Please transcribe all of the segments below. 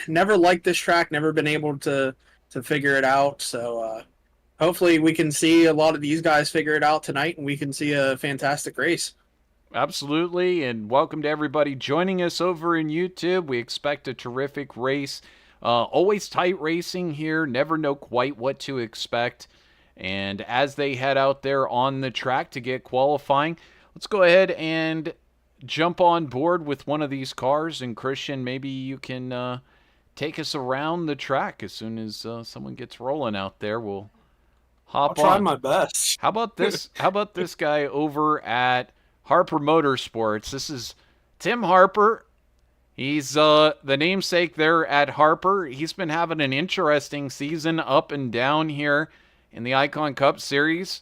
never liked this track, never been able to figure it out. So hopefully we can see a lot of these guys figure it out tonight, and we can see a fantastic race. Absolutely, and welcome to everybody joining us over in YouTube. We expect a terrific race. Always tight racing here, never know quite what to expect. And as they head out there on the track to get qualifying, let's go ahead and jump on board with one of these cars. And Christian, maybe you can take us around the track as soon as someone gets rolling out there. We'll I'll hop try on. my best. How about this? How about this guy over at Harper Motorsports? This is Tim Harper. He's the namesake there at Harper. He's been having an interesting season up and down here in the Icon Cup Series.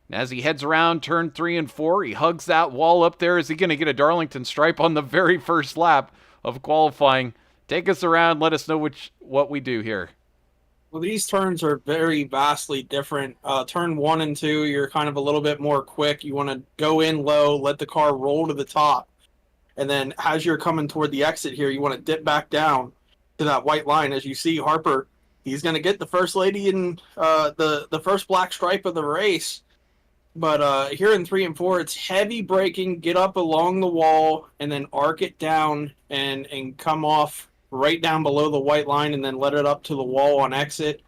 And as he heads around turn 3 and 4, he hugs that wall up there. Is he going to get a Darlington stripe on the very first lap of qualifying? Take us around. Let us know what we do here. Well, these turns are very vastly different. Turn 1 and 2, you're kind of a little bit more quick. You want to go in low, let the car roll to the top. And then as you're coming toward the exit here, you want to dip back down to that white line. As you see, Harper, he's going to get the first lady in the first black stripe of the race. But here in 3 and 4, it's heavy braking, get up along the wall, and then arc it down and come off right down below the white line and then let it up to the wall on exit.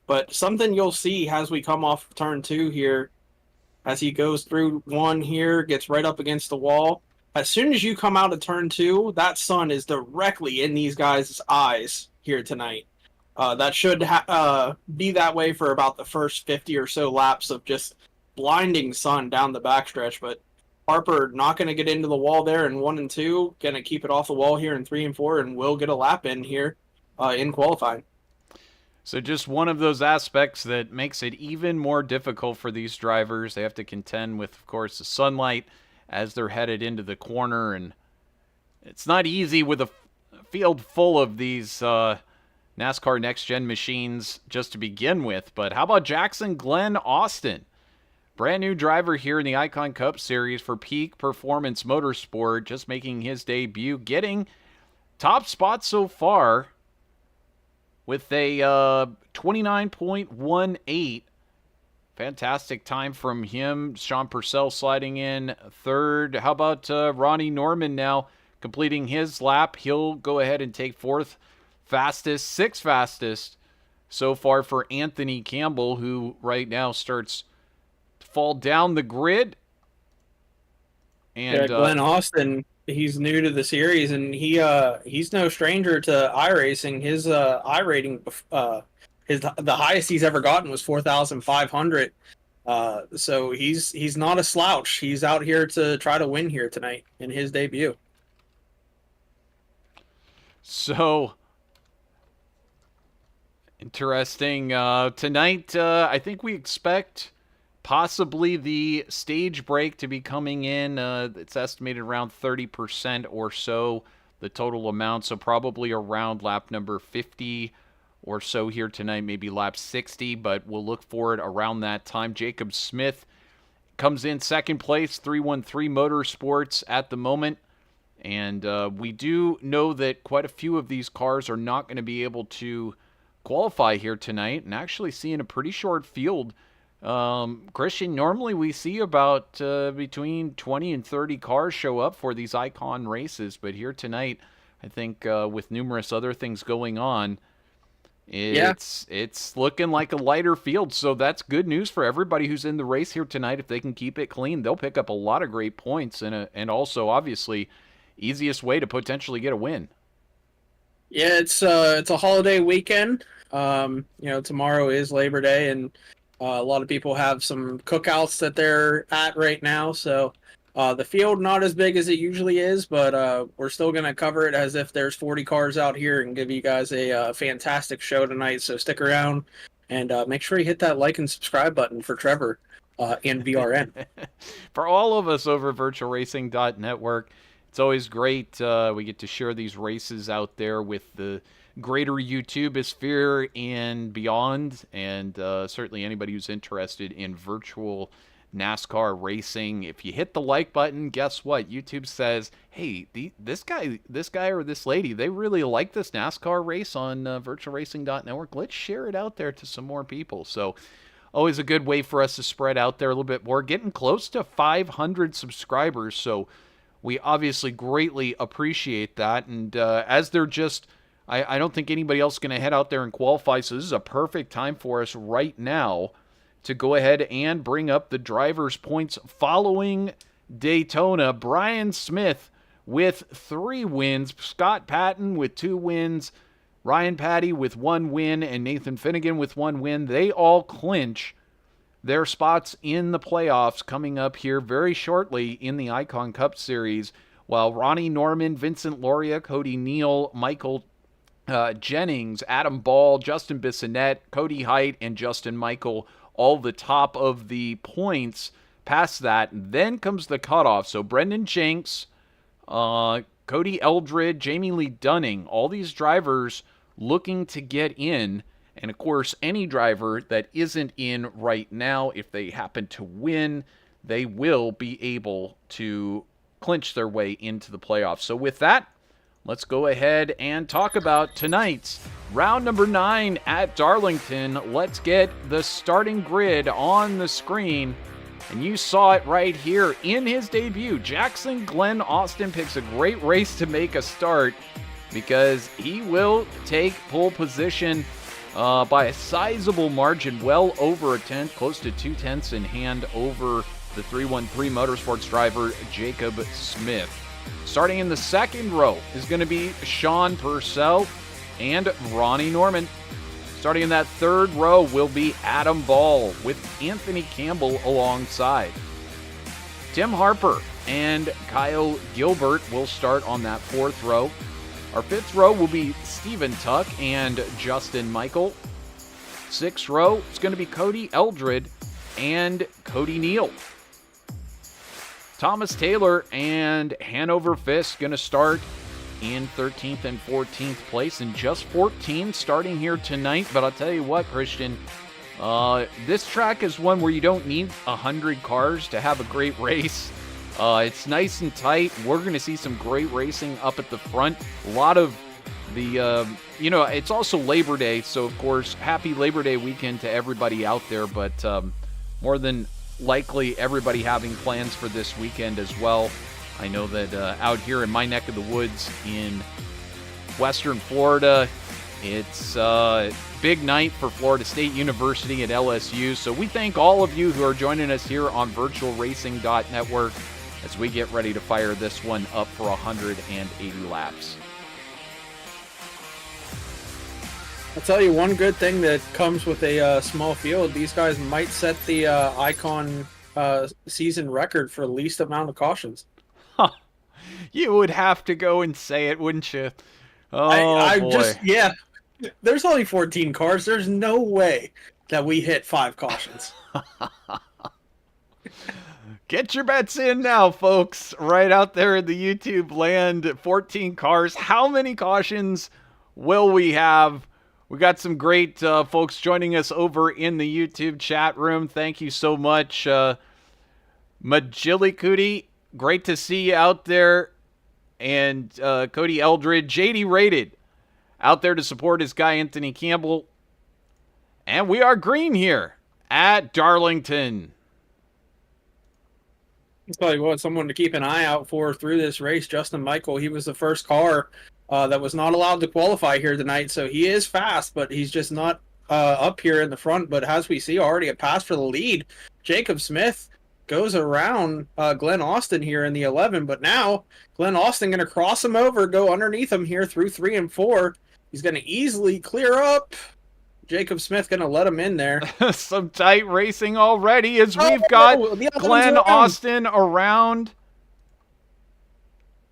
But something you'll see as we come off turn 2 here, as he goes through 1 here, gets right up against the wall. As soon as you come out of turn 2, that sun is directly in these guys' eyes here tonight. That should be that way for about the first 50 or so laps of just blinding sun down the backstretch. But Harper not going to get into the wall there in 1 and 2, going to keep it off the wall here in 3 and 4, and will get a lap in here in qualifying. So just one of those aspects that makes it even more difficult for these drivers. They have to contend with, of course, the sunlight as they're headed into the corner, and it's not easy with a field full of these NASCAR next-gen machines just to begin with. But how about Jackson Glenn Austin? Brand new driver here in the Icon Cup Series for Peak Performance Motorsport, just making his debut, getting top spot so far with a 29.18. Fantastic time from him. Sean Purcell sliding in third. How about Ronnie Norman now completing his lap? He'll go ahead and take fourth fastest, sixth fastest so far for Anthony Campbell, who right now starts fall down the grid. And Glenn Austin, he's new to the series, and he's no stranger to iRacing. His iRating, the highest he's ever gotten was 4,500. So he's not a slouch. He's out here to try to win here tonight in his debut. So interesting. Tonight, I think we expect possibly the stage break to be coming in. It's estimated around 30% or so, the total amount. So probably around lap number 50 or so here tonight, maybe lap 60, but we'll look for it around that time. Jacob Smith comes in second place, 313 Motorsports at the moment. And we do know that quite a few of these cars are not going to be able to qualify here tonight, and actually seeing a pretty short field. Christian, normally we see about between 20 and 30 cars show up for these icon races, but here tonight, I think with numerous other things going on, it's looking like a lighter field. So that's good news for everybody who's in the race here tonight. If they can keep it clean, they'll pick up a lot of great points, and also obviously easiest way to potentially get a win. Yeah, it's a holiday weekend. Tomorrow is Labor Day, and a lot of people have some cookouts that they're at right now. So the field not as big as it usually is, but we're still going to cover it as if there's 40 cars out here and give you guys a fantastic show tonight. So stick around and make sure you hit that like and subscribe button for Trevor and VRN. For all of us over VirtualRacing.Network, it's always great. We get to share these races out there with the greater YouTube sphere and beyond, and certainly anybody who's interested in virtual NASCAR racing. If you hit the like button, guess what? YouTube says, hey, this guy or this lady, they really like this NASCAR race on VirtualRacing.Network. Let's share it out there to some more people. So always a good way for us to spread out there a little bit more. Getting close to 500 subscribers, so we obviously greatly appreciate that. And as they're just, I don't think anybody else is going to head out there and qualify, so this is a perfect time for us right now to go ahead and bring up the driver's points following Daytona. Brian Smith with 3 wins, Scott Patton with 2 wins, Ryan Patty with 1 win, and Nathan Finnegan with 1 win. They all clinch their spots in the playoffs coming up here very shortly in the Icon Cup Series, while Ronnie Norman, Vincent Loria, Cody Neal, Michael Jennings, Adam Ball, Justin Bissonette, Cody Height, and Justin Michael all the top of the points. Past that, then comes the cutoff. So Brendan Jenks, Cody Eldred, Jamie Lee Dunning, all these drivers looking to get in. And of course, any driver that isn't in right now, if they happen to win, they will be able to clinch their way into the playoffs. So with that, let's go ahead and talk about tonight's round number 9 at Darlington. Let's get the starting grid on the screen. And you saw it right here in his debut. Jackson Glenn Austin picks a great race to make a start because he will take pole position by a sizable margin, well over a tenth, close to 2/10 in hand over the 313 Motorsports driver Jacob Smith. Starting in the second row is going to be Sean Purcell and Ronnie Norman. Starting in that third row will be Adam Ball with Anthony Campbell alongside. Tim Harper and Kyle Gilbert will start on that fourth row. Our fifth row will be Stephen Tuck and Justin Michael. Sixth row is going to be Cody Eldred and Cody Neal. Thomas Taylor and Hanover Fisk going to start in 13th and 14th place, and just 14 starting here tonight. But I'll tell you what, Christian, this track is one where you don't need 100 cars to have a great race. It's nice and tight. We're going to see some great racing up at the front. A lot of the, it's also Labor Day, so of course, happy Labor Day weekend to everybody out there, but more than likely everybody having plans for this weekend as well. I know that out here in my neck of the woods in Western Florida, it's a big night for Florida State University and LSU. So we thank all of you who are joining us here on VirtualRacing.Network as we get ready to fire this one up for 180 laps. I'll tell you one good thing that comes with a small field. These guys might set the Icon season record for least amount of cautions. Huh. You would have to go and say it, wouldn't you? I boy. Yeah. There's only 14 cars. There's no way that we hit 5 cautions. Get your bets in now, folks. Right out there in the YouTube land, 14 cars. How many cautions will we have? We got some great folks joining us over in the YouTube chat room. Thank you so much. Majilikudi, great to see you out there. And Cody Eldred, JD Rated, out there to support his guy Anthony Campbell. And we are green here at Darlington. I'll tell you what, someone to keep an eye out for through this race, Justin Michael. He was the first car that was not allowed to qualify here tonight, so he is fast, but he's just not up here in the front. But as we see, already a pass for the lead. Jacob Smith goes around Glenn Austin here in the 11, but now Glenn Austin going to cross him over, go underneath him here through 3 and 4. He's going to easily clear up. Jacob Smith going to let him in there. Some tight racing already as we've got Glenn Austin around.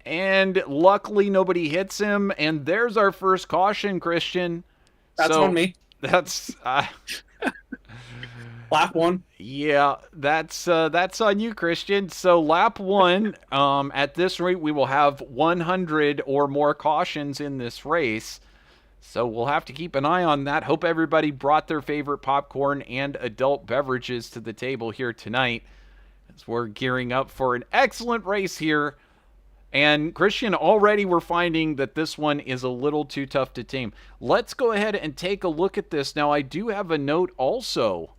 And luckily nobody hits him. And there's our first caution, Christian. That's on me. That's... lap 1. Yeah, that's on you, Christian. So lap 1, at this rate, we will have 100 or more cautions in this race. So we'll have to keep an eye on that. Hope everybody brought their favorite popcorn and adult beverages to the table here tonight. as we're gearing up for an excellent race here. And Christian, already we're finding that this one is a little too tough to tame. Let's go ahead and take a look at this. Now, I do have a note also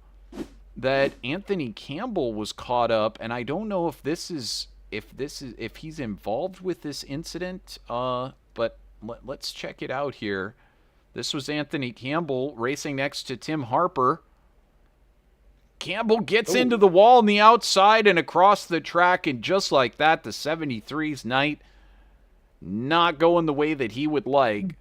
that Anthony Campbell was caught up, and I don't know if he's involved with this incident, but let's check it out here. This was Anthony Campbell racing next to Tim Harper. Campbell gets into the wall on the outside and across the track, and just like that, the 73's night not going the way that he would like.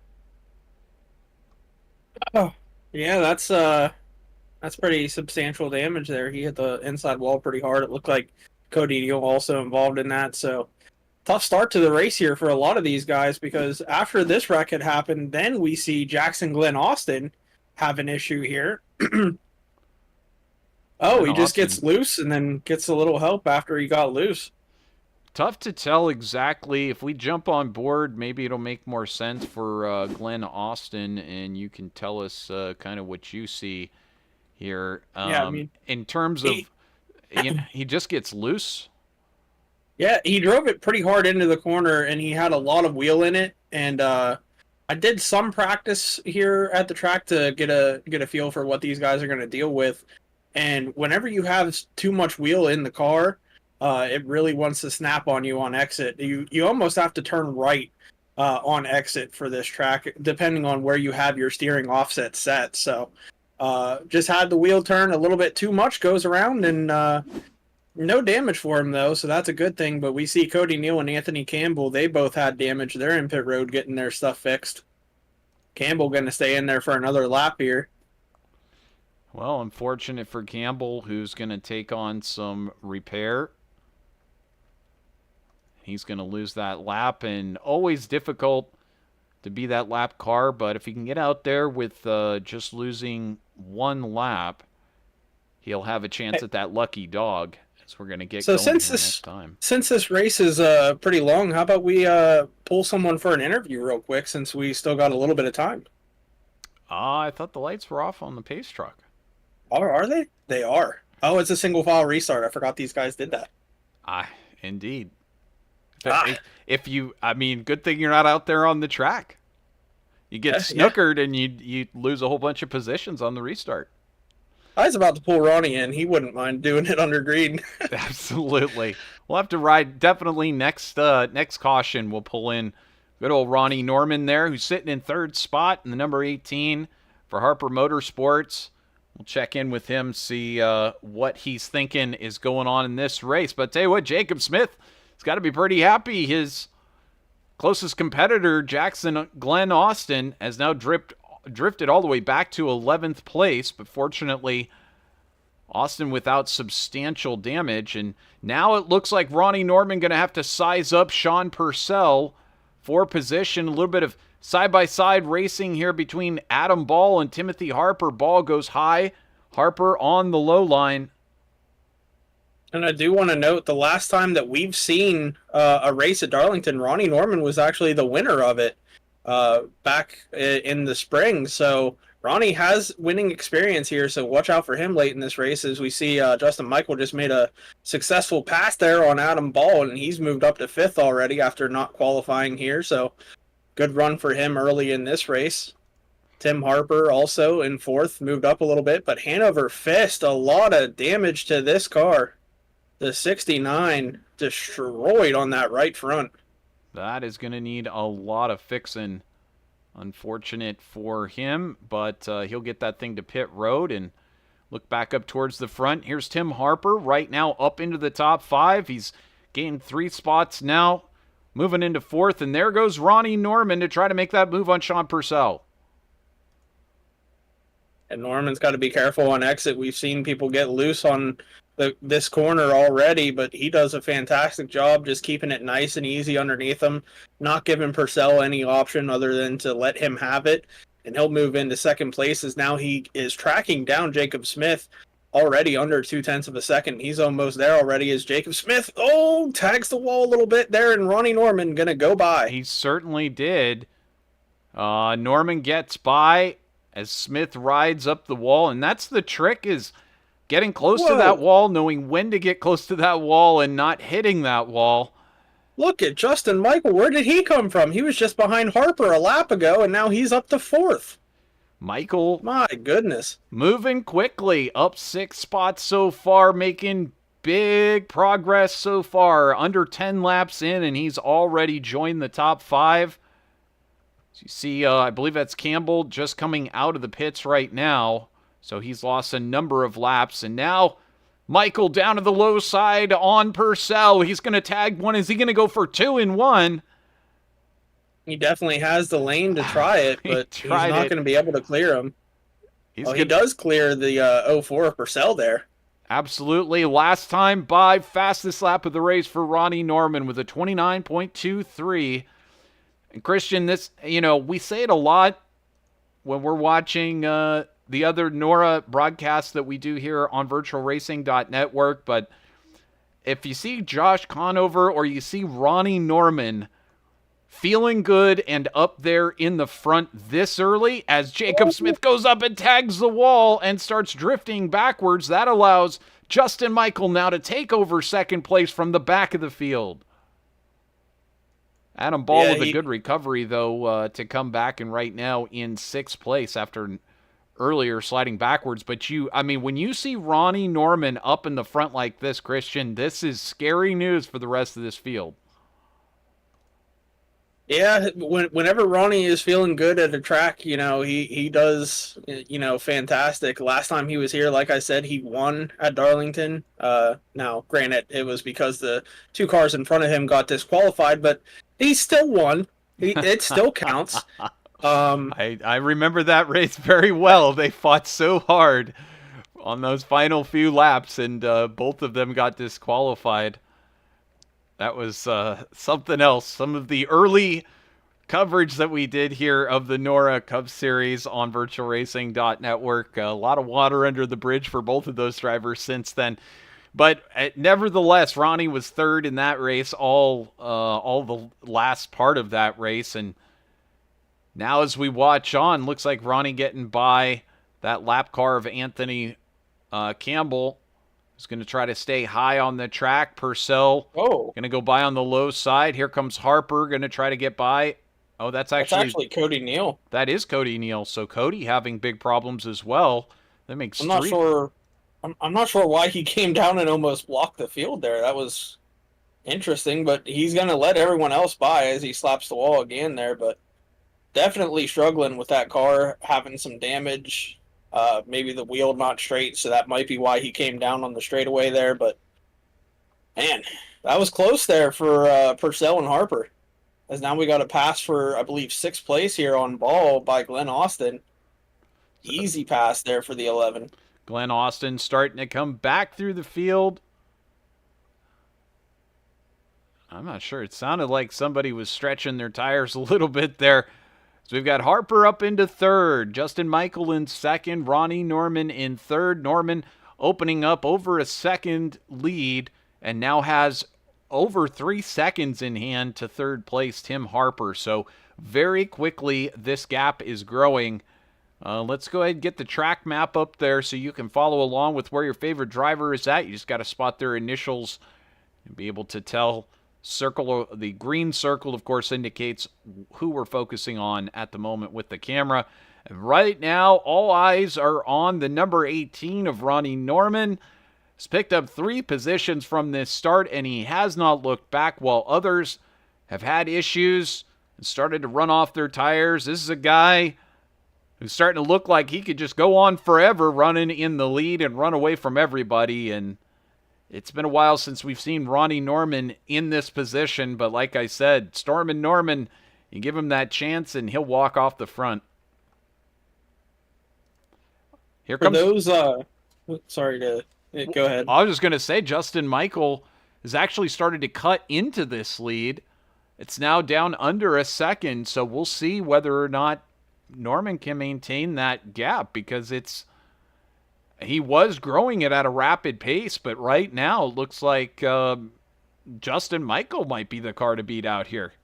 Oh, yeah, that's pretty substantial damage there. He hit the inside wall pretty hard. It looked like Cody Neal also involved in that. So tough start to the race here for a lot of these guys, because after this wreck had happened, then we see Jackson Glenn Austin have an issue here. Oh, he just gets loose and then gets a little help after he got loose. Tough to tell exactly. If we jump on board, maybe it'll make more sense for Glenn Austin, and you can tell us kind of what you see here. Yeah, I mean, in terms of, he just gets loose. Yeah, he drove it pretty hard into the corner, and he had a lot of wheel in it. And I did some practice here at the track to get a feel for what these guys are going to deal with. And whenever you have too much wheel in the car, it really wants to snap on you on exit. You almost have to turn right on exit for this track, depending on where you have your steering offset set. So just had the wheel turn a little bit too much, goes around, and no damage for him, though, so that's a good thing. But we see Cody Neal and Anthony Campbell, they both had damage. They're in pit road getting their stuff fixed. Campbell going to stay in there for another lap here. Well, unfortunate for Campbell, who's going to take on some repair. He's going to lose that lap, and always difficult to be that lap car, but if he can get out there with just losing one lap, he'll have a chance at that lucky dog, as we're going to get going next time. Since this race is pretty long, how about we pull someone for an interview real quick, since we still got a little bit of time? I thought the lights were off on the pace truck. Are they? They are. Oh, it's a single file restart. I forgot these guys did that. Indeed. If you, I mean, good thing you're not out there on the track. You get snookered and you lose a whole bunch of positions on the restart. I was about to pull Ronnie in. He wouldn't mind doing it under green. Absolutely. We'll have to ride definitely next caution. We'll pull in good old Ronnie Norman there, who's sitting in third spot in the number 18 for Harper Motorsports. We'll check in with him, see what he's thinking is going on in this race. But tell you what, Jacob Smith has got to be pretty happy. His closest competitor, Jackson Glenn Austin, has now drifted all the way back to 11th place. But fortunately, Austin without substantial damage. And now it looks like Ronnie Norman going to have to size up Sean Purcell for position. A little bit of side-by-side racing here between Adam Ball and Timothy Harper. Ball goes high. Harper on the low line. And I do want to note, the last time that we've seen a race at Darlington, Ronnie Norman was actually the winner of it back in the spring. So Ronnie has winning experience here, so watch out for him late in this race, as we see Justin Michael just made a successful pass there on Adam Ball, and he's moved up to 5th already after not qualifying here. So good run for him early in this race. Tim Harper also in 4th, moved up a little bit, but Hanover Fist, a lot of damage to this car. The 69 destroyed on that right front. That is going to need a lot of fixing. Unfortunate for him, but he'll get that thing to pit road and look back up towards the front. Here's Tim Harper right now up into the top 5. He's gained 3 spots now, moving into 4th, and there goes Ronnie Norman to try to make that move on Sean Purcell. And Norman's got to be careful on exit. We've seen people get loose on this corner already, but he does a fantastic job just keeping it nice and easy underneath him, not giving Purcell any option other than to let him have it, and he'll move into 2nd place, as now he is tracking down Jacob Smith already under 0.2 of a second. He's almost there already as Jacob Smith, tags the wall a little bit there, and Ronnie Norman going to go by. He certainly did. Norman gets by as Smith rides up the wall, and that's the trick, is getting close to that Whoa! wall, knowing when to get close to that wall and not hitting that wall. Look at Justin Michael. Where did he come from? He was just behind Harper a lap ago, and now he's up to fourth. Michael My goodness. moving quickly, up 6 spots so far, making big progress so far. Under 10 laps in, and he's already joined the top 5. So you see, I believe that's Campbell just coming out of the pits right now. So he's lost a number of laps, and now Michael down to the low side on Purcell. He's going to tag one. Is he going to go for 2 in 1? He definitely has the lane to try it, but he's not going to be able to clear him. He does clear the 04 Purcell there. Absolutely. Last time by, fastest lap of the race for Ronnie Norman with a 29.23. And Christian, this, we say it a lot when we're watching the other NORA broadcasts that we do here on VirtualRacing.Network, but if you see Josh Conover or you see Ronnie Norman feeling good and up there in the front this early, as Jacob Smith goes up and tags the wall and starts drifting backwards, that allows Justin Michael now to take over second place from the back of the field. Adam Ball with a good recovery, though, to come back and right now in 6th place after earlier sliding backwards. But when you see Ronnie Norman up in the front like this, Christian, this is scary news for the rest of this field. Yeah, whenever Ronnie is feeling good at a track, he does, fantastic. Last time he was here, like I said, he won at Darlington. Now, granted, it was because the 2 cars in front of him got disqualified, but he still won. It still counts. I remember that race very well. They fought so hard on those final few laps, and both of them got disqualified. That was something else. Some of the early coverage that we did here of the NORA Cup Series on VirtualRacing.Network. A lot of water under the bridge for both of those drivers since then. But nevertheless, Ronnie was 3rd in that race all the last part of that race. And now as we watch on, looks like Ronnie getting by that lap car of Anthony Campbell. He's going to try to stay high on the track. Purcell going to go by on the low side. Here comes Harper, going to try to get by. Oh, that's actually Cody Neal. That is Cody Neal. So Cody having big problems as well. That makes I'm not sure why he came down and almost blocked the field there. That was interesting, but he's going to let everyone else by as he slaps the wall again there. But definitely struggling with that car, having some damage. Maybe the wheel not straight, so that might be why he came down on the straightaway there. But, man, that was close there for Purcell and Harper. As now we got a pass for, I believe, 6th place here on Ball by Glenn Austin. Easy pass there for the 11. Glenn Austin starting to come back through the field. I'm not sure. It sounded like somebody was stretching their tires a little bit there. So we've got Harper up into 3rd, Justin Michael in 2nd, Ronnie Norman in 3rd. Norman opening up over a 2nd lead and now has over 3 seconds in hand to 3rd place, Tim Harper. So very quickly, this gap is growing. Let's go ahead and get the track map up there so you can follow along with where your favorite driver is at. You just got to spot their initials and be able to tell. The green circle, of course, indicates who we're focusing on at the moment with the camera. And right now, all eyes are on the number 18 of Ronnie Norman. He's picked up 3 positions from this start, and he has not looked back, while others have had issues and started to run off their tires. This is a guy who's starting to look like he could just go on forever running in the lead and run away from everybody. And it's been a while since we've seen Ronnie Norman in this position, but like I said, Storm and Norman, you give him that chance and he'll walk off the front. Here comes sorry to go ahead. I was just going to say Justin Michael has actually started to cut into this lead. It's now down under a second, so we'll see whether or not Norman can maintain that gap, because he was growing it at a rapid pace, but right now it looks like Justin Michael might be the car to beat out here.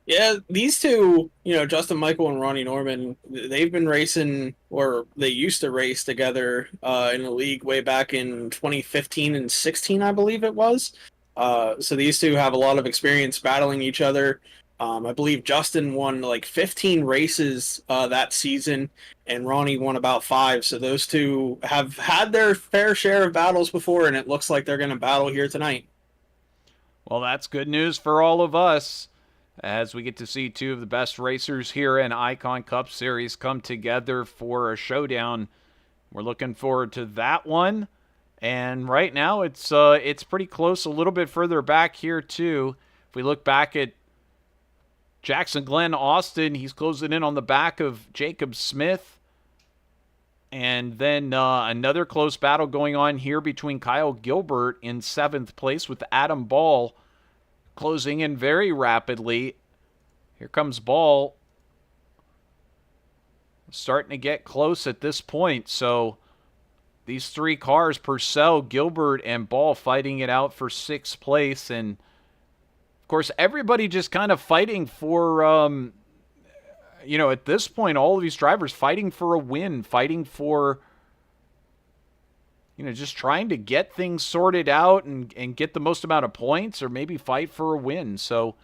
Yeah, these two, Justin Michael and Ronnie Norman, they've been racing, or they used to race together in the league way back in 2015 and 16, I believe it was. So these two have a lot of experience battling each other. I believe Justin won like 15 races that season, and Ronnie won about five. So those two have had their fair share of battles before, and it looks like they're going to battle here tonight. Well, that's good news for all of us as we get to see two of the best racers here in Icon Cup Series come together for a showdown. We're looking forward to that one. And right now it's pretty close a little bit further back here too. If we look back at Jackson Glenn Austin, he's closing in on the back of Jacob Smith. And then another close battle going on here between Kyle Gilbert in 7th place with Adam Ball closing in very rapidly. Here comes Ball. Starting to get close at this point. So these three cars, Purcell, Gilbert, and Ball fighting it out for 6th place. And, of course, everybody just kind of fighting for at this point, all of these drivers fighting for a win, fighting for, just trying to get things sorted out and get the most amount of points or maybe fight for a win. So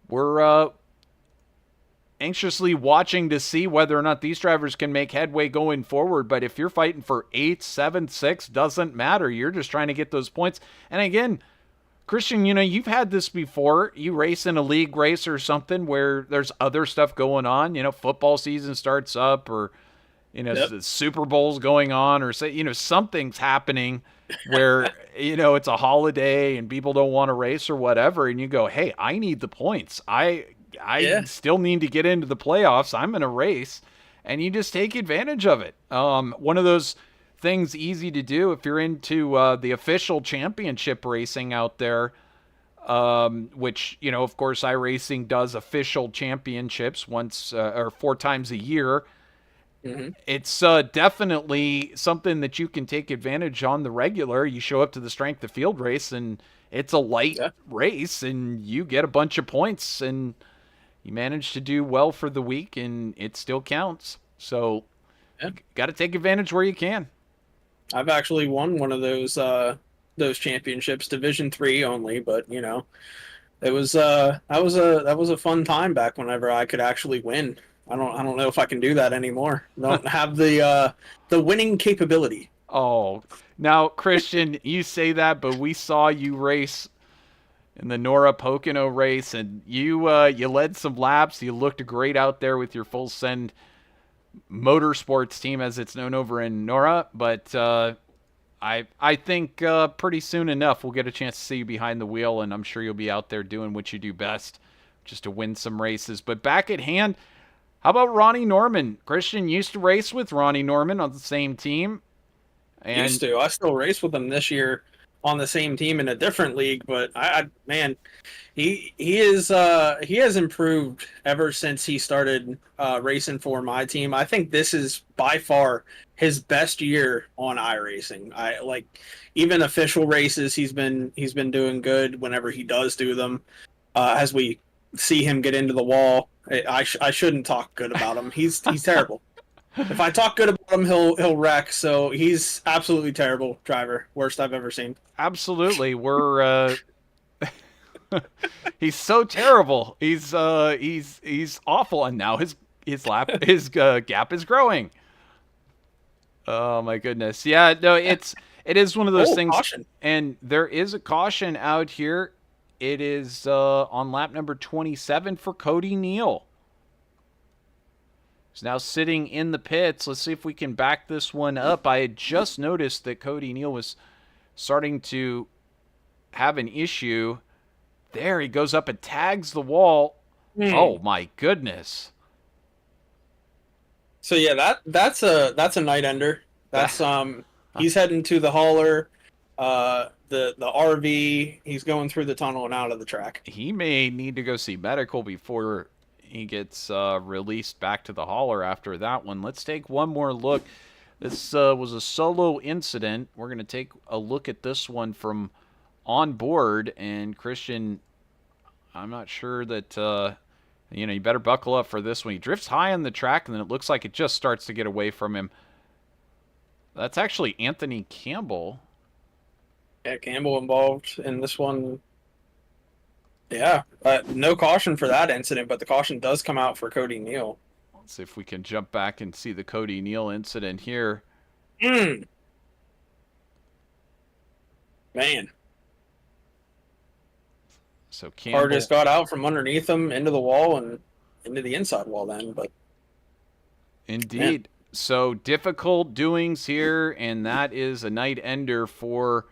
we're anxiously watching to see whether or not these drivers can make headway going forward. But if you're fighting for 8th, 7th, 6th, doesn't matter. You're just trying to get those points. And again, Christian, you've had this before. You race in a league race or something where there's other stuff going on. Football season starts up, or Yep. the Super Bowl's going on, or say something's happening where it's a holiday and people don't want to race or whatever, and you go, hey, I need the points. I Yeah. still need to get into the playoffs. I'm in a race, and you just take advantage of it. One of those things easy to do if you're into the official championship racing out there, which, of course, iRacing does official championships once or 4 times a year. Hmm. It's definitely something that you can take advantage on the regular. You show up to the strength of field race, and it's a light Yeah. race, and you get a bunch of points, and you manage to do well for the week, and it still counts. So Yeah. you got to take advantage where you can. I've actually won one of those championships, Division 3 only, but it was that was a fun time back whenever I could actually win. I don't know if I can do that anymore. I don't have the winning capability. Oh, now, Christian, you say that, but we saw you race in the Nora Pocono race, and you led some laps. You looked great out there with your full send motorsports team, as it's known over in Nora. But I think pretty soon enough we'll get a chance to see you behind the wheel, and I'm sure you'll be out there doing what you do best, just to win some races. But back at hand, how about Ronnie Norman? Christian used to race with Ronnie Norman on the same team, Used and to. I still race with him this year on the same team in a different league, but man, he has improved ever since he started racing for my team. I think this is by far his best year on iRacing. I like even official races. He's been doing good whenever he does do them. As we see him get into the wall, I shouldn't talk good about him. He's terrible. If I talk good about him, he'll wreck. So he's absolutely terrible driver, worst I've ever seen. absolutely, we're he's so terrible. He's awful, and now his gap is growing. Oh my goodness. Yeah, no, it is one of those Oh, things, caution! and there is a caution out here. It is on lap number 27 for Cody Neal. He's now sitting in the pits. Let's see if we can back this one up. I had just noticed that Cody Neal was starting to have an issue. There, he goes up and tags the wall. Hmm. Oh my goodness. So yeah, that's a night ender. That That's he's heading to the hauler, the RV. He's going through the tunnel and out of the track. he may need to go see medical before he gets released back to the hauler after that one. Let's take one more look. This was a solo incident. We're going to take a look at this one from on board. And Christian, I'm not sure that, you better buckle up for this one. He drifts high on the track, and then it looks like it just starts to get away from him. That's actually Anthony Campbell. Yeah, Campbell involved in this one. Yeah, no caution for that incident, but the caution does come out for Cody Neal. Let's see if we can jump back and see the Cody Neal incident here. Man. So Campbell Car just got out from underneath him into the wall and into the inside wall then, but indeed. Man. So difficult doings here, and that is a night ender for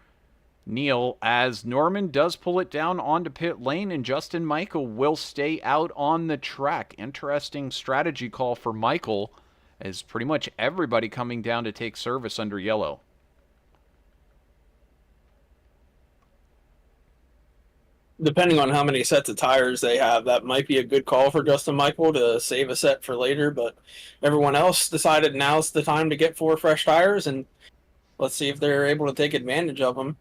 Neal, as Norman does pull it down onto pit lane, and Justin Michael will stay out on the track. Interesting strategy call for Michael, as pretty much everybody coming down to take service under yellow. Depending on how many sets of tires they have, that might be a good call for Justin Michael to save a set for later, but everyone else decided now's the time to get 4 fresh tires, and let's see if they're able to take advantage of them.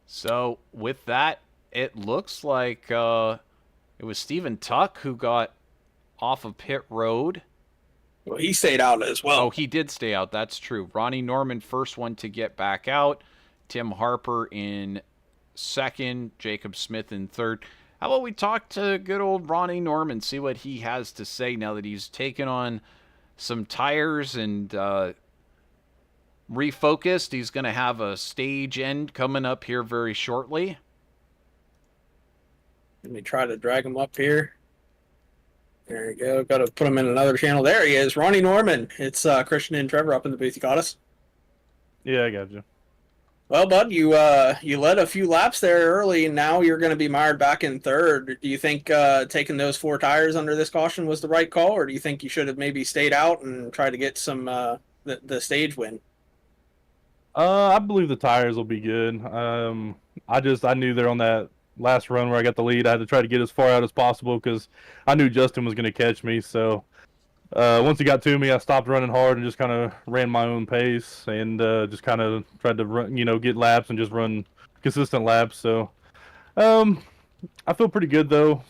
So with that, it looks like it was Stephen Tuck who got off of pit road. Well, he stayed out as well. Oh, he did stay out. That's true. Ronnie Norman, first one to get back out. Tim Harper in second. Jacob Smith in third. How about we talk to good old Ronnie Norman, see what he has to say now that he's taken on some tires and refocused. He's going to have a stage end coming up here very shortly. Let me try to drag him up here. There you go. Got to put him in another channel. There he is. Ronnie Norman. It's Christian and Trevor up in the booth. You got us? Yeah, I got you. Well, bud, you led a few laps there early, and now you're going to be mired back in third. Do you think taking those 4 tires under this caution was the right call, or do you think you should have maybe stayed out and tried to get some the stage win? I believe the tires will be good. I knew they're on that last run where I got the lead. I had to try to get as far out as possible because I knew Justin was going to catch me. So once he got to me, I stopped running hard and just kind of ran my own pace and just kind of tried to run, get laps and just run consistent laps. So I feel pretty good though.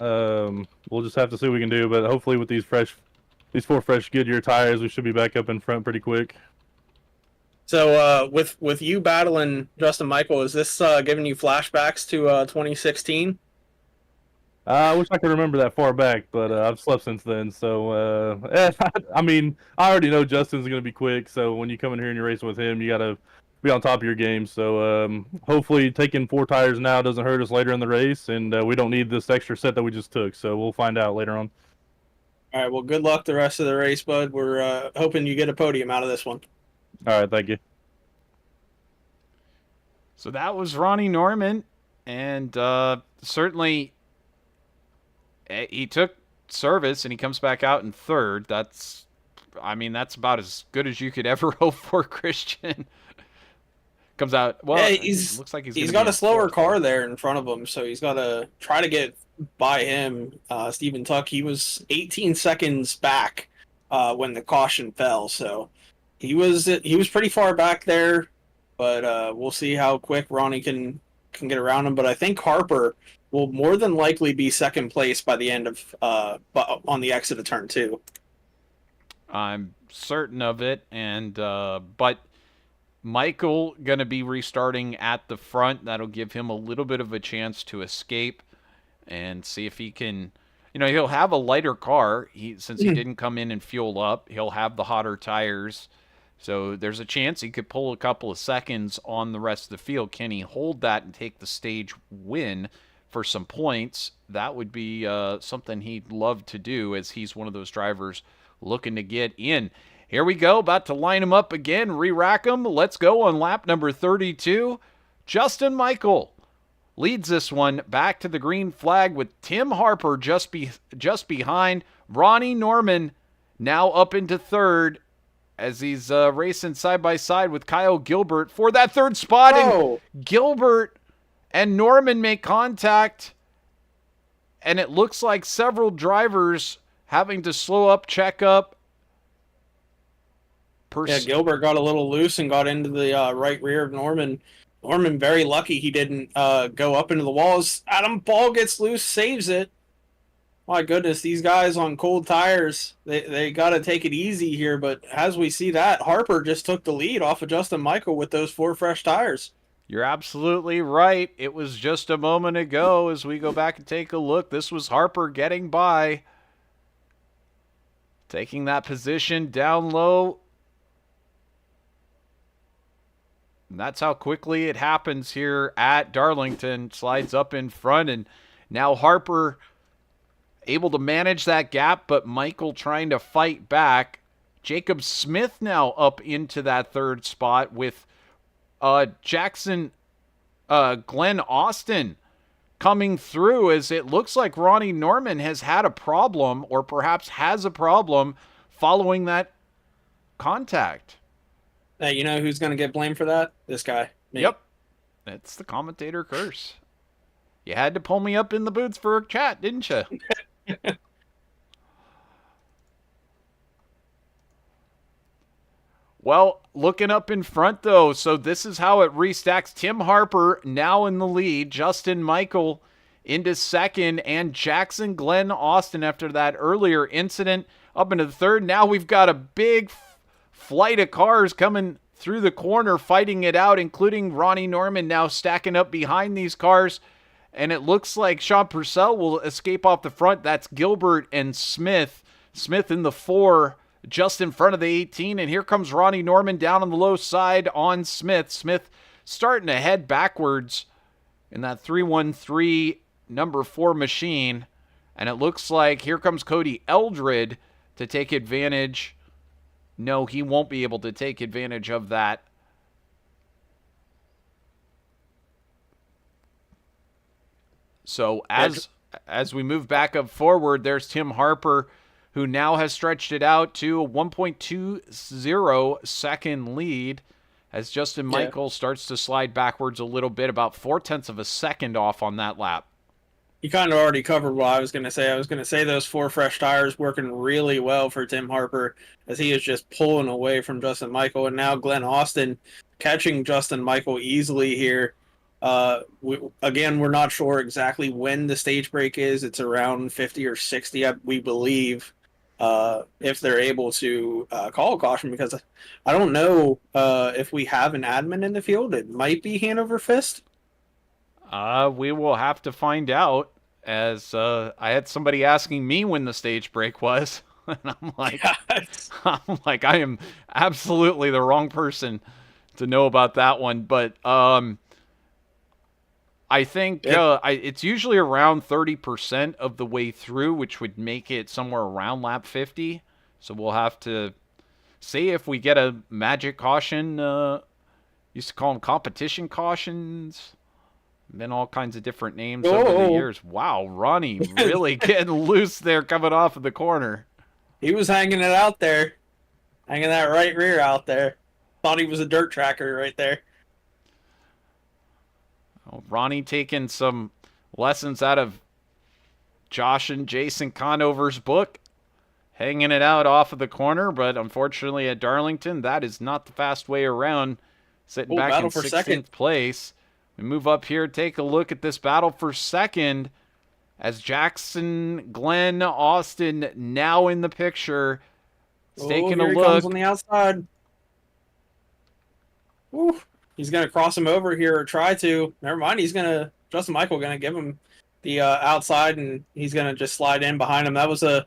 We'll just have to see what we can do, but hopefully with these 4 fresh Goodyear tires, we should be back up in front pretty quick. So with you battling Justin Michael, is this giving you flashbacks to 2016? I wish I could remember that far back, but I've slept since then. So, I mean, I already know Justin's going to be quick. So when you come in here and you're racing with him, you got to be on top of your game. So hopefully taking 4 tires now doesn't hurt us later in the race, and we don't need this extra set that we just took. So we'll find out later on. All right. Well, good luck the rest of the race, bud. We're hoping you get a podium out of this one. All right, thank you. So that was Ronnie Norman, and certainly he took service and he comes back out in third. That's about as good as you could ever hope for, Christian. Comes out well. Yeah, looks like he's got a slower car there in front of him, so he's got to try to get by him. Stephen Tuck, he was 18 seconds back when the caution fell, so he was pretty far back there. But we'll see how quick Ronnie can get around him. But I think Harper will more than likely be second place by the end of on the exit of turn 2. I'm certain of it, and but Michael gonna be restarting at the front. That'll give him a little bit of a chance to escape and see if he can. He'll have a lighter car. Since he didn't come in and fuel up, he'll have the hotter tires. So there's a chance he could pull a couple of seconds on the rest of the field. Can he hold that and take the stage win for some points? That would be something he'd love to do, as he's one of those drivers looking to get in. Here we go, about to line him up again, re-rack him. Let's go on lap number 32. Justin Michael leads this one back to the green flag with Tim Harper just behind. Ronnie Norman now up into third, as he's racing side by side with Kyle Gilbert for that third spot. Oh. And Gilbert and Norman make contact, and it looks like several drivers having to slow up, check up. Yeah, Gilbert got a little loose and got into the right rear of Norman. Norman very lucky he didn't go up into the walls. Adam Ball gets loose, saves it. My goodness, these guys on cold tires, they got to take it easy here. But as we see that, Harper just took the lead off of Justin Michael with those 4 fresh tires. You're absolutely right. It was just a moment ago as we go back and take a look. This was Harper getting by, taking that position down low. And that's how quickly it happens here at Darlington. Slides up in front, and now Harper able to manage that gap, but Michael trying to fight back. Jacob Smith now up into that 3rd spot with Glenn Austin coming through, as it looks like Ronnie Norman has had a problem, or perhaps has a problem, following that contact. Hey, you know who's going to get blamed for that? This guy. Me. Yep. It's the commentator curse. You had to pull me up in the boots for a chat, didn't you? Well, looking up in front, though, so this is how it restacks. Tim Harper now in the lead. Justin Michael into 2nd, and Jackson Glenn Austin after that earlier incident up into the 3rd. Now we've got a big flight of cars coming through the corner, fighting it out, including Ronnie Norman now stacking up behind these cars. And it looks like Sean Purcell will escape off the front. That's Gilbert and Smith. Smith in the 4, just in front of the 18. And here comes Ronnie Norman down on the low side on Smith. Smith starting to head backwards in that 313 number 4 machine. And it looks like here comes Cody Eldred to take advantage. No, he won't be able to take advantage of that. So as we move back up forward, there's Tim Harper, who now has stretched it out to a 1.20 second lead, as Justin Michael starts to slide backwards a little bit, about 0.4 of a second off on that lap. You kind of already covered what I was going to say. I was going to say those 4 fresh tires working really well for Tim Harper, as he is just pulling away from Justin Michael. And now Glenn Austin catching Justin Michael easily here. We're not sure exactly when the stage break is. It's around 50 or 60, we believe, if they're able to call a caution, because I don't know if we have an admin in the field. It might be Hanover Fist. We will have to find out, as I had somebody asking me when the stage break was, and I'm like, I am absolutely the wrong person to know about that one, but I think it's usually around 30% of the way through, which would make it somewhere around lap 50. So we'll have to see if we get a magic caution. Used to call them competition cautions. Been all kinds of different names over the years. Wow, Ronnie really getting loose there coming off of the corner. He was hanging it out there. Hanging that right rear out there. Thought he was a dirt tracker right there. Ronnie taking some lessons out of Josh and Jason Conover's book, hanging it out off of the corner, but unfortunately at Darlington, that is not the fast way around, sitting back in 16th place. We move up here, take a look at this battle for second, as Jackson Glenn Austin now in the picture. He's taking a look. Here he comes on the outside. Woo. He's going to cross him over here, or try to. Never mind. Justin Michael going to give him the outside, and he's going to just slide in behind him. That was a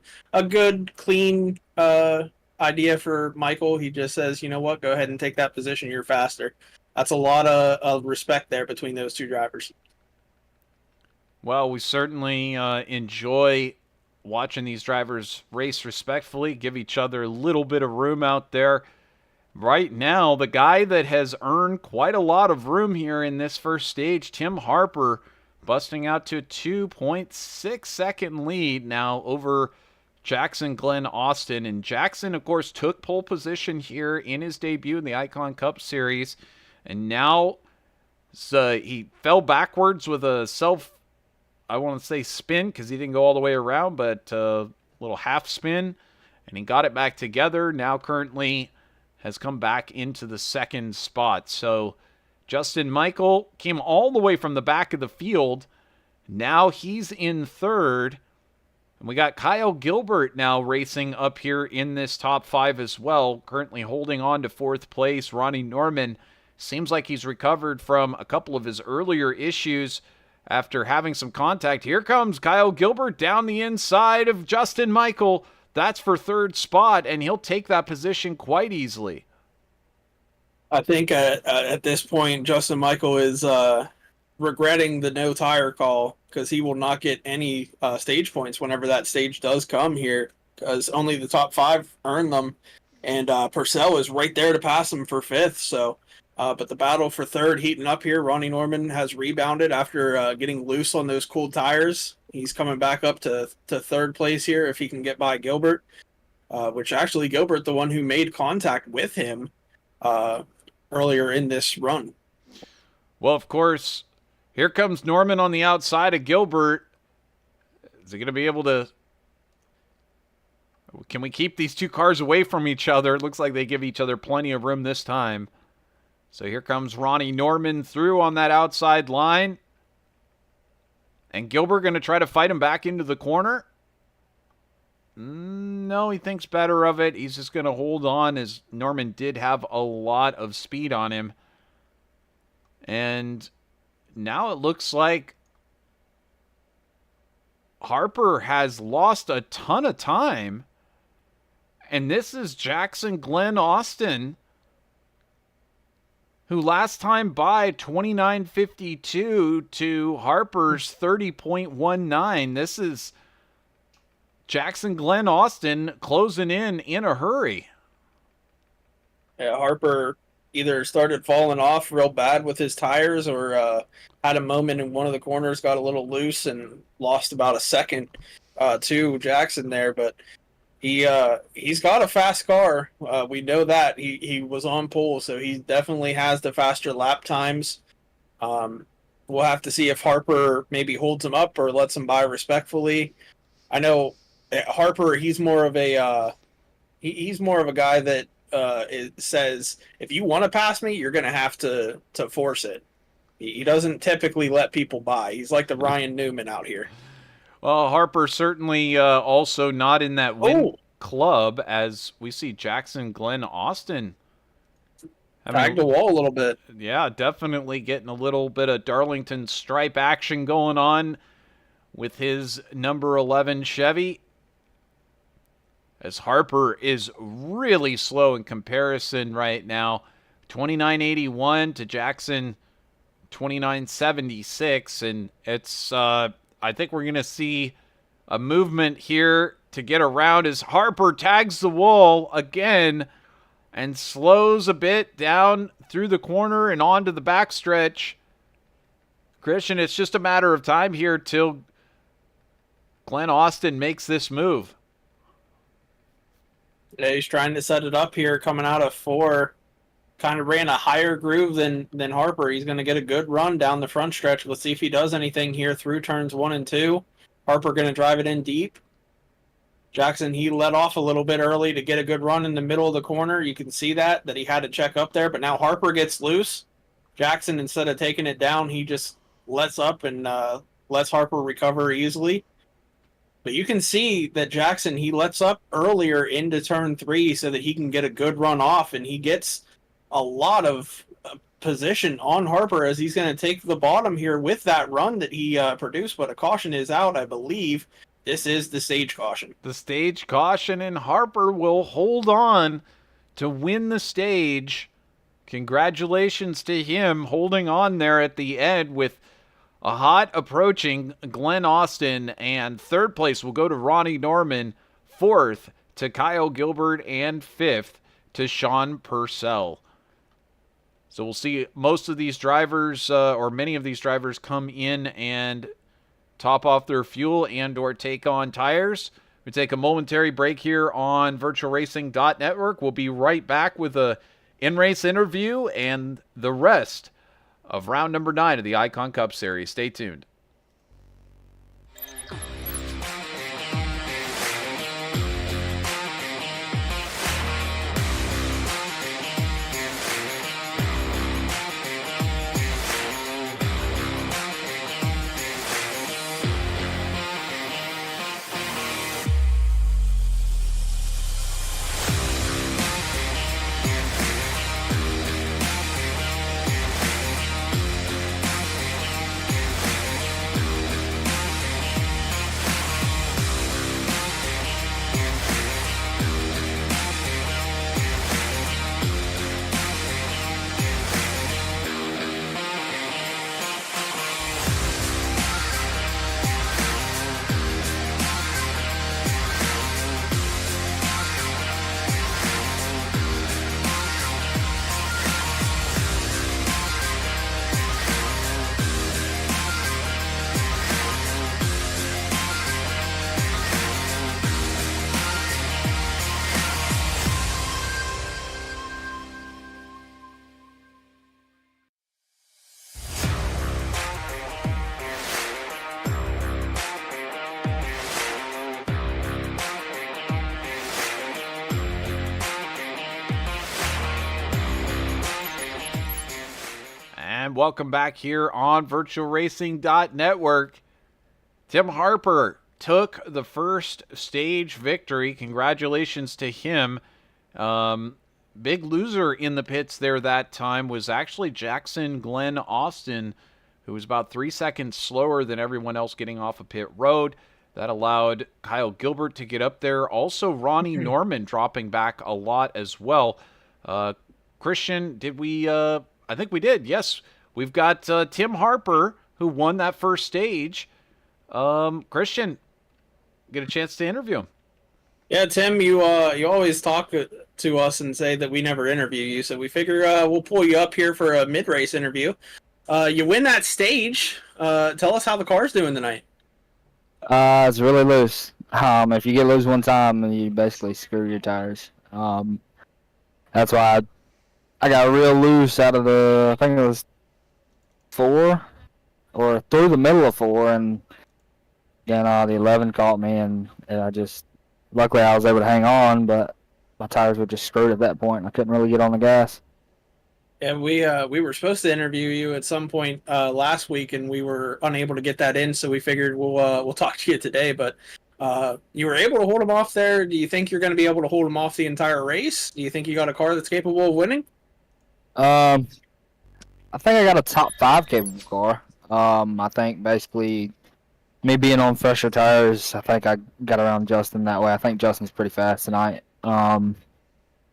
good, clean idea for Michael. He just says, you know what, go ahead and take that position. You're faster. That's a lot of respect there between those two drivers. Well, we certainly enjoy watching these drivers race respectfully, give each other a little bit of room out there. Right now, the guy that has earned quite a lot of room here in this first stage, Tim Harper, busting out to a 2.6 second lead now over Jackson Glenn Austin. And Jackson, of course, took pole position here in his debut in the Icon Cup Series. And now he fell backwards with a I want to say spin, because he didn't go all the way around, but a little half spin. And he got it back together. Now currently has come back into the second spot. So Justin Michael came all the way from the back of the field. Now he's in third. And we got Kyle Gilbert now racing up here in this top 5 as well, currently holding on to 4th place. Ronnie Norman seems like he's recovered from a couple of his earlier issues after having some contact. Here comes Kyle Gilbert down the inside of Justin Michael. That's for 3rd spot, and he'll take that position quite easily. I think at this point, Justin Michael is regretting the no tire call, because he will not get any stage points whenever that stage does come here, because only the top 5 earn them, and Purcell is right there to pass him for 5th. So, but the battle for 3rd heating up here. Ronnie Norman has rebounded after getting loose on those cool tires. He's coming back up to 3rd place here if he can get by Gilbert, which actually Gilbert, the one who made contact with him earlier in this run. Well, of course, here comes Norman on the outside of Gilbert. Is he going to be able to... Can we keep these two cars away from each other? It looks like they give each other plenty of room this time. So here comes Ronnie Norman through on that outside line. And Gilbert going to try to fight him back into the corner. No, he thinks better of it. He's just going to hold on, as Norman did have a lot of speed on him. And now it looks like Harper has lost a ton of time. And this is Jackson Glenn Austin, who last time by 29.52 to Harper's 30.19. This is Jackson Glenn Austin closing in a hurry. Yeah, Harper either started falling off real bad with his tires, or had a moment in one of the corners, got a little loose and lost about a second to Jackson there. But he's got a fast car. We know that. He was on pole, so he definitely has the faster lap times. We'll have to see if Harper maybe holds him up or lets him by respectfully. I know Harper, he's more of a guy that it says, if you want to pass me, you're going to have to force it. He doesn't typically let people by. He's like the Ryan Newman out here. Well, Harper certainly also not in that win club, as we see Jackson Glenn Austin tagged the wall a little bit. Yeah, definitely getting a little bit of Darlington stripe action going on with his number 11 Chevy, as Harper is really slow in comparison right now. 29.81 to Jackson 29.76, and it's I think we're going to see a movement here to get around as Harper tags the wall again and slows a bit down through the corner and onto the backstretch. Christian, it's just a matter of time here till Glenn Austin makes this move. Yeah, he's trying to set it up here coming out of 4. Kind of ran a higher groove than Harper. He's going to get a good run down the front stretch. Let's see if he does anything here through turns 1 and 2. Harper going to drive it in deep. Jackson, he let off a little bit early to get a good run in the middle of the corner. You can see that he had to check up there, but now Harper gets loose. Jackson, instead of taking it down, he just lets up and lets Harper recover easily. But you can see that Jackson, he lets up earlier into turn 3 so that he can get a good run off, and he gets a lot of position on Harper as he's going to take the bottom here with that run that he produced. But a caution is out, I believe. This is the stage caution. The stage caution, and Harper will hold on to win the stage. Congratulations to him holding on there at the end with a hot approaching Glenn Austin, and 3rd place will go to Ronnie Norman, 4th to Kyle Gilbert, and 5th to Sean Purcell. So we'll see most of these drivers, or many of these drivers, come in and top off their fuel and or take on tires. We take a momentary break here on VirtualRacing.Network. We'll be right back with a in-race interview and the rest of round number 9 of the Icon Cup Series. Stay tuned. And welcome back here on VirtualRacing.Network. Tim Harper took the first stage victory. Congratulations to him. Big loser in the pits there that time was actually Jackson Glenn Austin, who was about 3 seconds slower than everyone else getting off of pit road. That allowed Kyle Gilbert to get up there. Also, Ronnie Norman dropping back a lot as well. Christian, did we... I think we did, yes. We've got Tim Harper, who won that first stage. Christian, get a chance to interview him. Yeah, Tim, you always talk to us and say that we never interview you, so we figure we'll pull you up here for a mid-race interview. You win that stage. Tell us how the car's doing tonight. It's really loose. If you get loose one time, then you basically screw your tires. That's why I got real loose out of I think it was 4, or through the middle of 4, and then the 11 caught me, and luckily I was able to hang on, but my tires were just screwed at that point, and I couldn't really get on the gas. Yeah, we were supposed to interview you at some point last week, and we were unable to get that in, so we figured we'll talk to you today. But you were able to hold them off there. Do you think you're going to be able to hold them off the entire race? Do you think you got a car that's capable of winning? I think I got a top 5 capable car. I think basically me being on fresher tires, I think I got around Justin that way. I think Justin's pretty fast tonight. The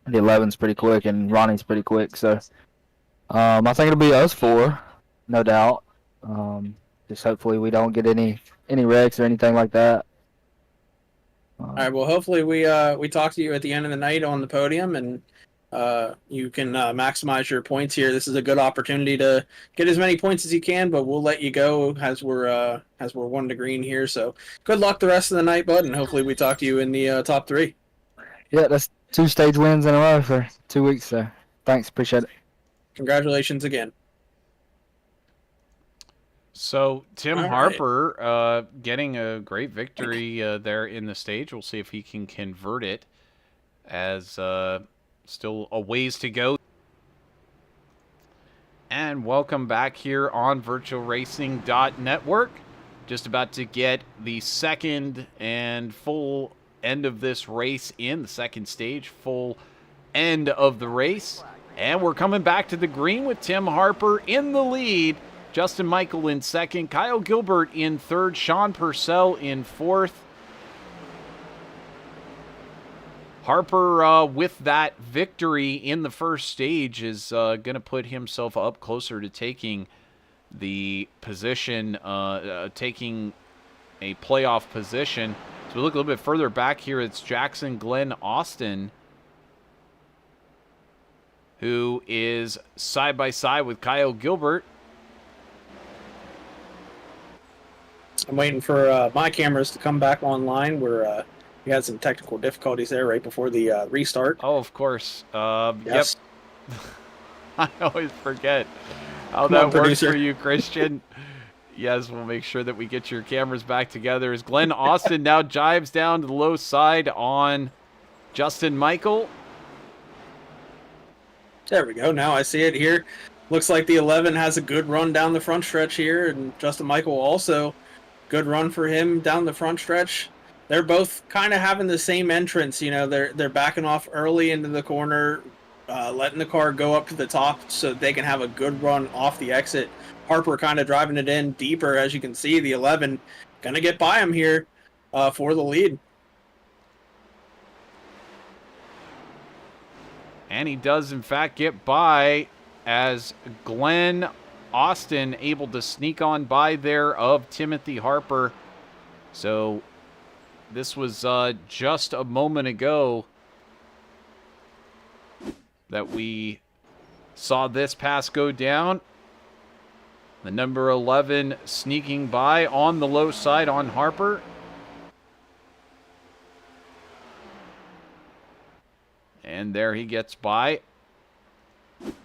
11's pretty quick, and Ronnie's pretty quick, so I think it'll be us 4, no doubt. Just hopefully we don't get any wrecks or anything like that. All right. Well, hopefully we talk to you at the end of the night on the podium, and you can maximize your points here. This is a good opportunity to get as many points as you can, but we'll let you go as we're 1 to green here. So good luck the rest of the night, bud, and hopefully we talk to you in the top 3. Yeah, that's 2 stage wins in a row for 2 weeks, so thanks, appreciate it. Congratulations again. So Tim All Harper getting a great victory there in the stage. We'll see if he can convert it, as still a ways to go. And welcome back here on VirtualRacing.Network. Just about to get the second and full end of this race in, the second stage, full end of the race. And we're coming back to the green with Tim Harper in the lead. Justin Michael in second, Kyle Gilbert in third, Sean Purcell in fourth. Harper, with that victory in the first stage, is going to put himself up closer to taking the position, taking a playoff position. So we look a little bit further back here. It's Jackson Glenn Austin, who is side by side with Kyle Gilbert. I'm waiting for my cameras to come back online. We had some technical difficulties there right before the restart. Oh, of course. Yes. Yep. I always forget how Come that on, works producer. for you, Christian. Yes, we'll make sure that we get your cameras back together. As Glenn Austin now jives down to the low side on Justin Michael. There we go. Now I see it here. Looks like the 11 has a good run down the front stretch here, and Justin Michael also good run for him down the front stretch. They're both kind of having the same entrance. You know, they're backing off early into the corner, letting the car go up to the top so they can have a good run off the exit. Harper kind of driving it in deeper, as you can see. The 11 going to get by him here for the lead. And he does, in fact, get by, as Glenn Austin able to sneak on by there of Timothy Harper. So this was just a moment ago that we saw this pass go down. The number 11 sneaking by on the low side on Harper. And there he gets by.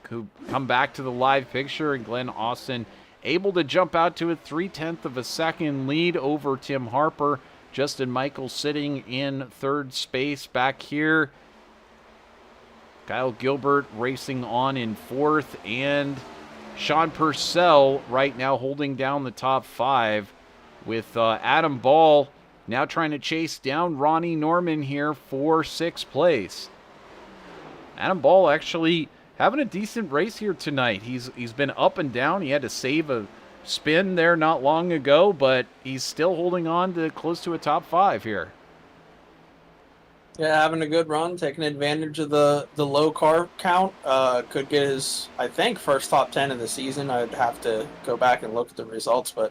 Come back to the live picture, and Glenn Austin able to jump out to a 0.3 of a second lead over Tim Harper. Justin Michael sitting in third space back here. Kyle Gilbert racing on in fourth, and Sean Purcell right now holding down the top 5 with Adam Ball now trying to chase down Ronnie Norman here for 6th place. Adam Ball actually having a decent race here tonight. He's been up and down. He had to save a spin there not long ago, but he's still holding on to close to a top 5 here. Yeah, having a good run, taking advantage of the low car count. Could get his, I think, first top 10 of the season. I'd have to go back and look at the results, but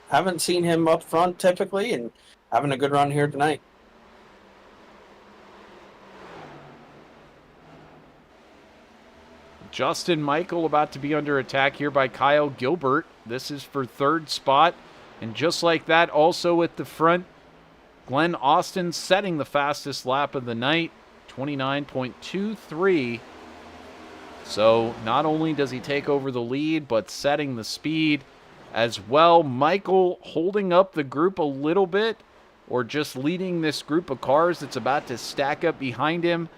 haven't seen him up front typically, and having a good run here tonight. Justin Michael about to be under attack here by Kyle Gilbert. This is for 3rd spot. And just like that, also at the front, Glenn Austin setting the fastest lap of the night, 29.23. So not only does he take over the lead, but setting the speed as well. Michael holding up the group a little bit, or just leading this group of cars that's about to stack up behind him,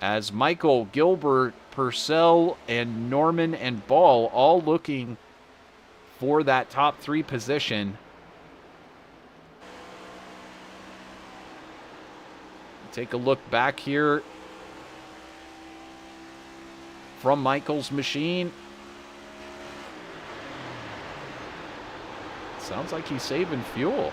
as Michael, Gilbert, Purcell, and Norman and Ball all looking for that top 3 position. Take a look back here from Michael's machine. Sounds like he's saving fuel.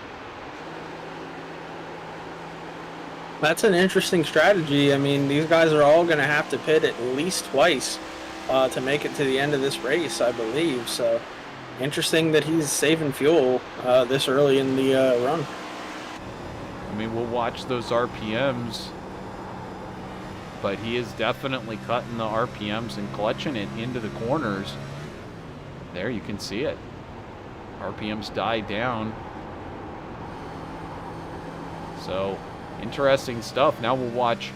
That's an interesting strategy. I mean, these guys are all going to have to pit at least twice to make it to the end of this race, I believe. So, interesting that he's saving fuel this early in the run. I mean, we'll watch those RPMs, but he is definitely cutting the RPMs and clutching it into the corners. There, you can see it. RPMs die down. So, interesting stuff. Now we'll watch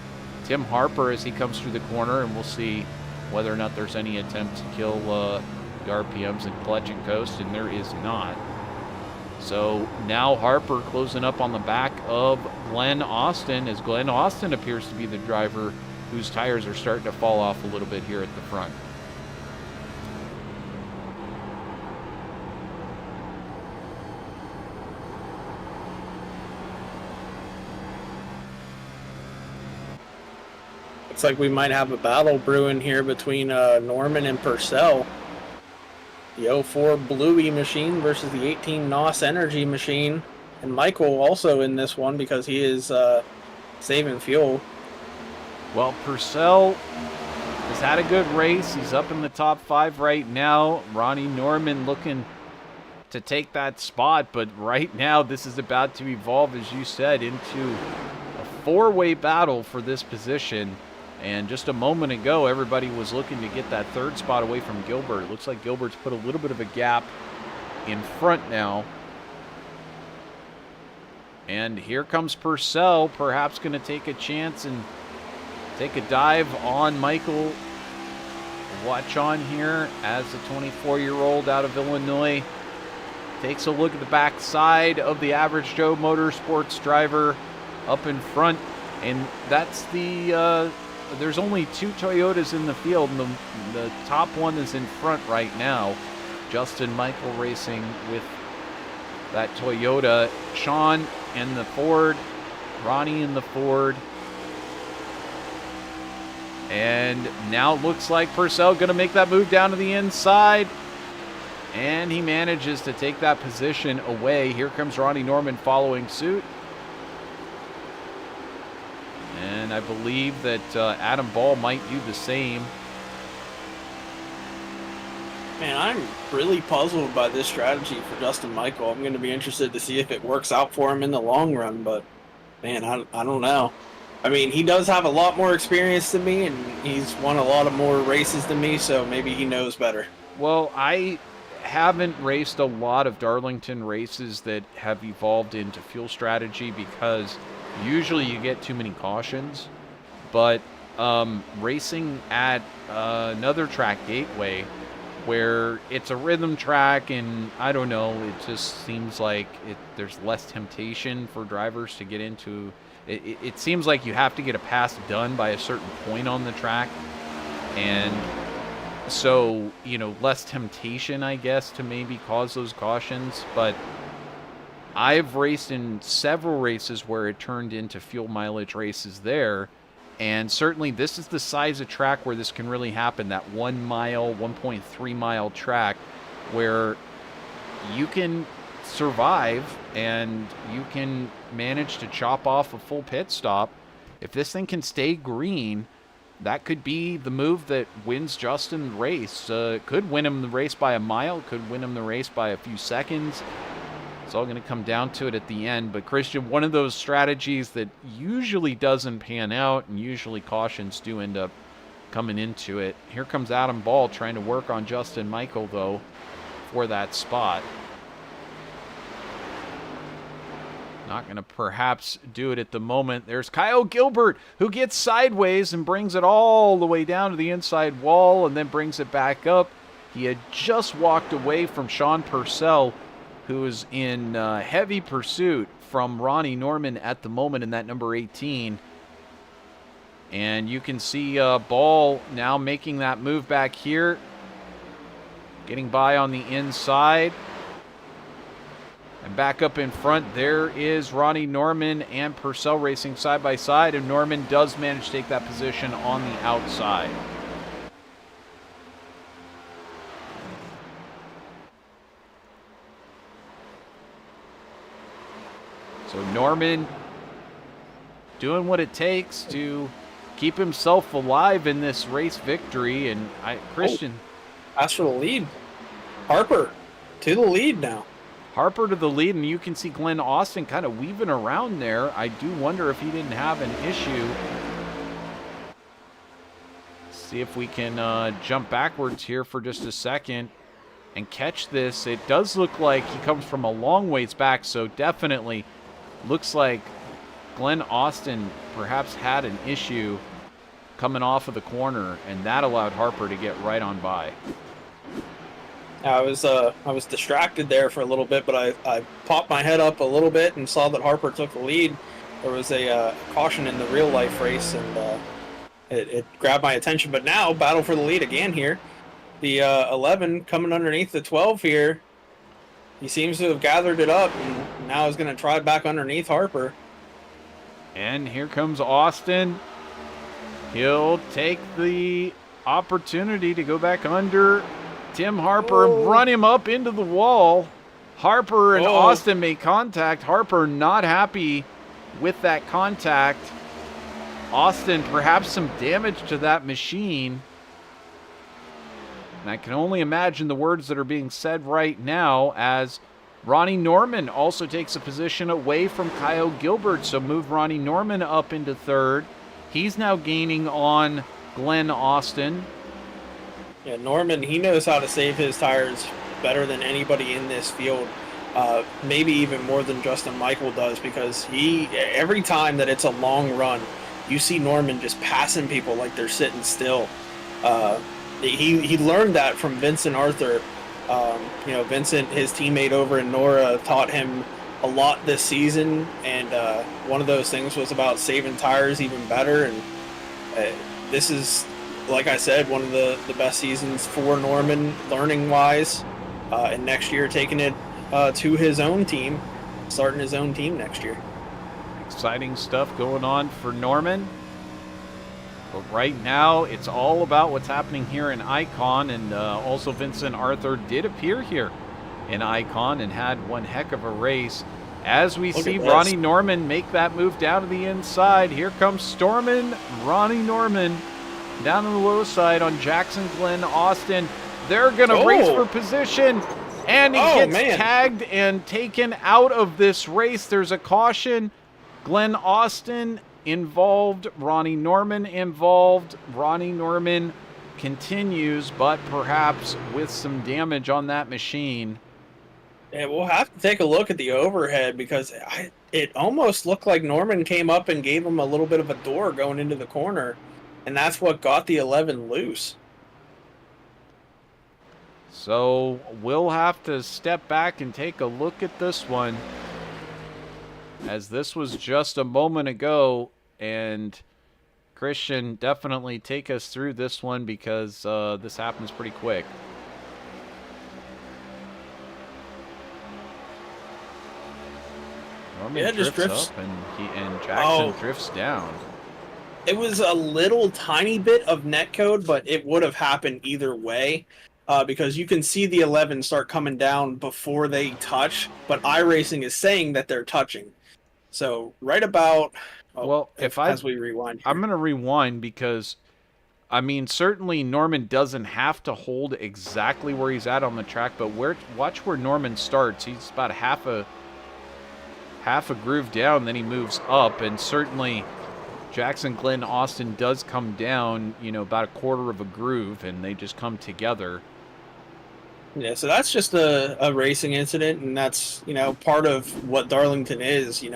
Tim Harper as he comes through the corner, and we'll see whether or not there's any attempt to kill the RPMs and clutch and coast, and there is not. So now Harper closing up on the back of Glenn Austin, as Glenn Austin appears to be the driver whose tires are starting to fall off a little bit here at the front. Looks like we might have a battle brewing here between Norman and Purcell. The 04 Bluey machine versus the 18 NOS Energy machine. And Michael also in this one because he is saving fuel. Well, Purcell has had a good race. He's up in the top 5 right now. Ronnie Norman looking to take that spot, but right now this is about to evolve, as you said, into a 4-way battle for this position. And just a moment ago, everybody was looking to get that 3rd spot away from Gilbert. It looks like Gilbert's put a little bit of a gap in front now. And here comes Purcell, perhaps going to take a chance and take a dive on Michael. Watch on here as the 24-year-old out of Illinois takes a look at the back side of the average Joe Motorsports driver up in front. And that's the... there's only 2 Toyotas in the field, and the top one is in front right now. Justin Michael racing with that Toyota. Sean in the Ford. Ronnie in the Ford. And now it looks like Purcell going to make that move down to the inside. And he manages to take that position away. Here comes Ronnie Norman following suit. And I believe that Adam Ball might do the same. Man, I'm really puzzled by this strategy for Justin Michael. I'm going to be interested to see if it works out for him in the long run, but man, I don't know. I mean, he does have a lot more experience than me, and he's won a lot of more races than me, so maybe he knows better. Well, I haven't raced a lot of Darlington races that have evolved into fuel strategy because usually you get too many cautions, but racing at another track, Gateway, where it's a rhythm track, and I don't know, it just seems like there's less temptation for drivers to get into. It seems like you have to get a pass done by a certain point on the track, and So, less temptation, I guess, to maybe cause those cautions. But I've raced in several races where it turned into fuel mileage races there. And certainly this is the size of track where this can really happen, that 1 mile, 1.3 mile track where you can survive and you can manage to chop off a full pit stop. If this thing can stay green, that could be the move that wins Justin the race. Could win him the race by a mile, could win him the race by a few seconds. It's all going to come down to it at the end. But Christian, one of those strategies that usually doesn't pan out, and usually cautions do end up coming into it. Here comes Adam Ball trying to work on Justin Michael, though, for that spot. Not going to perhaps do it at the moment. There's Kyle Gilbert, who gets sideways and brings it all the way down to the inside wall and then brings it back up. He had just walked away from Sean Purcell, who is in heavy pursuit from Ronnie Norman at the moment in that number 18. And you can see Ball now making that move back here, getting by on the inside. And back up in front, there is Ronnie Norman and Purcell racing side by side, and Norman does manage to take that position on the outside. So Norman doing what it takes to keep himself alive in this race victory. And Christian. That's for the lead. Harper to the lead now. Harper to the lead, and you can see Glenn Austin kind of weaving around there. I do wonder if he didn't have an issue. See if we can jump backwards here for just a second and catch this. It does look like he comes from a long ways back, so definitely looks like Glenn Austin perhaps had an issue coming off of the corner, and that allowed Harper to get right on by. I was distracted there for a little bit, but I popped my head up a little bit and saw that Harper took the lead. There was a caution in the real life race, and it grabbed my attention. But now, battle for the lead again here. The 11 coming underneath the 12 here. He seems to have gathered it up, and now is going to try back underneath Harper. And here comes Austin. He'll take the opportunity to go back under Tim Harper and run him up into the wall. Harper and Austin make contact. Harper not happy with that contact. Austin, perhaps some damage to that machine. And I can only imagine the words that are being said right now as Ronnie Norman also takes a position away from Kyle Gilbert. So move Ronnie Norman up into third. He's now gaining on Glenn Austin. Yeah, Norman, he knows how to save his tires better than anybody in this field. Maybe even more than Justin Michael does, because every time that it's a long run, you see Norman just passing people like they're sitting still. He learned that from Vincent Arthur. Vincent, his teammate over in Nora, taught him a lot this season, and one of those things was about saving tires even better. And this is, like I said, one of the best seasons for Norman, learning-wise, and next year taking it to his own team, starting his own team next year. Exciting stuff going on for Norman. But right now, it's all about what's happening here in Icon, and also Vincent Arthur did appear here in Icon and had one heck of a race. As we see Ronnie Norman make that move down to the inside, here comes Stormin' Ronnie Norman down on the low side on Jackson Glenn Austin. They're going to race for position, and he gets tagged and taken out of this race. There's a caution. Glenn Austin involved, Ronnie Norman involved. Ronnie Norman continues, but perhaps with some damage on that machine. Yeah, we'll have to take a look at the overhead, because it almost looked like Norman came up and gave him a little bit of a door going into the corner, and that's what got the 11 loose. So we'll have to step back and take a look at this one, as this was just a moment ago, and Christian, definitely take us through this one because this happens pretty quick. Norman drifts up and Jackson drifts down. It was a little tiny bit of netcode, but it would have happened either way. Because you can see the 11 start coming down before they touch, but iRacing is saying that they're touching. So right about as we rewind here. I'm going to rewind because I mean certainly Norman doesn't have to hold exactly where he's at on the track, but watch where Norman starts. He's about half a groove down, then he moves up, and certainly Jackson Glenn Austin does come down, about a quarter of a groove, and they just come together. Yeah, so that's just a racing incident, and that's, part of what Darlington is.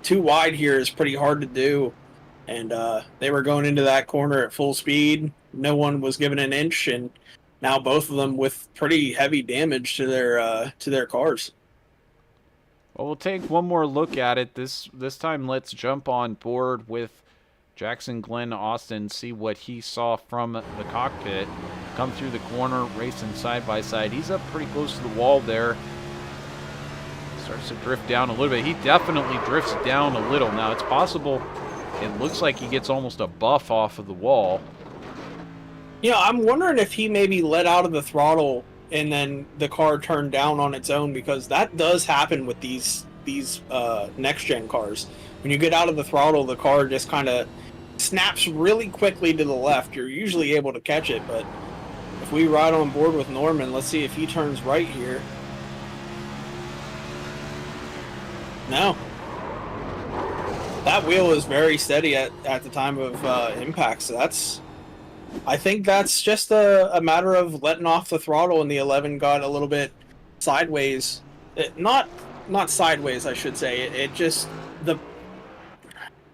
Too wide here is pretty hard to do, and they were going into that corner at full speed. No one was given an inch, and now both of them with pretty heavy damage to their cars. Well, we'll take one more look at it. This time let's jump on board with Jackson Glenn Austin, see what he saw from the cockpit. Come through the corner, racing side by side. He's up pretty close to the wall there. Starts to drift down a little bit. He definitely drifts down a little. Now, it's possible it looks like he gets almost a buff off of the wall. I'm wondering if he maybe let out of the throttle and then the car turned down on its own, because that does happen with these next-gen cars. When you get out of the throttle, the car just kind of snaps really quickly to the left. You're usually able to catch it, but if we ride on board with Norman, let's see if he turns right here. No. That wheel is very steady at the time of impact, so I think that's just a matter of letting off the throttle, and the 11 got a little bit sideways. Not sideways, I should say.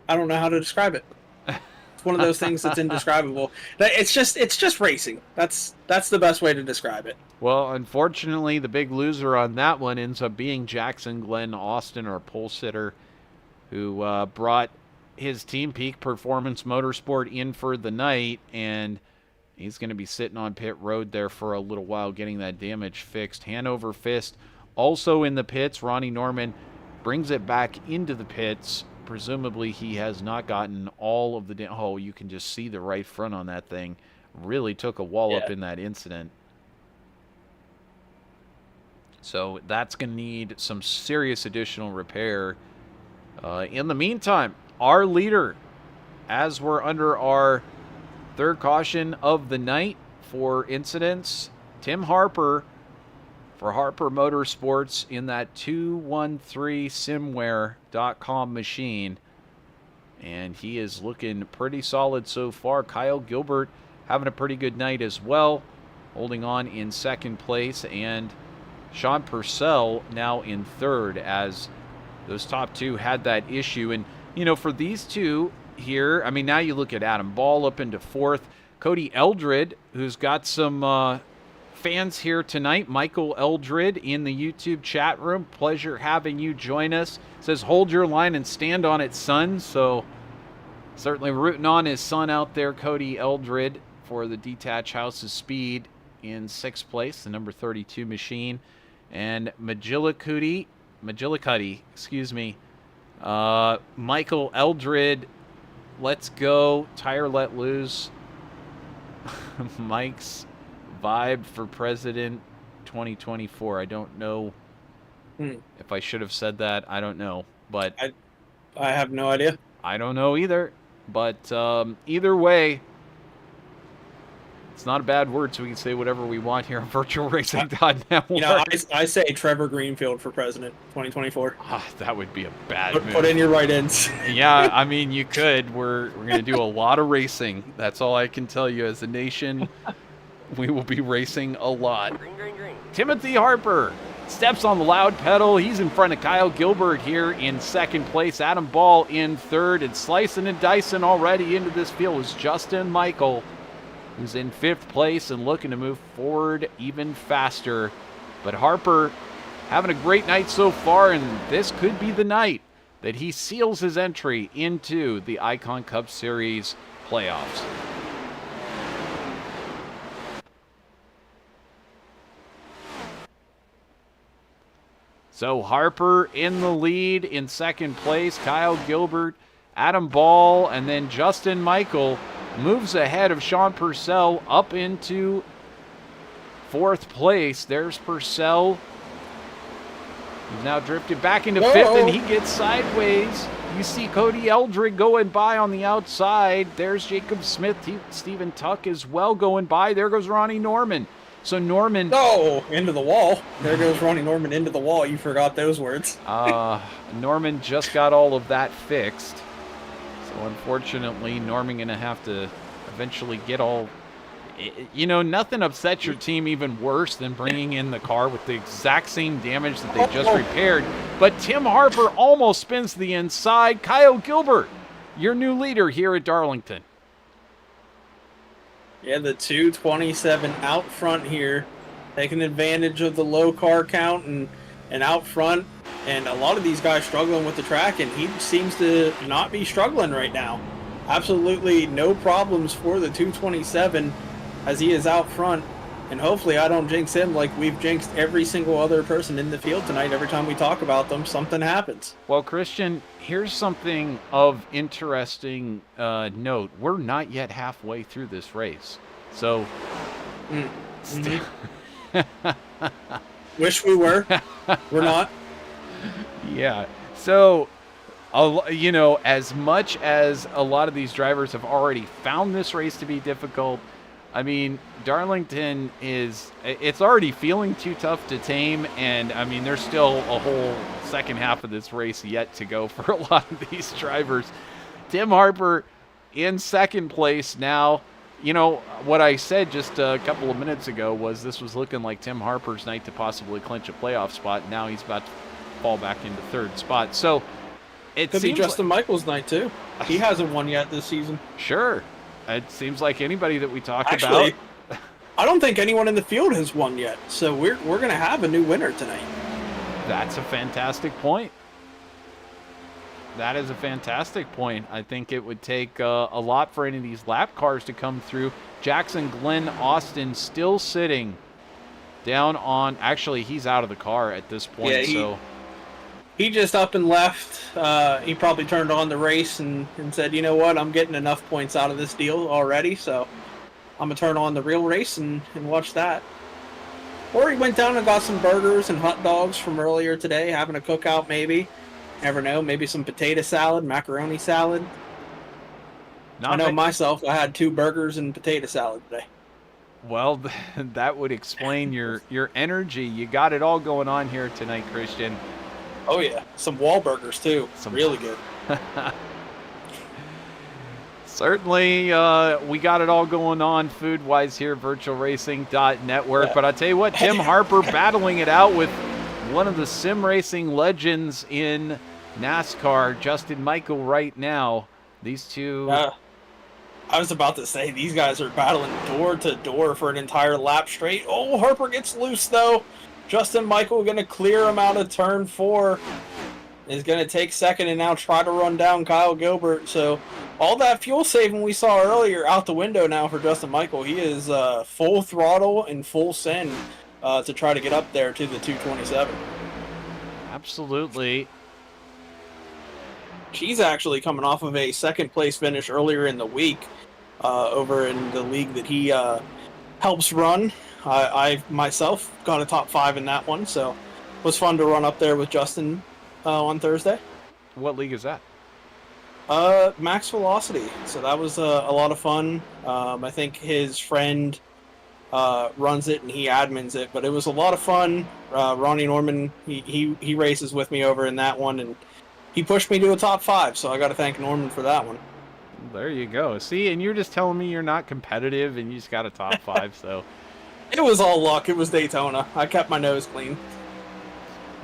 I don't know how to describe it. It's one of those things that's indescribable. It's just racing. That's the best way to describe it. Well, unfortunately, the big loser on that one ends up being Jackson Glenn Austin, our pole sitter, who brought his team Peak Performance Motorsport in for the night, and he's going to be sitting on pit road there for a little while getting that damage fixed. Hanover Fist also in the pits. Ronnie Norman brings it back into the pits. Presumably he has not gotten all of the you can just see the right front on that thing. Really took a wallop in that incident. So that's going to need some serious additional repair. In the meantime, our leader, as we're under our third caution of the night for incidents, Tim Harper for Harper Motorsports in that 213simware.com machine. And he is looking pretty solid so far. Kyle Gilbert having a pretty good night as well, holding on in second place. And Sean Purcell now in third, as those top two had that issue. And, for these two here, I mean, now you look at Adam Ball up into fourth. Cody Eldred, who's got some fans here tonight. Michael Eldred in the YouTube chat room. Pleasure having you join us. Says, hold your line and stand on it, son. So certainly rooting on his son out there, Cody Eldred, for the Detach House of Speed in sixth place, the number 32 machine. And Magillicuddy, Michael Eldred, let's go. Tire let loose. Mike's vibe for President 2024. I don't know if I should have said that. I don't know. But I have no idea. I don't know either. But either way, it's not a bad word, so we can say whatever we want here on VirtualRacing.Network. I say Trevor Greenfield for President 2024. That would be a bad move. Put in your write-ins. Yeah, I mean, you could. We're going to do a lot of racing. That's all I can tell you. As a nation, we will be racing a lot. Green. Timothy Harper steps on the loud pedal. He's in front of Kyle Gilbert here in second place. Adam Ball in third. And slicing and dicing already into this field is Justin Michael, who's in fifth place and looking to move forward even faster. But Harper having a great night so far, and this could be the night that he seals his entry into the Icon Cup Series playoffs. So Harper in the lead in second place. Kyle Gilbert, Adam Ball, and then Justin Michael moves ahead of Sean Purcell up into fourth place. There's Purcell. He's now drifted back into fifth, and he gets sideways. You see Cody Eldred going by on the outside. There's Jacob Smith, Stephen Tuck as well going by. There goes Ronnie Norman. So Norman... Oh, into the wall. There goes Ronnie Norman into the wall. You forgot those words. Norman just got all of that fixed. So unfortunately, Norman going to have to eventually get all... You know, nothing upsets your team even worse than bringing in the car with the exact same damage that they just repaired. But Tim Harper almost spins the inside. Kyle Gilbert, your new leader here at Darlington. Yeah, the 227 out front here, taking advantage of the low car count and out front. And a lot of these guys struggling with the track, and he seems to not be struggling right now. Absolutely no problems for the 227 as he is out front. And hopefully I don't jinx him like we've jinxed every single other person in the field tonight. Every time we talk about them, something happens. Well, Christian, here's something of interesting note. We're not yet halfway through this race. So... Wish we were. We're not. Yeah. So, you know, as much as a lot of these drivers have already found this race to be difficult, I mean, Darlington it's already feeling too tough to tame, and I mean, there's still a whole second half of this race yet to go for a lot of these drivers. Tim Harper in second place now. You know, what I said just a couple of minutes ago was this was looking like Tim Harper's night to possibly clinch a playoff spot. Now he's about to fall back into third spot. So it could be Justin Michael's night too. He hasn't won yet this season. Sure. It seems like anybody that we talk Actually, about. I don't think anyone in the field has won yet. So we're going to have a new winner tonight. That's a fantastic point. That is a fantastic point. I think it would take a lot for any of these lap cars to come through. Jackson Glenn Austin still sitting down on... Actually, he's out of the car at this point. Yeah, he just up and left. He probably turned on the race and said, you know what, I'm getting enough points out of this deal already, so I'm going to turn on the real race and watch that. Or he went down and got some burgers and hot dogs from earlier today, having a cookout maybe. Never know, maybe some potato salad, macaroni salad. I know myself, I had 2 burgers and potato salad today. Well, that would explain your energy. You got it all going on here tonight, Christian. Oh yeah, some Wahlburgers too. Really good. Certainly, we got it all going on food-wise here, VirtualRacing.Network. Yeah. But I tell you what, Tim Harper battling it out with one of the sim racing legends in NASCAR, Justin Michael, right now. These two... I was about to say, these guys are battling door to door for an entire lap straight. Oh, Harper gets loose, though. Justin Michael going to clear him out of turn 4. Is going to take second and now try to run down Kyle Gilbert. So all that fuel saving we saw earlier out the window now for Justin Michael. He is full throttle and full send to try to get up there to the 227. Absolutely. She's actually coming off of a second place finish earlier in the week over in the league that he helps run. I myself got a top 5 in that one, so it was fun to run up there with Justin on Thursday. What league is that? Max Velocity. So that was a lot of fun. I think his friend runs it and he admins it, but it was a lot of fun. Ronnie Norman, he races with me over in that one, and he pushed me to a top 5, so I got to thank Norman for that one. There you go. See, and you're just telling me you're not competitive and you just got a top 5, so... It was all luck. It was Daytona. I kept my nose clean.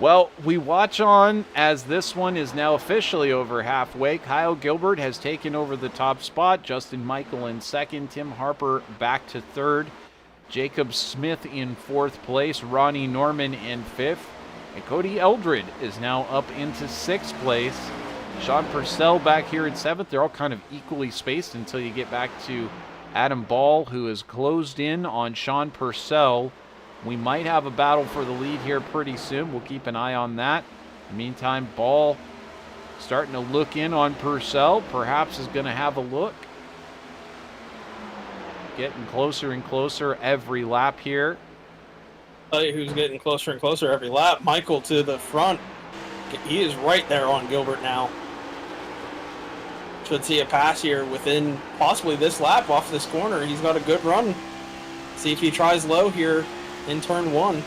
Well, we watch on as this one is now officially over halfway. Kyle Gilbert has taken over the top spot. Justin Michael in second. Tim Harper back to third. Jacob Smith in fourth place. Ronnie Norman in fifth. And Cody Eldred is now up into sixth place. Sean Purcell back here in 7th. They're all kind of equally spaced until you get back to Adam Ball, who is closed in on Sean Purcell. We might have a battle for the lead here pretty soon. We'll keep an eye on that. In the meantime, Ball starting to look in on Purcell. Perhaps is going to have a look. Getting closer and closer every lap here. Tell you who's getting closer and closer every lap. Michael to the front. He is right there on Gilbert now. Should see a pass here within possibly this lap off this corner. He's got a good run. See if he tries low here in turn 1.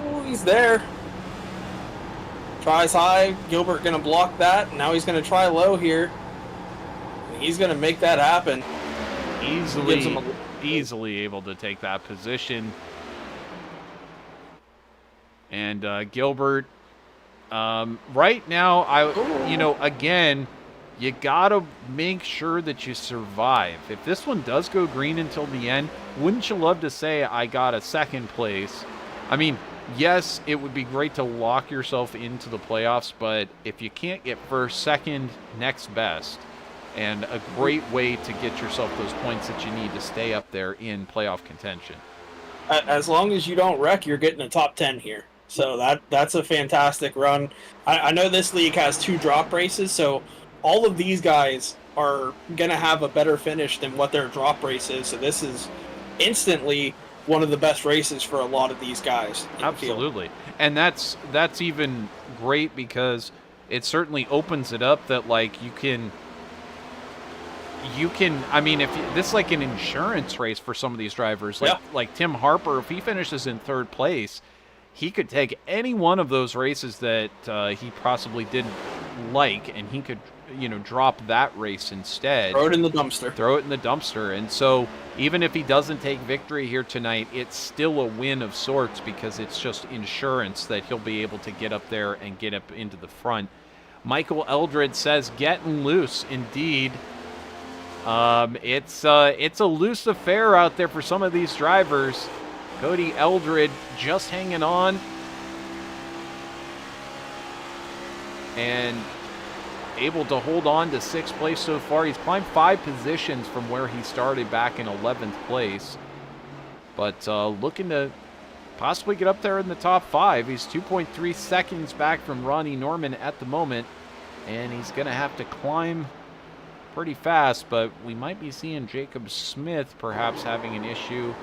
Ooh, he's there. Tries high. Gilbert going to block that. Now he's going to try low here. He's going to make that happen. Easily able to take that position. And Gilbert, right now, again, you got to make sure that you survive. If this one does go green until the end, wouldn't you love to say I got a 2nd place? I mean, yes, it would be great to lock yourself into the playoffs, but if you can't get 1st, 2nd, next best, and a great way to get yourself those points that you need to stay up there in playoff contention. As long as you don't wreck, you're getting a top 10 here. So that's a fantastic run. I know this league has 2 drop races, so all of these guys are going to have a better finish than what their drop race is. So this is instantly one of the best races for a lot of these guys. Absolutely. And that's even great because it certainly opens it up that, like, you can, I mean, this is like an insurance race for some of these drivers. Like Tim Harper, if he finishes in 3rd place, he could take any one of those races that he possibly didn't like, and he could, drop that race instead. Throw it in the dumpster. And so even if he doesn't take victory here tonight, it's still a win of sorts because it's just insurance that he'll be able to get up there and get up into the front. Michael Eldred says, getting loose indeed. It's a loose affair out there for some of these drivers. Cody Eldred just hanging on and able to hold on to 6th place so far. He's climbed 5 positions from where he started back in 11th place, but looking to possibly get up there in the top 5. He's 2.3 seconds back from Ronnie Norman at the moment, and he's going to have to climb pretty fast, but we might be seeing Jacob Smith perhaps having an issue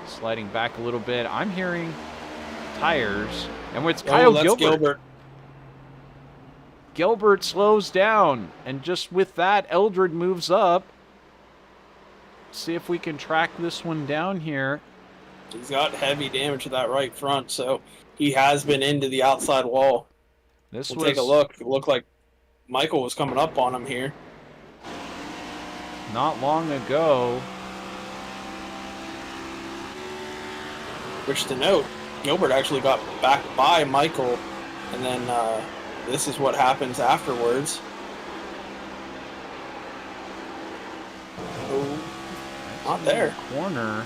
sliding back a little bit. I'm hearing tires, and it's Kyle Gilbert. Gilbert slows down, and just with that, Eldred moves up. See if we can track this one down here. He's got heavy damage to that right front, so he has been into the outside wall. We'll take a look. It looked like Michael was coming up on him here. Not long ago. Which to note, Gilbert actually got back by Michael, and then this is what happens afterwards. Oh, not there. Corner.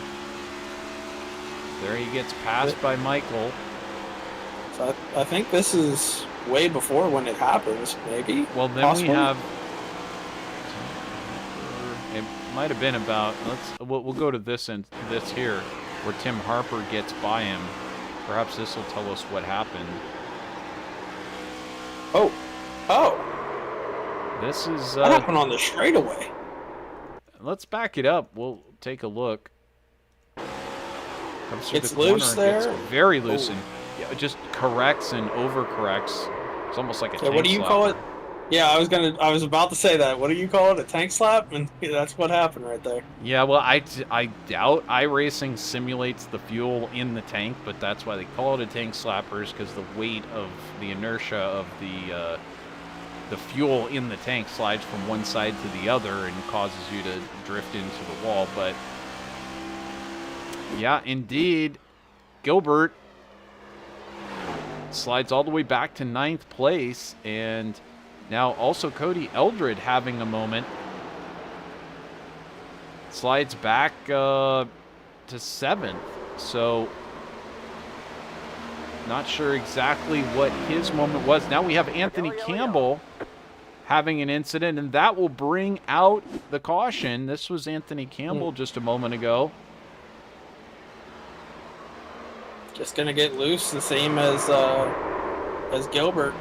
There he gets passed by Michael. So I think this is way before when it happens, maybe. Well, then possibly. We have. It might have been about. We'll go to this and this here, where Tim Harper gets by him. Perhaps this will tell us what happened. Oh. This is. What happened on the straightaway? Let's back it up. We'll take a look. It's loose there. It's very loose and just corrects and overcorrects. It's almost like a tank what do you call it? Yeah, I was about to say that. What do you call it? A tank slap? And that's what happened right there. Yeah, well, I doubt iRacing simulates the fuel in the tank, but that's why they call it a tank slappers, because the weight of the inertia of the fuel in the tank slides from one side to the other and causes you to drift into the wall. But yeah, indeed, Gilbert slides all the way back to 9th place, and now also Cody Eldred having a moment. Slides back to 7th. So Not sure exactly what his moment was. Now we have Anthony Campbell having an incident, and that will bring out the caution. This was Anthony Campbell just a moment ago. Just gonna get loose, the same as Gilbert.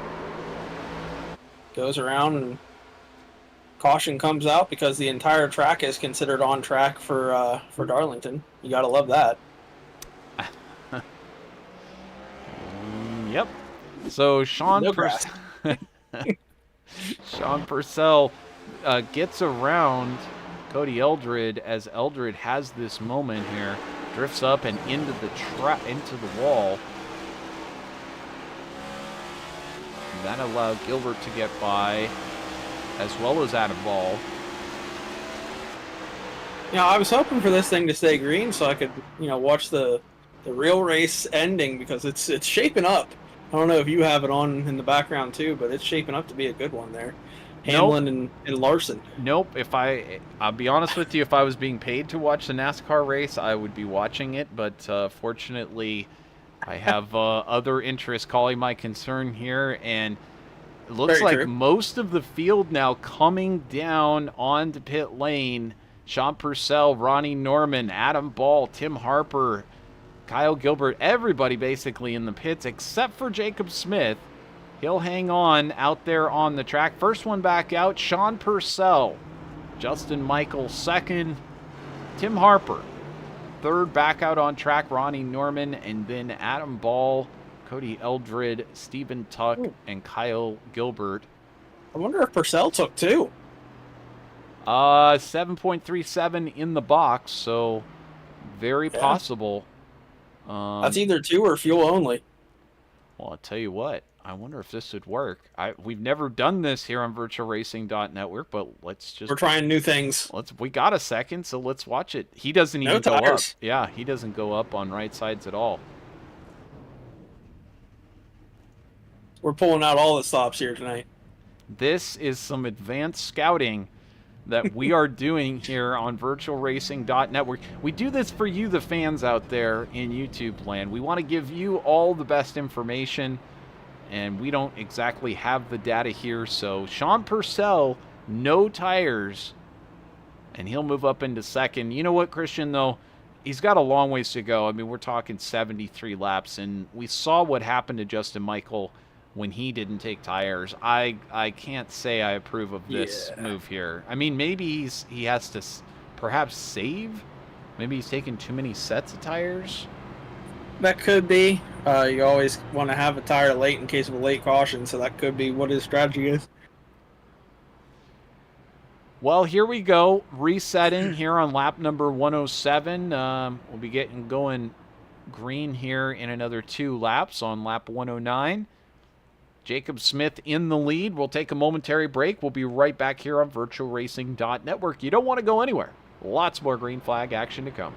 Goes around and caution comes out because the entire track is considered on track for Darlington. You gotta love that. Yep. So Sean No grass. Sean Purcell gets around Cody Eldred as Eldred has this moment here, drifts up and into the wall. And that allowed Gilbert to get by, as well as Adam Ball. I was hoping for this thing to stay green so I could, watch the real race ending, because it's shaping up. I don't know if you have it on in the background too, but it's shaping up to be a good one there. Hamlin and Larson. Nope. I'll be honest with you, if I was being paid to watch the NASCAR race, I would be watching it. But fortunately, I have other interests calling my concern here, and it looks Very like true. most of the field now coming down onto pit lane. Sean Purcell, Ronnie Norman, Adam Ball, Tim Harper, Kyle Gilbert, everybody basically in the pits except for Jacob Smith. He'll hang on out there on the track. First one back out, Sean Purcell. Justin Michael second. Tim Harper third back out on track, Ronnie Norman, and then Adam Ball, Cody Eldred, Stephen Tuck, and Kyle Gilbert. I wonder if Purcell took two. 7.37 in the box, so very possible. That's either two or fuel only. Well, I'll tell you what. I wonder if this would work. We've never done this here on VirtualRacing.Network, but we're trying new things. We got a second, so let's watch it. He doesn't even go up. Yeah, he doesn't go up on right sides at all. We're pulling out all the stops here tonight. This is some advanced scouting that we are doing here on VirtualRacing.Network. We do this for you, the fans out there in YouTube land. We want to give you all the best information, and we don't exactly have the data here. So Sean Purcell, no tires, and he'll move up into second. You know what, Christian, though? He's got a long ways to go. I mean, we're talking 73 laps, and we saw what happened to Justin Michael when he didn't take tires. I can't say I approve of this move here. I mean, maybe he has to perhaps save. Maybe he's taking too many sets of tires. That could be. You always want to have a tire late in case of a late caution, so that could be what his strategy is. Well, here we go. Resetting here on lap number 107. We'll be going green here in another 2 laps on lap 109. Jacob Smith in the lead. We'll take a momentary break. We'll be right back here on VirtualRacing.Network. You don't want to go anywhere. Lots more green flag action to come.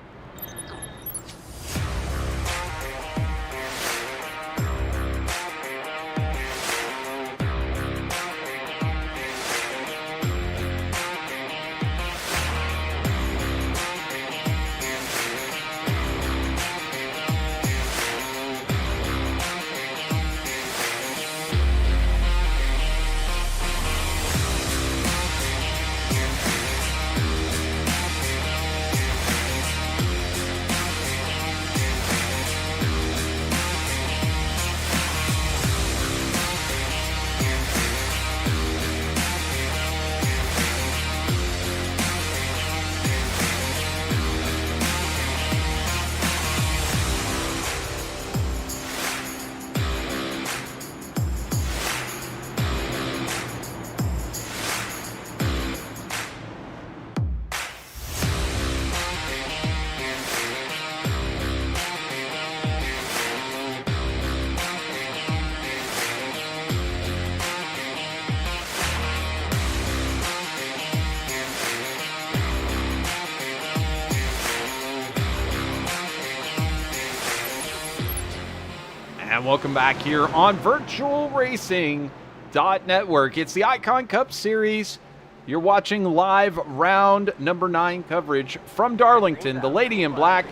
And welcome back here on VirtualRacing.Network. It's the Icon Cup Series. You're watching live round number 9 coverage from Darlington. The lady in black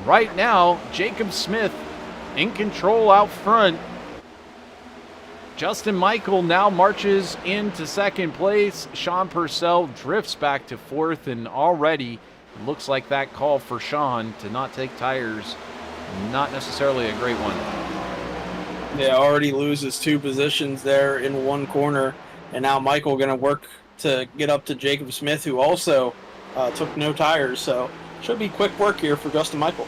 right now, Jacob Smith in control out front. Justin Michael now marches into second place. Sean Purcell drifts back to fourth, and already it looks like that call for Sean to not take tires, not necessarily a great one. Yeah, already loses 2 positions there in one corner, and now Michael going to work to get up to Jacob Smith, who also took no tires, so should be quick work here for Justin Michael.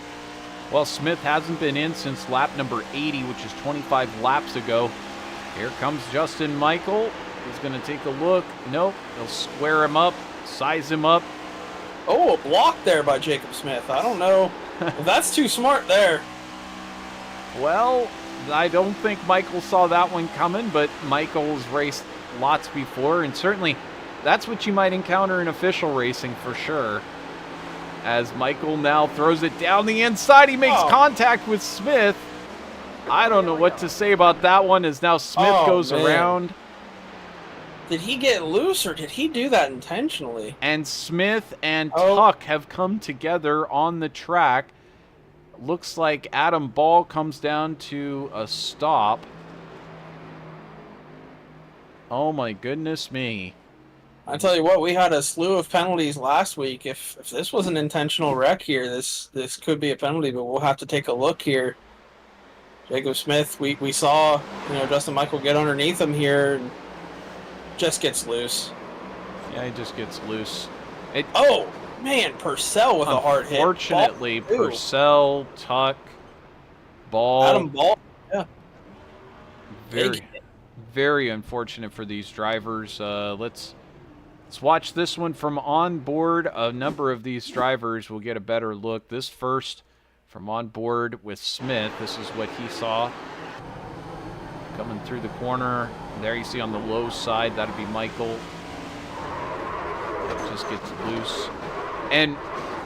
Well, Smith hasn't been in since lap number 80, which is 25 laps ago. Here comes Justin Michael. He's going to take a look. Nope. He'll square him up, size him up. Oh, a block there by Jacob Smith. I don't know if that's too smart there. Well, I don't think Michael saw that one coming, but Michael's raced lots before, and certainly that's what you might encounter in official racing for sure. As Michael now throws it down the inside, he makes contact with Smith. I don't know what to say about that one, as now Smith goes around. Did he get loose, or did he do that intentionally? And Smith and Tuck have come together on the track. Looks like Adam Ball comes down to a stop. Oh my goodness me. I tell you what, we had a slew of penalties last week. If this was an intentional wreck here, this could be a penalty, but we'll have to take a look here. Jacob Smith, we saw, Justin Michael get underneath him here and just gets loose. Yeah, he just gets loose. Oh, man, Purcell with a hard hit. Unfortunately, Purcell, Tuck, Ball. Adam Ball, yeah. Very unfortunate for these drivers. Let's watch this one from on board. A number of these drivers will get a better look. This first from on board with Smith. This is what he saw coming through the corner. There you see on the low side, that'd be Michael. Just gets loose. And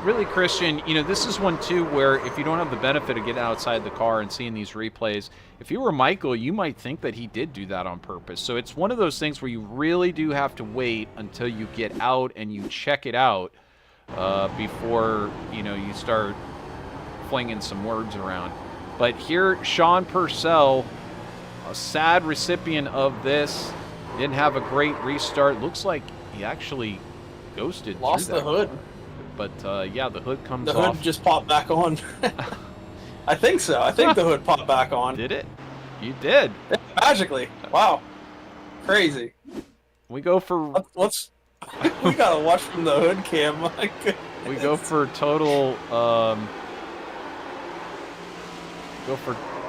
really, Christian, this is one too where if you don't have the benefit of getting outside the car and seeing these replays, if you were Michael, you might think that he did do that on purpose. So it's one of those things where you really do have to wait until you get out and you check it out before you start flinging some words around. But here, Sean Purcell, a sad recipient of this, didn't have a great restart. Looks like he actually ghosted. Lost the hood. But yeah, the hood comes off. off. The hood just popped back on. I think so. I think the hood popped back on. Did it? You did. Yeah, magically. Wow. Crazy. We go for... we gotta watch from the hood cam. My goodness. We go for total...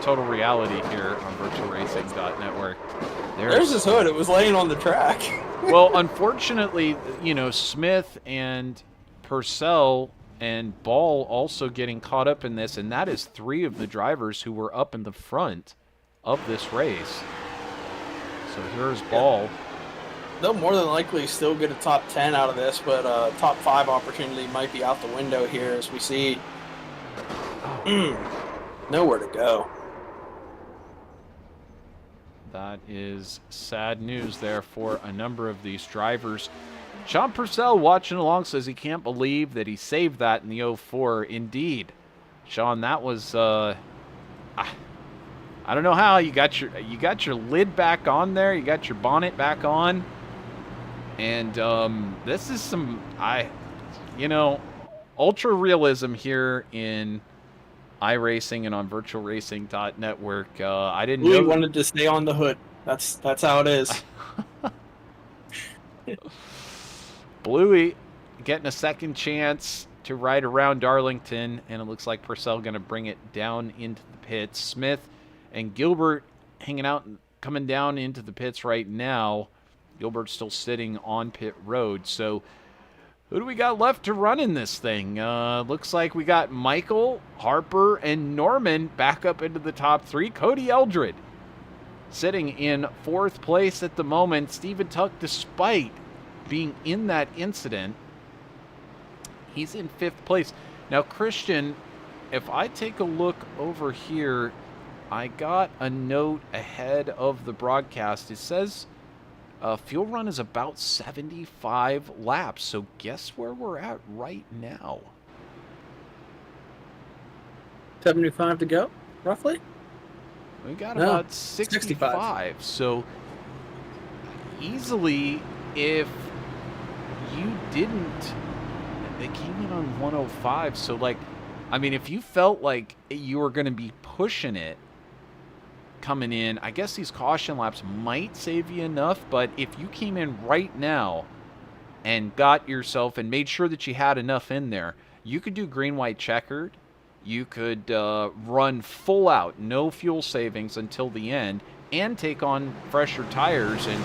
total reality here on VirtualRacing.Network. There's his hood. It was laying on the track. Well, unfortunately, Smith and Purcell and Ball also getting caught up in this, and that is 3 of the drivers who were up in the front of this race. So here's Ball. They'll more than likely still get a top 10 out of this, but a top 5 opportunity might be out the window here as we see nowhere to go. That is sad news there for a number of these drivers. Sean Purcell watching along says he can't believe that he saved that in the 04. Indeed, Sean, that was I don't know how you got your lid back on there, you got your bonnet back on, and this is some ultra realism here in iRacing and on VirtualRacing.Network. I didn't know. We wanted to stay on the hood. That's how it is. Bluey getting a second chance to ride around Darlington, and it looks like Purcell going to bring it down into the pits. Smith and Gilbert hanging out and coming down into the pits right now. Gilbert's still sitting on pit road. So who do we got left to run in this thing? Looks like we got Michael, Harper, and Norman back up into the top 3. Cody Eldred sitting in 4th place at the moment. Stephen Tuck, despite being in that incident, he's in 5th place. Now, Christian, if I take a look over here, I got a note ahead of the broadcast. It says fuel run is about 75 laps. So guess where we're at right now? 75 to go, roughly? We got No, about 65. So easily, if you didn't, they came in on 105. So like, I mean, if you felt like you were going to be pushing it coming in, I guess these caution laps might save you enough. But if you came in right now and got yourself and made sure that you had enough in there, you could do green, white, checkered. You could run full out, no fuel savings until the end, and take on fresher tires. And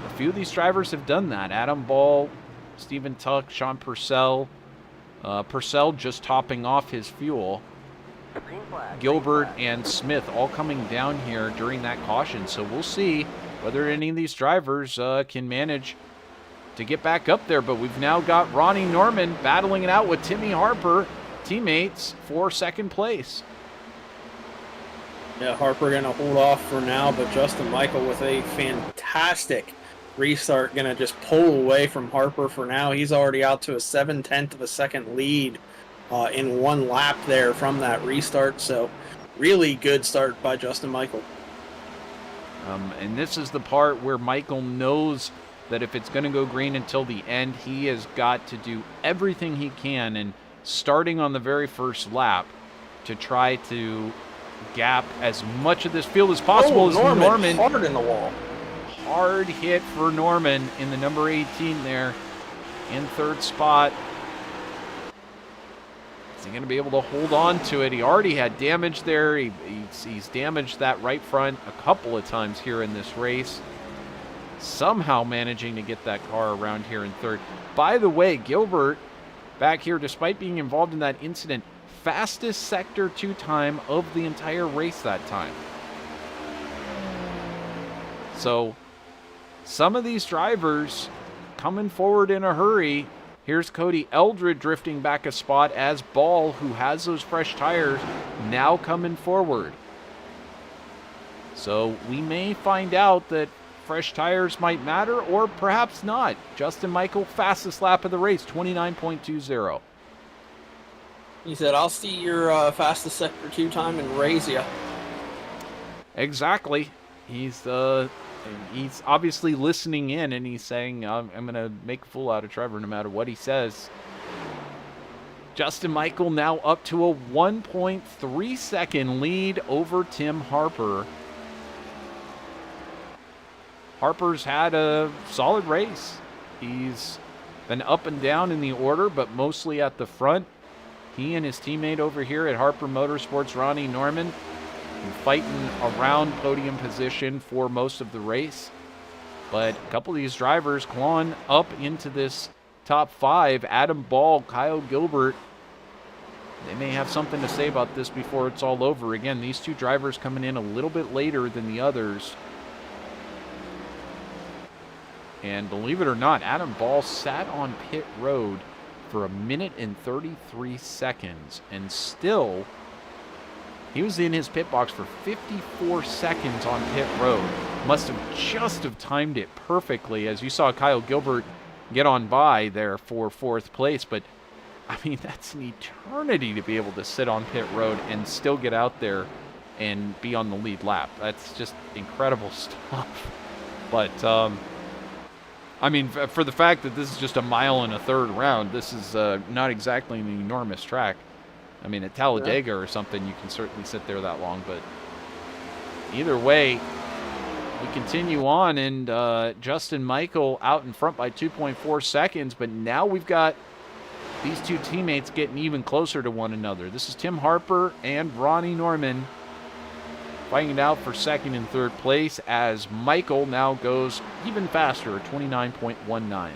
a few of these drivers have done that. Adam Ball, Stephen Tuck, Sean Purcell. Purcell just topping off his fuel. Gilbert and Smith all coming down here during that caution. So we'll see whether any of these drivers can manage to get back up there. But we've now got Ronnie Norman battling it out with Timmy Harper, teammates, for second place. Yeah, Harper going to hold off for now, but Justin Michael with a fantastic restart going to just pull away from Harper for now. He's already out to a 7/10 of a second lead in one lap there from that restart. So really good start by Justin Michael. And this is the part where Michael knows that if it's going to go green until the end, he has got to do everything he can, and starting on the very first lap, to try to gap as much of this field as possible. As Norman hard in the wall. Hard hit for Norman in the number 18 there in third spot. Is he going to be able to hold on to it? He already had damage there. He's damaged that right front a couple of times here in this race. Somehow managing to get that car around here in third. By the way, Gilbert back here, despite being involved in that incident, fastest Sector 2 time of the entire race that time. So some of these drivers coming forward in a hurry. Here's Cody Eldred drifting back a spot as Ball, who has those fresh tires, now coming forward. So we may find out that fresh tires might matter, or perhaps not. Justin Michael, fastest lap of the race, 29.20. He said, I'll see your fastest Sector 2 time and raise you. Exactly. He's obviously listening in, and he's saying, I'm going to make a fool out of Trevor no matter what he says. Justin Michael now up to a 1.3 second lead over Tim Harper. Harper's had a solid race. He's been up and down in the order, but mostly at the front. He and his teammate over here at Harper Motorsports, Ronnie Norman, fighting around podium position for most of the race. But a couple of these drivers clawing up into this top five. Adam Ball, Kyle Gilbert, they may have something to say about this before it's all over. Again, these two drivers coming in a little bit later than the others. And believe it or not, Adam Ball sat on pit road for 1 minute and 33 seconds. And still, he was in his pit box for 54 seconds on pit road. Must have just have timed it perfectly, as you saw Kyle Gilbert get on by there for fourth place. But, I mean, that's an eternity to be able to sit on pit road and still get out there and be on the lead lap. That's just incredible stuff. But, I mean, for the fact that this is just a mile and a third round, this is not exactly an enormous track. I mean, at Talladega or something, you can certainly sit there that long. But either way, we continue on, and Justin Michael out in front by 2.4 seconds. But now we've got these two teammates getting even closer to one another. This is Tim Harper and Ronnie Norman fighting it out for second and third place, as Michael now goes even faster at 29.19.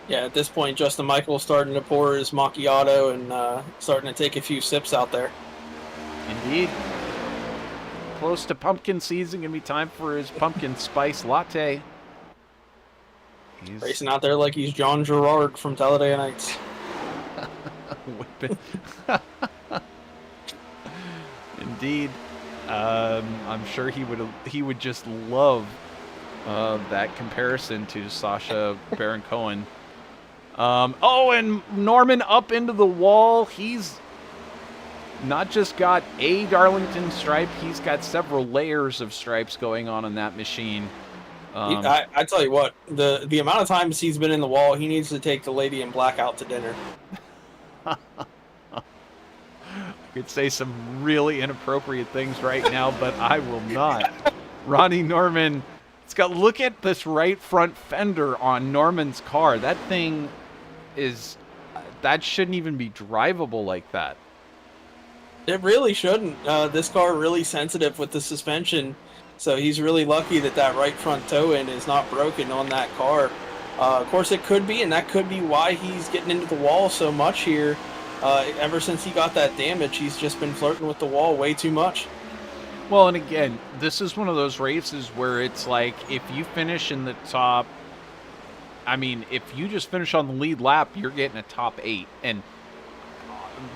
Yeah, at this point, Justin Michael starting to pour his macchiato and starting to take a few sips out there. Indeed. Close to pumpkin season, gonna be time for his pumpkin spice latte. He's racing out there like he's John Gerard from Talladega Nights. Whipping. Indeed. I'm sure he would just love that comparison to Sacha Baron Cohen. Oh, and Norman up into the wall. He's not just got a Darlington stripe, he's got several layers of stripes going on that machine. I tell you what, the amount of times he's been in the wall, he needs to take the lady in black out to dinner. I could say some really inappropriate things right now, but I will not. Ronnie Norman, look at this right front fender on Norman's car. That thing that shouldn't even be drivable like that. It really shouldn't. This car really sensitive with the suspension, so he's really lucky that right front toe end is not broken on that car. Of course, it could be, and that could be why he's getting into the wall so much here. Ever since he got that damage, he's just been flirting with the wall way too much. Well, and again, this is one of those races where it's like, if you finish in the top, if you just finish on the lead lap, you're getting a top 8. And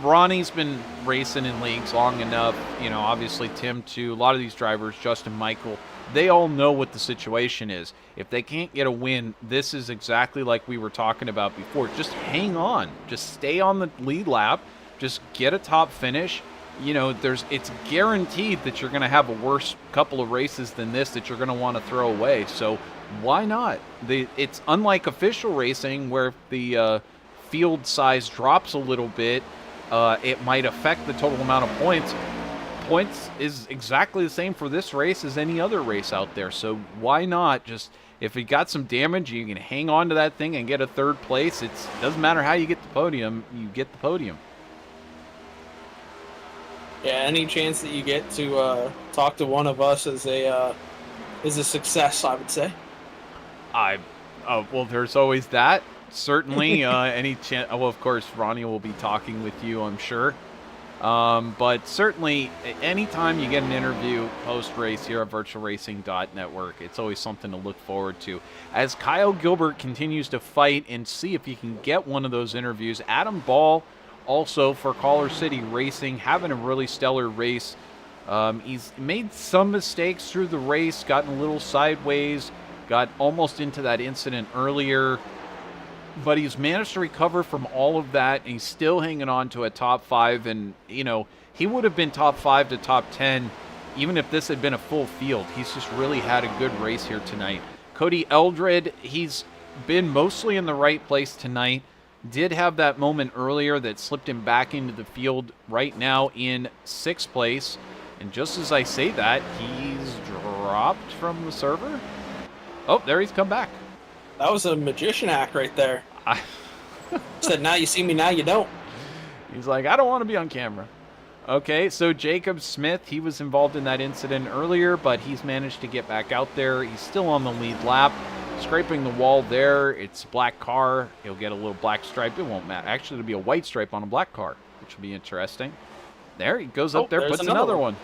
Ronnie's been racing in leagues long enough, obviously Tim too, a lot of these drivers, Justin, Michael, they all know what the situation is. If they can't get a win, this is exactly like we were talking about before. Just hang on. Just stay on the lead lap. Just get a top finish. It's guaranteed that you're going to have a worse couple of races than this that you're going to want to throw away. So why not? It's unlike official racing where if the field size drops a little bit, it might affect the total amount of points. Points is exactly the same for this race as any other race out there. So why not just, if you got some damage, you can hang on to that thing and get a third place. It doesn't matter how you get the podium, you get the podium. Yeah, any chance that you get to talk to one of us is a success, I would say. Well, there's always that. Certainly, any chance. Well, of course, Ronnie will be talking with you, I'm sure. But certainly, anytime you get an interview post-race here at VirtualRacing.Network, it's always something to look forward to. As Kyle Gilbert continues to fight and see if he can get one of those interviews, Adam Ball, also for Collar City Racing, having a really stellar race. He's made some mistakes through the race, gotten a little sideways, got almost into that incident earlier. But he's managed to recover from all of that, and he's still hanging on to a top 5. And, he would have been top 5 to top 10 even if this had been a full field. He's just really had a good race here tonight. Cody Eldred, he's been mostly in the right place tonight. Did have that moment earlier that slipped him back into the field. Right now in 6th place. And just as I say that, he's dropped from the server. Oh, there he's come back. That was a magician act right there. Said, now you see me, now you don't. He's like, I don't want to be on camera. Okay, so Jacob Smith, he was involved in that incident earlier, but he's managed to get back out there. He's still on the lead lap, scraping the wall there. It's a black car. He'll get a little black stripe. It won't matter. Actually, it'll be a white stripe on a black car, which will be interesting. There, he goes up there, puts another one.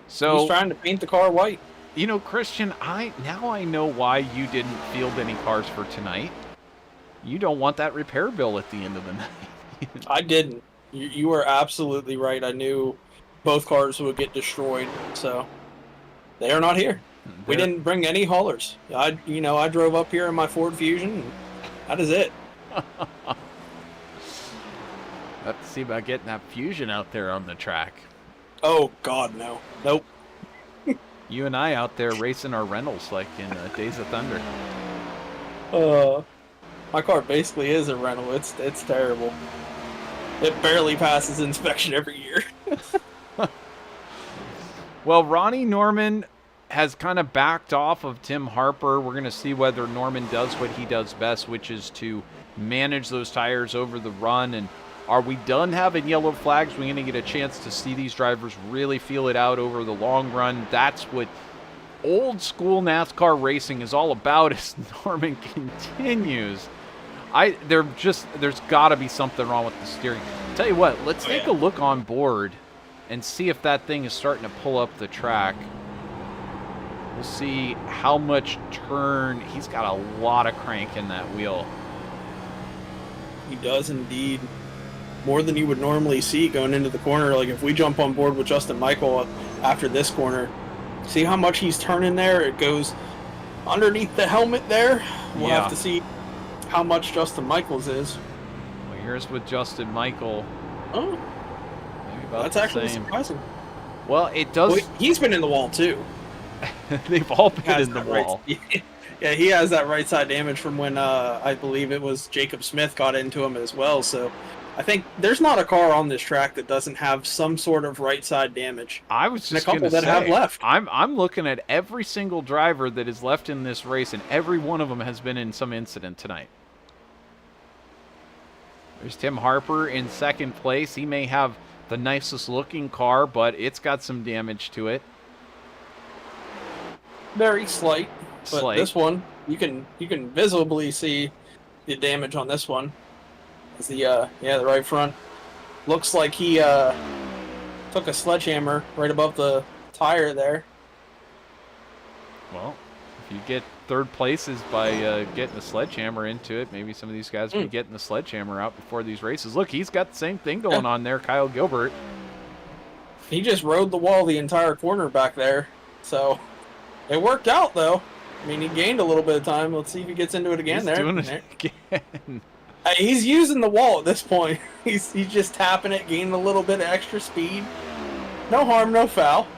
So he's trying to paint the car white. Christian, now I know why you didn't field any cars for tonight. You don't want that repair bill at the end of the night. I didn't. You were absolutely right. I knew both cars would get destroyed, so they are not here. We didn't bring any haulers. I drove up here in my Ford Fusion, and that is it. Have to see about getting that Fusion out there on the track. Oh, God, no. Nope. You and I out there racing our rentals like in Days of Thunder. My car basically is a rental. It's terrible. It barely passes inspection every year. Well, Ronnie Norman has kind of backed off of Tim Harper. We're going to see whether Norman does what he does best, which is to manage those tires over the run. And are we done having yellow flags? We're going to get a chance to see these drivers really feel it out over the long run. That's what old school NASCAR racing is all about, as Norman continues. There's got to be something wrong with the steering. Tell you what, let's take a look on board and see if that thing is starting to pull up the track. We'll see how much turn. He's got a lot of crank in that wheel. He does indeed. More than you would normally see going into the corner. Like if we jump on board with Justin Michael after this corner, see how much he's turning there? It goes underneath the helmet there. We'll have to see how much Justin Michael's is. Well, here's with Justin Michael. Oh, Maybe about that's the actually same. surprising. Well, it does. Well, he's been in the wall too. They've all He been has in the that right- wall. yeah, he has that right side damage from when I believe it was Jacob Smith got into him as well. So I think there's not a car on this track that doesn't have some sort of right side damage. I was And a just going couple to that have say, left. I'm looking at every single driver that is left in this race, and every one of them has been in some incident tonight. There's Tim Harper in second place. He may have the nicest looking car, but it's got some damage to it. Very slight, but Slight. this one you can visibly see the damage on this one. It's the right front looks like he took a sledgehammer right above the tire there. Well, if you get third places by getting a sledgehammer into it, maybe some of these guys will be getting the sledgehammer out before these races. Look, he's got the same thing going on there, Kyle Gilbert. He just rode the wall the entire corner back there, so it worked out though. I mean, he gained a little bit of time. Let's see if he gets into it again. He's doing it again. He's using the wall at this point. He's just tapping it, gaining a little bit of extra speed. No harm, no foul.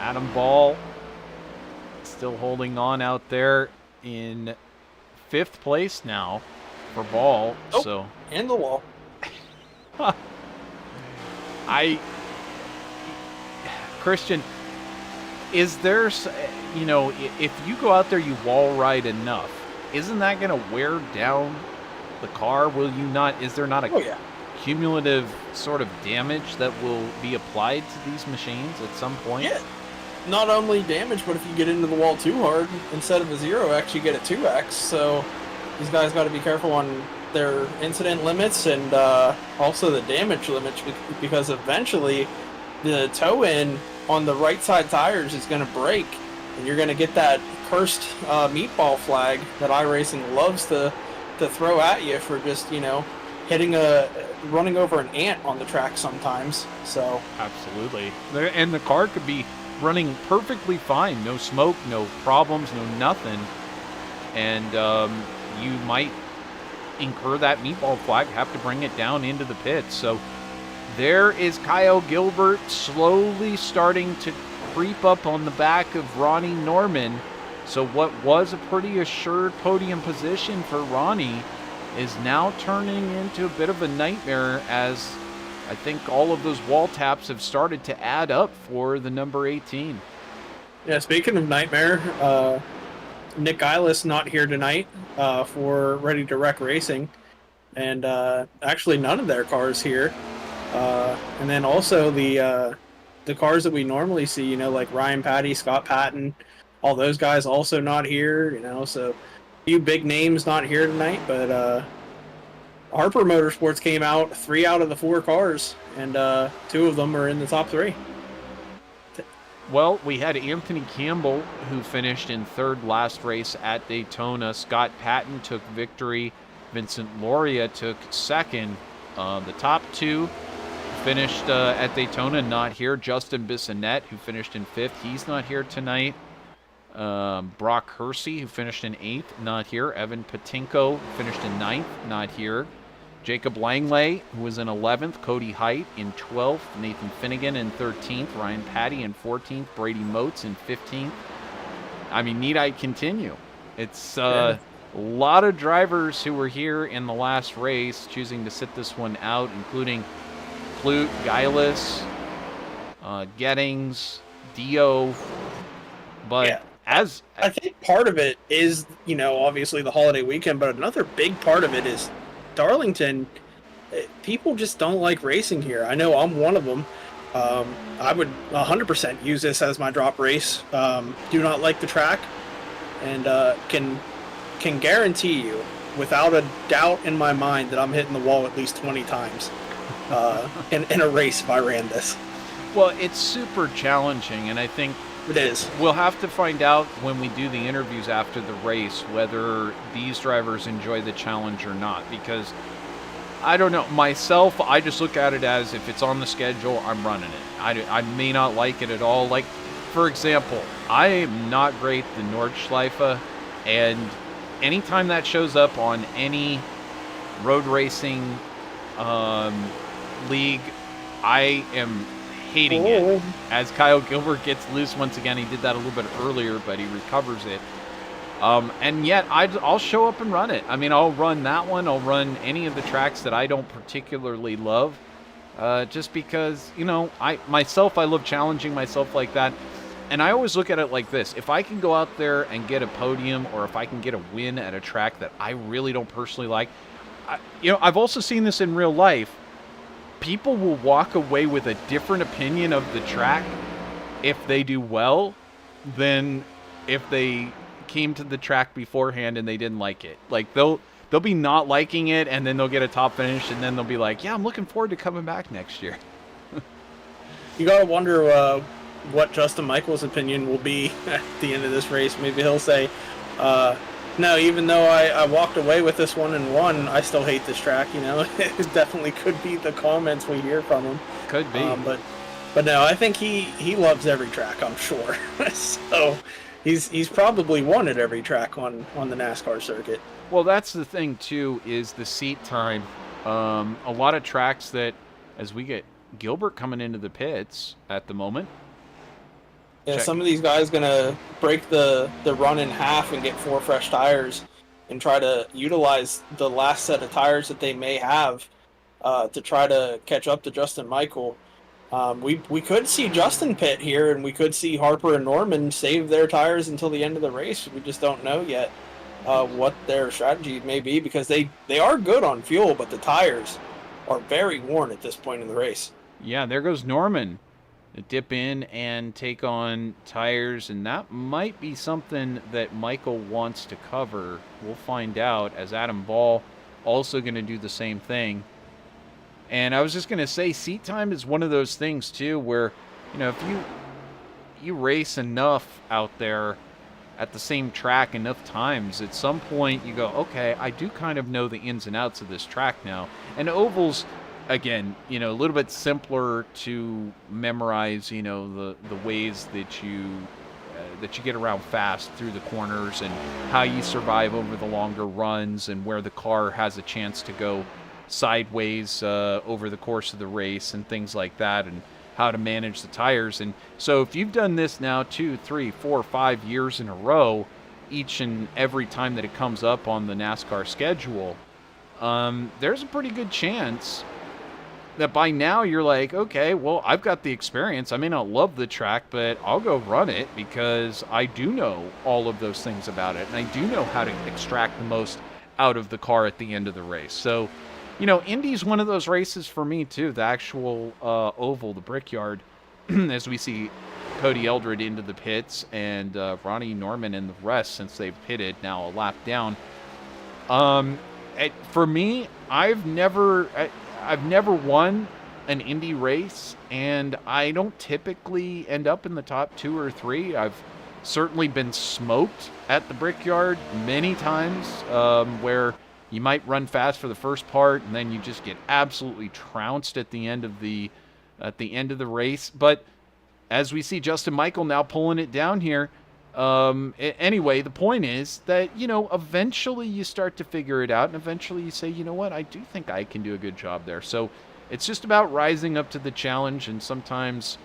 Adam Ball still holding on out there in 5th place now for Ball. Oh, so and the wall. Christian, is there, you know, if you go out there, you wall ride enough, isn't that going to wear down the car? Will you not? Is there not a cumulative sort of damage that will be applied to these machines at some point? Yeah. Not only damage, but if you get into the wall too hard, instead of a 0x, you get a 2x. So these guys got to be careful on their incident limits and also the damage limits, because eventually the toe-in on the right side tires is going to break, and you're going to get that cursed meatball flag that iRacing loves to throw at you for just, you know, running over an ant on the track sometimes. So absolutely, and the car could be running perfectly fine, no smoke, no problems, no nothing, and you might incur that meatball flag, have to bring it down into the pits. So there is Kyle Gilbert slowly starting to creep up on the back of Ronnie Norman. So what was a pretty assured podium position for Ronnie is now turning into a bit of a nightmare, as I think all of those wall taps have started to add up for the number 18. Yeah, speaking of nightmare, Nick Eilis not here tonight for Ready to Wreck Racing, and actually none of their cars here. And then also the cars that we normally see, you know, like Ryan Patty, Scott Patton, all those guys also not here, you know, so a few big names not here tonight, but Harper Motorsports came out 3 out of the 4 cars, and 2 of them are in the top 3. Well, we had Anthony Campbell, who finished in 3rd last race at Daytona. Scott Patton took victory. Vincent Loria took 2nd. The top 2 finished at Daytona, not here. Justin Bissonette, who finished in 5th, he's not here tonight. Brock Hersey, who finished in 8th, not here. Evan Patinko finished in 9th, not here. Jacob Langley, who was in 11th. Cody Height in 12th. Nathan Finnegan in 13th. Ryan Patty in 14th. Brady Motes in 15th. I mean, need I continue? It's a lot of drivers who were here in the last race choosing to sit this one out, including Clute, Geilis, Gettings, Dio. But as I think part of it is, you know, obviously the holiday weekend, but another big part of it is Darlington. People just don't like racing here. I know I'm one of them. I would 100% use this as my drop race. Do not like the track, and can guarantee you, without a doubt in my mind, that I'm hitting the wall at least 20 times in a race if I ran this. Well, it's super challenging, and I think it is. We'll have to find out when we do the interviews after the race whether these drivers enjoy the challenge or not, because I don't know. Myself, I just look at it as if it's on the schedule, I'm running it. I may not like it at all. Like, for example, I am not great at the Nordschleife, and anytime that shows up on any road racing league. I am hating it. As Kyle Gilbert gets loose once again, he did that a little bit earlier, but he recovers it. And yet, I'll show up and run it. I mean, I'll run that one. I'll run any of the tracks that I don't particularly love. Just because, you know, I love challenging myself like that. And I always look at it like this. If I can go out there and get a podium, or if I can get a win at a track that I really don't personally like, I've also seen this in real life. People will walk away with a different opinion of the track if they do well than if they came to the track beforehand and they didn't like it. Like, they'll be not liking it, and then they'll get a top finish, and then they'll be like, yeah, I'm looking forward to coming back next year. You gotta wonder what Justin Michael's opinion will be at the end of this race. Maybe he'll say, no, even though I walked away with this one and won, I still hate this track, you know? It definitely could be the comments we hear from him. Could be. But no, I think he loves every track, I'm sure. So he's probably won at every track on the NASCAR circuit. Well, that's the thing, too, is the seat time. A lot of tracks that, as we get Gilbert coming into the pits at the moment. Yeah, some of these guys going to break the run in half and get 4 fresh tires and try to utilize the last set of tires that they may have to try to catch up to Justin Michael. We could see Justin pit here, and we could see Harper and Norman save their tires until the end of the race. We just don't know yet what their strategy may be, because they are good on fuel, but the tires are very worn at this point in the race. Yeah, there goes Norman. Dip in and take on tires, and that might be something that Michael wants to cover. We'll find out, as Adam Ball also going to do the same thing. And I was just going to say, seat time is one of those things too where, you know, if you race enough out there at the same track enough times, at some point you go, okay, I do kind of know the ins and outs of this track now. And ovals, again, you know, a little bit simpler to memorize, you know, the ways that you get around fast through the corners, and how you survive over the longer runs, and where the car has a chance to go sideways over the course of the race, and things like that, and how to manage the tires. And so if you've done this now 2, 3, 4, 5 years in a row, each and every time that it comes up on the NASCAR schedule, there's a pretty good chance that by now you're like, okay, well, I've got the experience. I may not love the track, but I'll go run it because I do know all of those things about it, and I do know how to extract the most out of the car at the end of the race. So, you know, Indy's one of those races for me too, the actual oval, the Brickyard, as we see Cody Eldred into the pits, and Ronnie Norman and the rest, since they've pitted now a lap down. For me, I've never won an Indy race, and I don't typically end up in the top 2 or 3. I've certainly been smoked at the Brickyard many times, where you might run fast for the first part, and then you just get absolutely trounced at the end of the race. But as we see Justin Michael now pulling it down here, anyway, the point is that, you know, eventually you start to figure it out, and eventually you say, you know what, I do think I can do a good job there. So it's just about rising up to the challenge, and sometimes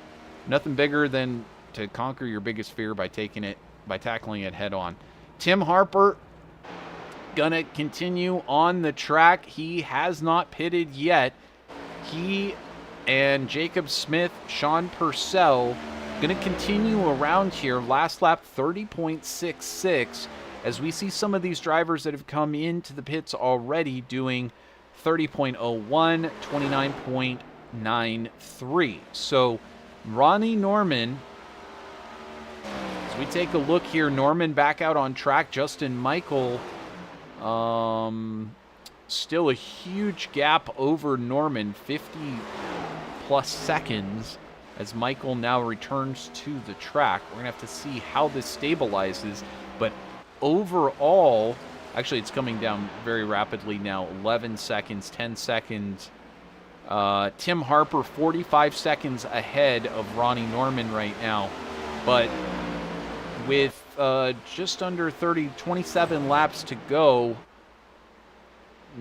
nothing bigger than to conquer your biggest fear by tackling it head on. Tim Harper gonna continue on the track. He has not pitted yet. He and Jacob Smith, Sean Purcell, going to continue around here. Last lap 30.66, as we see some of these drivers that have come into the pits already doing 30.01, 29.93. So Ronnie Norman, as we take a look here, Norman back out on track. Justin Michael, still a huge gap over Norman, 50 plus seconds, as Michael now returns to the track. We're going to have to see how this stabilizes, but overall, actually it's coming down very rapidly now, 11 seconds, 10 seconds. Tim Harper 45 seconds ahead of Ronnie Norman right now, but with just under 27 laps to go,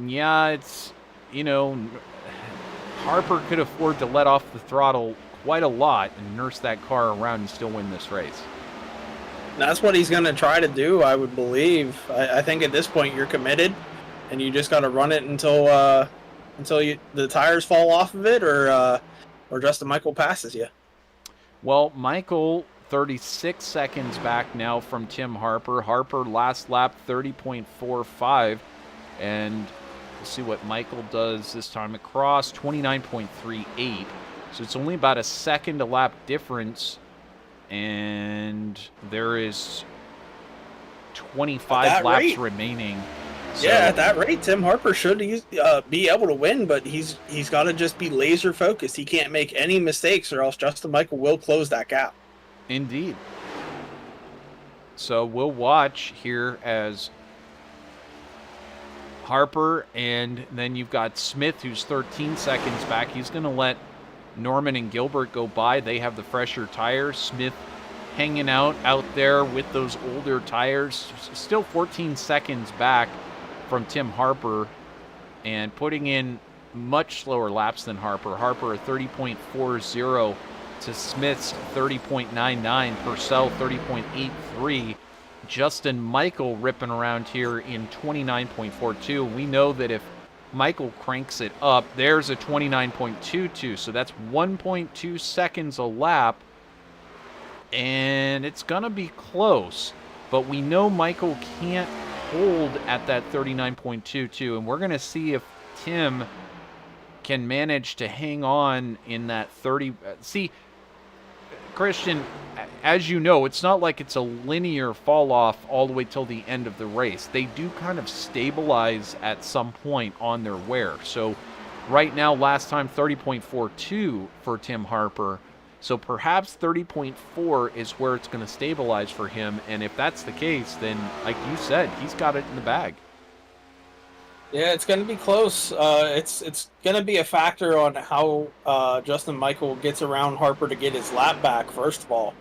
yeah, it's, you know, Harper could afford to let off the throttle quite a lot and nurse that car around and still win this race. That's what he's going to try to do, I would believe. I think at this point you're committed, and you just got to run it until the tires fall off of it, or Justin Michael passes you. Well, Michael, 36 seconds back now from Tim Harper. Harper last lap 30.45, and we'll see what Michael does this time across, 29.38. So it's only about a second a lap difference, and there is 25 laps remaining. So, yeah, at that rate, Tim Harper should be able to win, but he's got to just be laser focused. He can't make any mistakes, or else Justin Michael will close that gap. Indeed. So we'll watch here as Harper, and then you've got Smith, who's 13 seconds back. He's going to let Norman and Gilbert go by. They have the fresher tires. Smith hanging out there with those older tires. Still 14 seconds back from Tim Harper and putting in much slower laps than Harper. Harper a 30.40 to Smith's 30.99. Purcell 30.83. Justin Michael ripping around here in 29.42. We know that if Michael cranks it up, there's a 29.22, so that's 1.2 seconds a lap, and it's gonna be close, but we know Michael can't hold at that 39.22, and we're gonna see if Tim can manage to hang on in that 30. See, Christian, as you know, it's not like it's a linear fall off all the way till the end of the race. They do kind of stabilize at some point on their wear. So right now, last time 30.42 for Tim Harper. So perhaps 30.4 is where it's going to stabilize for him. And if that's the case, then like you said, he's got it in the bag. Yeah, it's going to be close. It's going to be a factor on how Justin Michael gets around Harper to get his lap back, first of all.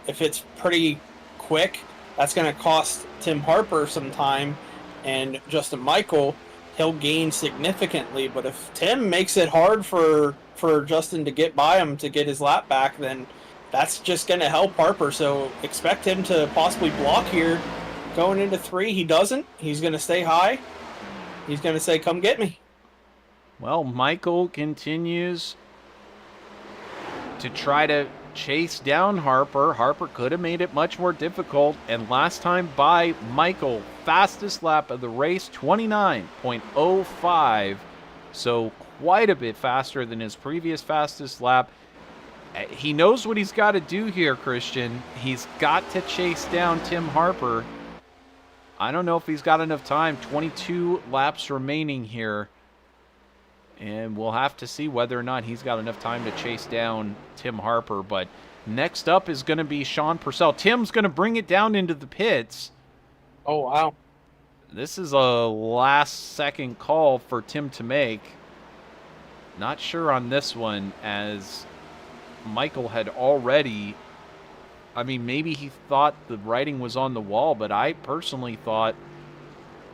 If it's pretty quick, that's going to cost Tim Harper some time, and Justin Michael, he'll gain significantly. But if Tim makes it hard for Justin to get by him to get his lap back, then that's just going to help Harper. So expect him to possibly block here going into 3. He doesn't. He's going to stay high. He's going to say, come get me. Well, Michael continues to try to chase down Harper. Harper could have made it much more difficult. And last time by Michael, fastest lap of the race, 29.05. So quite a bit faster than his previous fastest lap. He knows what he's got to do here, Christian. He's got to chase down Tim Harper. I don't know if he's got enough time. 22 laps remaining here. And we'll have to see whether or not he's got enough time to chase down Tim Harper. But next up is going to be Sean Purcell. Tim's going to bring it down into the pits. Oh, wow. This is a last-second call for Tim to make. Not sure on this one, as Michael had already... I mean, maybe he thought the writing was on the wall, but I personally thought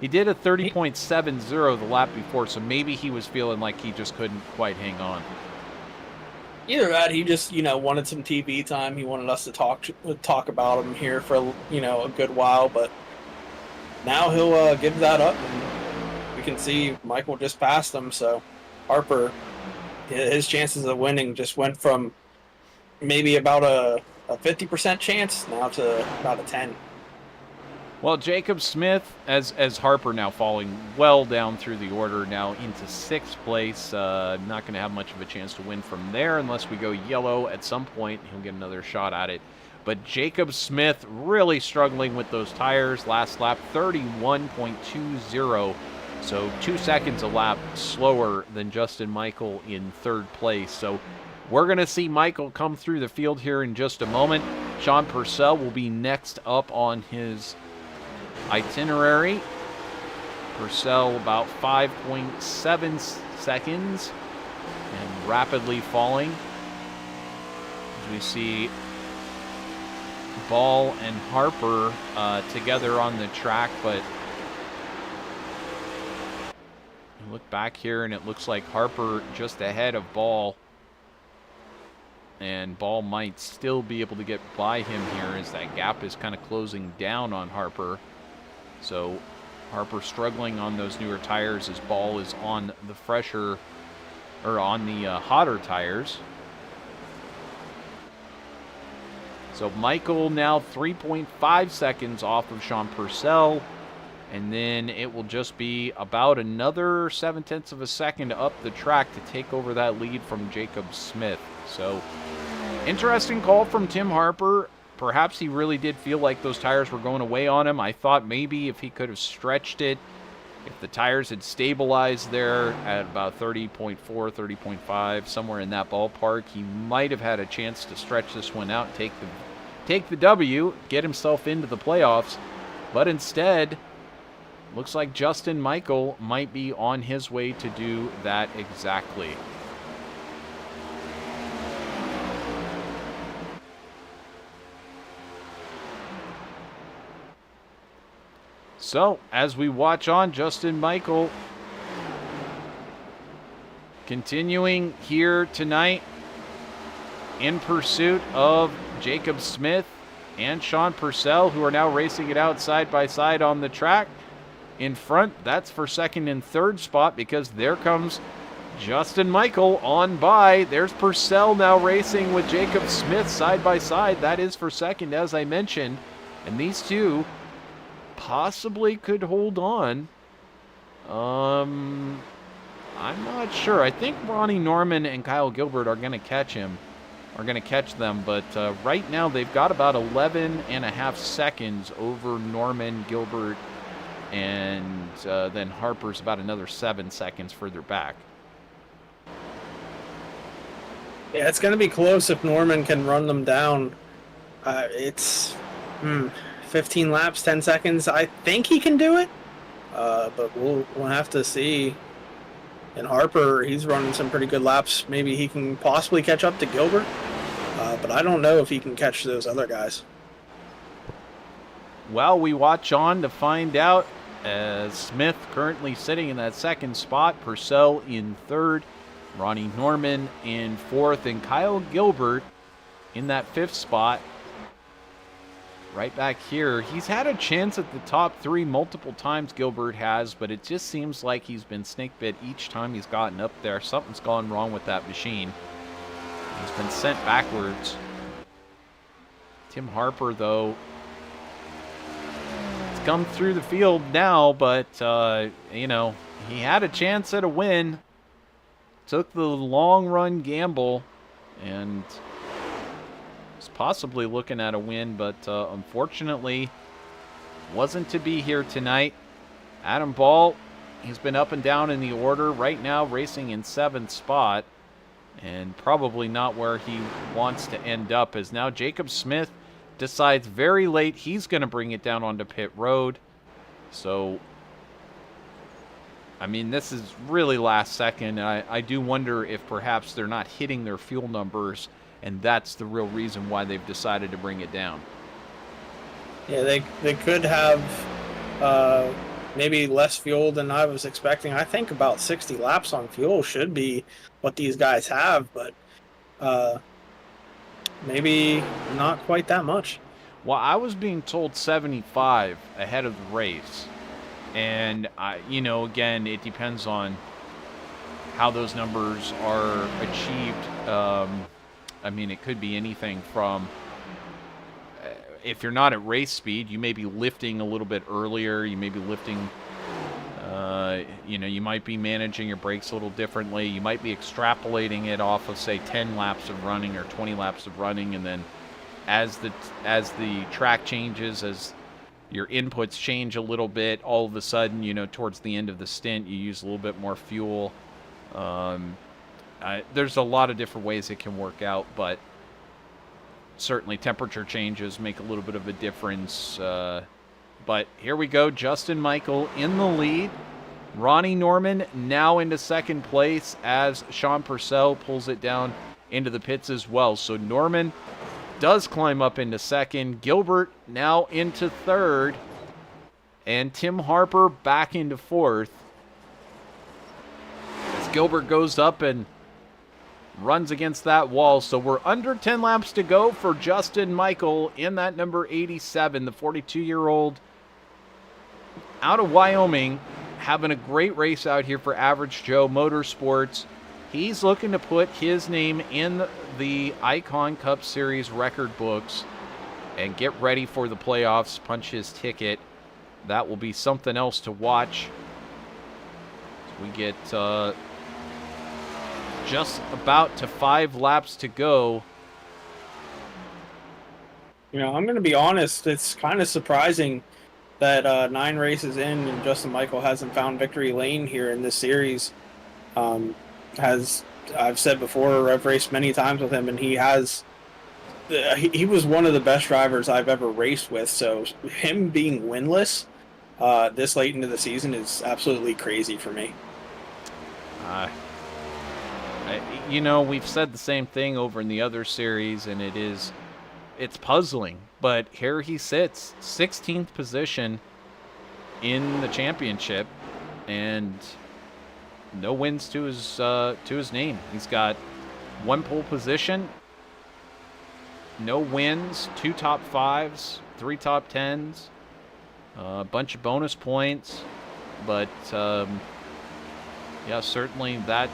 he did a 30.70 the lap before, so maybe he was feeling like he just couldn't quite hang on. Either that, he just, wanted some TV time. He wanted us to talk about him here for, a good while, but now he'll give that up, and we can see Michael just passed him, so Harper, his chances of winning just went from maybe about a 50% chance now to about a 10. Well, Jacob Smith, as Harper now falling well down through the order, now into 6th place. Not going to have much of a chance to win from there unless we go yellow at some point. He'll get another shot at it. But Jacob Smith really struggling with those tires. Last lap, 31.20. So 2 seconds a lap slower than Justin Michael in 3rd place. So we're going to see Michael come through the field here in just a moment. Sean Purcell will be next up on his itinerary. Purcell about 5.7 seconds and rapidly falling. As we see Ball and Harper together on the track, but look look back here, and it looks like Harper just ahead of Ball. And Ball might still be able to get by him here as that gap is kind of closing down on Harper. So Harper struggling on those newer tires as Ball is on the fresher, or on the hotter tires. So Michael now 3.5 seconds off of Sean Purcell. And then it will just be about another 0.7 of a second up the track to take over that lead from Jacob Smith. So, interesting call from Tim Harper. Perhaps he really did feel like those tires were going away on him. I thought maybe if he could have stretched it, if the tires had stabilized there at about 30.4, 30.5, somewhere in that ballpark, he might have had a chance to stretch this one out and take the W, get himself into the playoffs. But instead, looks like Justin Michael might be on his way to do that exactly. So, as we watch on, Justin Michael continuing here tonight in pursuit of Jacob Smith and Sean Purcell, who are now racing it out side by side on the track. In front, that's for second and third spot, because there comes Justin Michael on by. There's Purcell now racing with Jacob Smith side by side. That is for second, as I mentioned. And these two possibly could hold on. I'm not sure. I think Ronnie Norman and Kyle Gilbert are going to catch them. But right now they've got about 11.5 seconds over Norman, Gilbert, and then Harper's about another 7 seconds further back. Yeah, it's going to be close if Norman can run them down. It's 15 laps, 10 seconds. I think he can do it, but we'll have to see. And Harper, he's running some pretty good laps. Maybe he can possibly catch up to Gilbert, but I don't know if he can catch those other guys. Well, we watch on to find out, as Smith currently sitting in that second spot, Purcell in third, Ronnie Norman in fourth, and Kyle Gilbert in that fifth spot. Right back here, he's had a chance at the top three multiple times, Gilbert has, but it just seems like he's been snake bit each time he's gotten up there. Something's gone wrong with that machine. He's been sent backwards. Tim Harper, though, has come through the field now, but, you know, he had a chance at a win. Took the long run gamble, and possibly looking at a win, but unfortunately wasn't to be here tonight. Adam Ball, he's been up and down in the order. Right now racing in 7th spot, and probably not where he wants to end up, as now Jacob Smith decides very late he's going to bring it down onto pit road. So, I mean, this is really last second. I do wonder if perhaps they're not hitting their fuel numbers, and that's the real reason why they've decided to bring it down. Yeah, they could have maybe less fuel than I was expecting. I think about 60 laps on fuel should be what these guys have, but maybe not quite that much. Well, I was being told 75 ahead of the race. And, you know, again, it depends on how those numbers are achieved. I mean, it could be anything from, if you're not at race speed, you may be lifting a little bit earlier. You may be lifting, you know, you might be managing your brakes a little differently. You might be extrapolating it off of, say, 10 laps of running or 20 laps of running. And then as the track changes, as your inputs change a little bit, all of a sudden, you know, towards the end of the stint, you use a little bit more fuel. There's a lot of different ways it can work out, but certainly temperature changes make a little bit of a difference. But here we go, Justin Michael in the lead. Ronnie Norman now into second place as Sean Purcell pulls it down into the pits as well. So Norman does climb up into second. Gilbert now into third. And Tim Harper back into fourth. Gilbert goes up and runs against that wall. So we're under 10 laps to go for Justin Michael in that number 87, the 42-year-old out of Wyoming, having a great race out here for Average Joe Motorsports. He's looking to put his name in the Icon Cup Series record books and get ready for the playoffs, punch his ticket. That will be something else to watch. We get just about to 5 laps to go. You know, I'm going to be honest, it's kind of surprising that 9 races in and Justin Michael hasn't found victory lane here in this series. I've said before, I've raced many times with him, and he was one of the best drivers I've ever raced with. So him being winless this late into the season is absolutely crazy for me. You know, we've said the same thing over in the other series, and it's puzzling. But here he sits, 16th position in the championship, and no wins to his name. He's got 1 pole position, no wins, 2 top 5s, 3 top 10s, a bunch of bonus points. But yeah, certainly that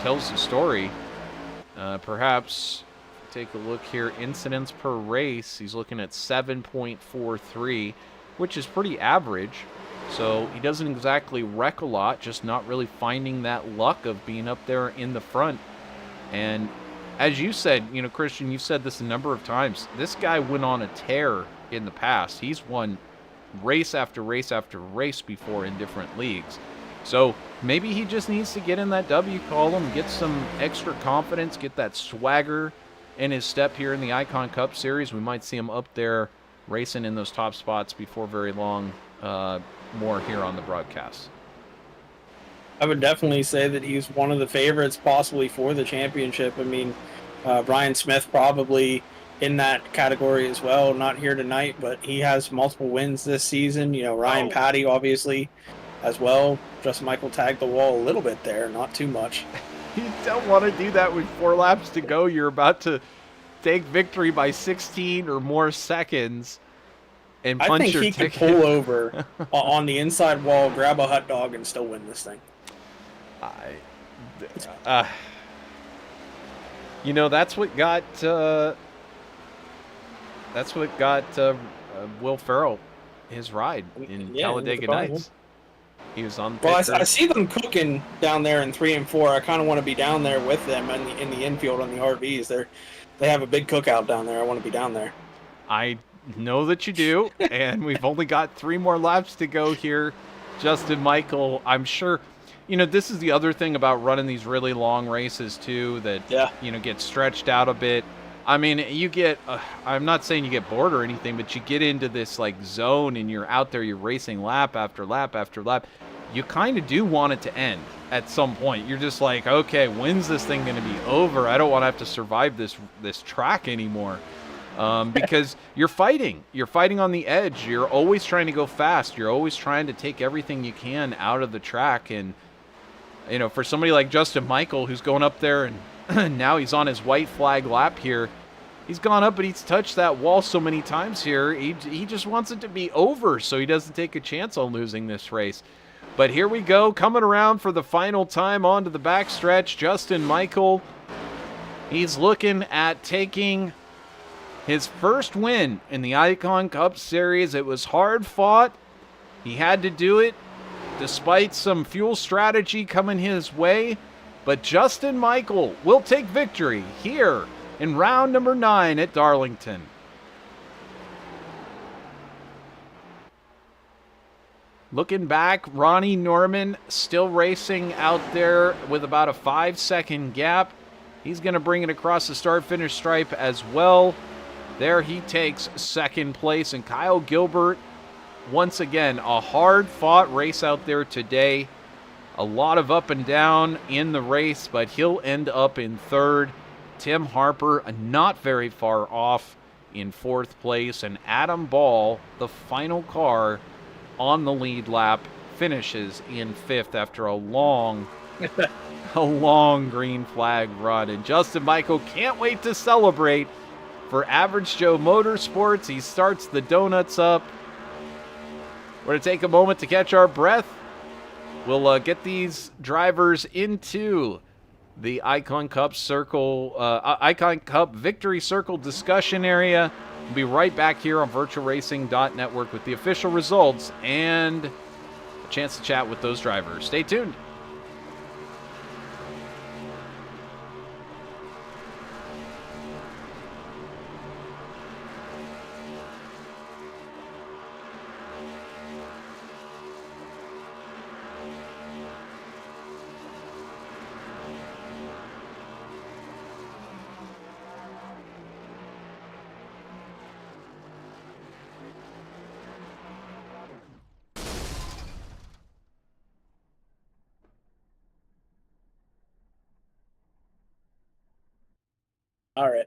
tells the story. Perhaps take a look here, incidents per race. He's looking at 7.43, which is pretty average. So he doesn't exactly wreck a lot, just not really finding that luck of being up there in the front. And as you said, you know, Christian, you've said this a number of times, this guy went on a tear in the past. He's won race after race after race before in different leagues. So maybe he just needs to get in that W column, get some extra confidence, get that swagger in his step here in the Icon Cup Series. We might see him up there racing in those top spots before very long. More here on the broadcast. I would definitely say that he's one of the favorites possibly for the championship. I mean, Brian Smith probably in that category as well. Not here tonight, but he has multiple wins this season. You know, Ryan Patty obviously as well. Justin Michael tagged the wall a little bit there, not too much. You don't want to do that with 4 laps to go. You're about to take victory by 16 or more seconds and punch your ticket. I think he could pull over on the inside wall, grab a hot dog, and still win this thing. You know, that's what got Will Ferrell his ride in Talladega Nights. He was on. Well, I see them cooking down there in 3 and 4. I kind of want to be down there with them in the infield on the RVs. They have a big cookout down there. I want to be down there. I know that you do, and we've only got 3 more laps to go here. Justin Michael, I'm sure. You know, this is the other thing about running these really long races too, that you know, get stretched out a bit. I mean, you get, I'm not saying you get bored or anything, but you get into this like zone and you're out there, you're racing lap after lap after lap. You kind of do want it to end at some point. You're just like, okay, when's this thing going to be over? I don't want to have to survive this track anymore. Because you're fighting on the edge. You're always trying to go fast. You're always trying to take everything you can out of the track. And, you know, for somebody like Justin Michael, who's going up there and now he's on his white flag lap here, he's gone up, but he's touched that wall so many times here. He just wants it to be over so he doesn't take a chance on losing this race. But here we go, coming around for the final time onto the backstretch. Justin Michael, he's looking at taking his first win in the Icon Cup Series. It was hard fought. He had to do it despite some fuel strategy coming his way. But Justin Michael will take victory here in round number 9 at Darlington. Looking back, Ronnie Norman still racing out there with about a 5-second gap. He's going to bring it across the start-finish stripe as well. There he takes second place. And Kyle Gilbert, once again, a hard-fought race out there today. A lot of up and down in the race, but he'll end up in third. Tim Harper, not very far off, in fourth place. And Adam Ball, the final car on the lead lap, finishes in fifth after a long A long green flag run. And Justin Michael can't wait to celebrate for Average Joe Motorsports. He starts the donuts up. We're going to take a moment to catch our breath. We'll get these drivers into the Icon Cup Victory Circle discussion area. We'll be right back here on VirtualRacing.Network with the official results and a chance to chat with those drivers. Stay tuned. All right.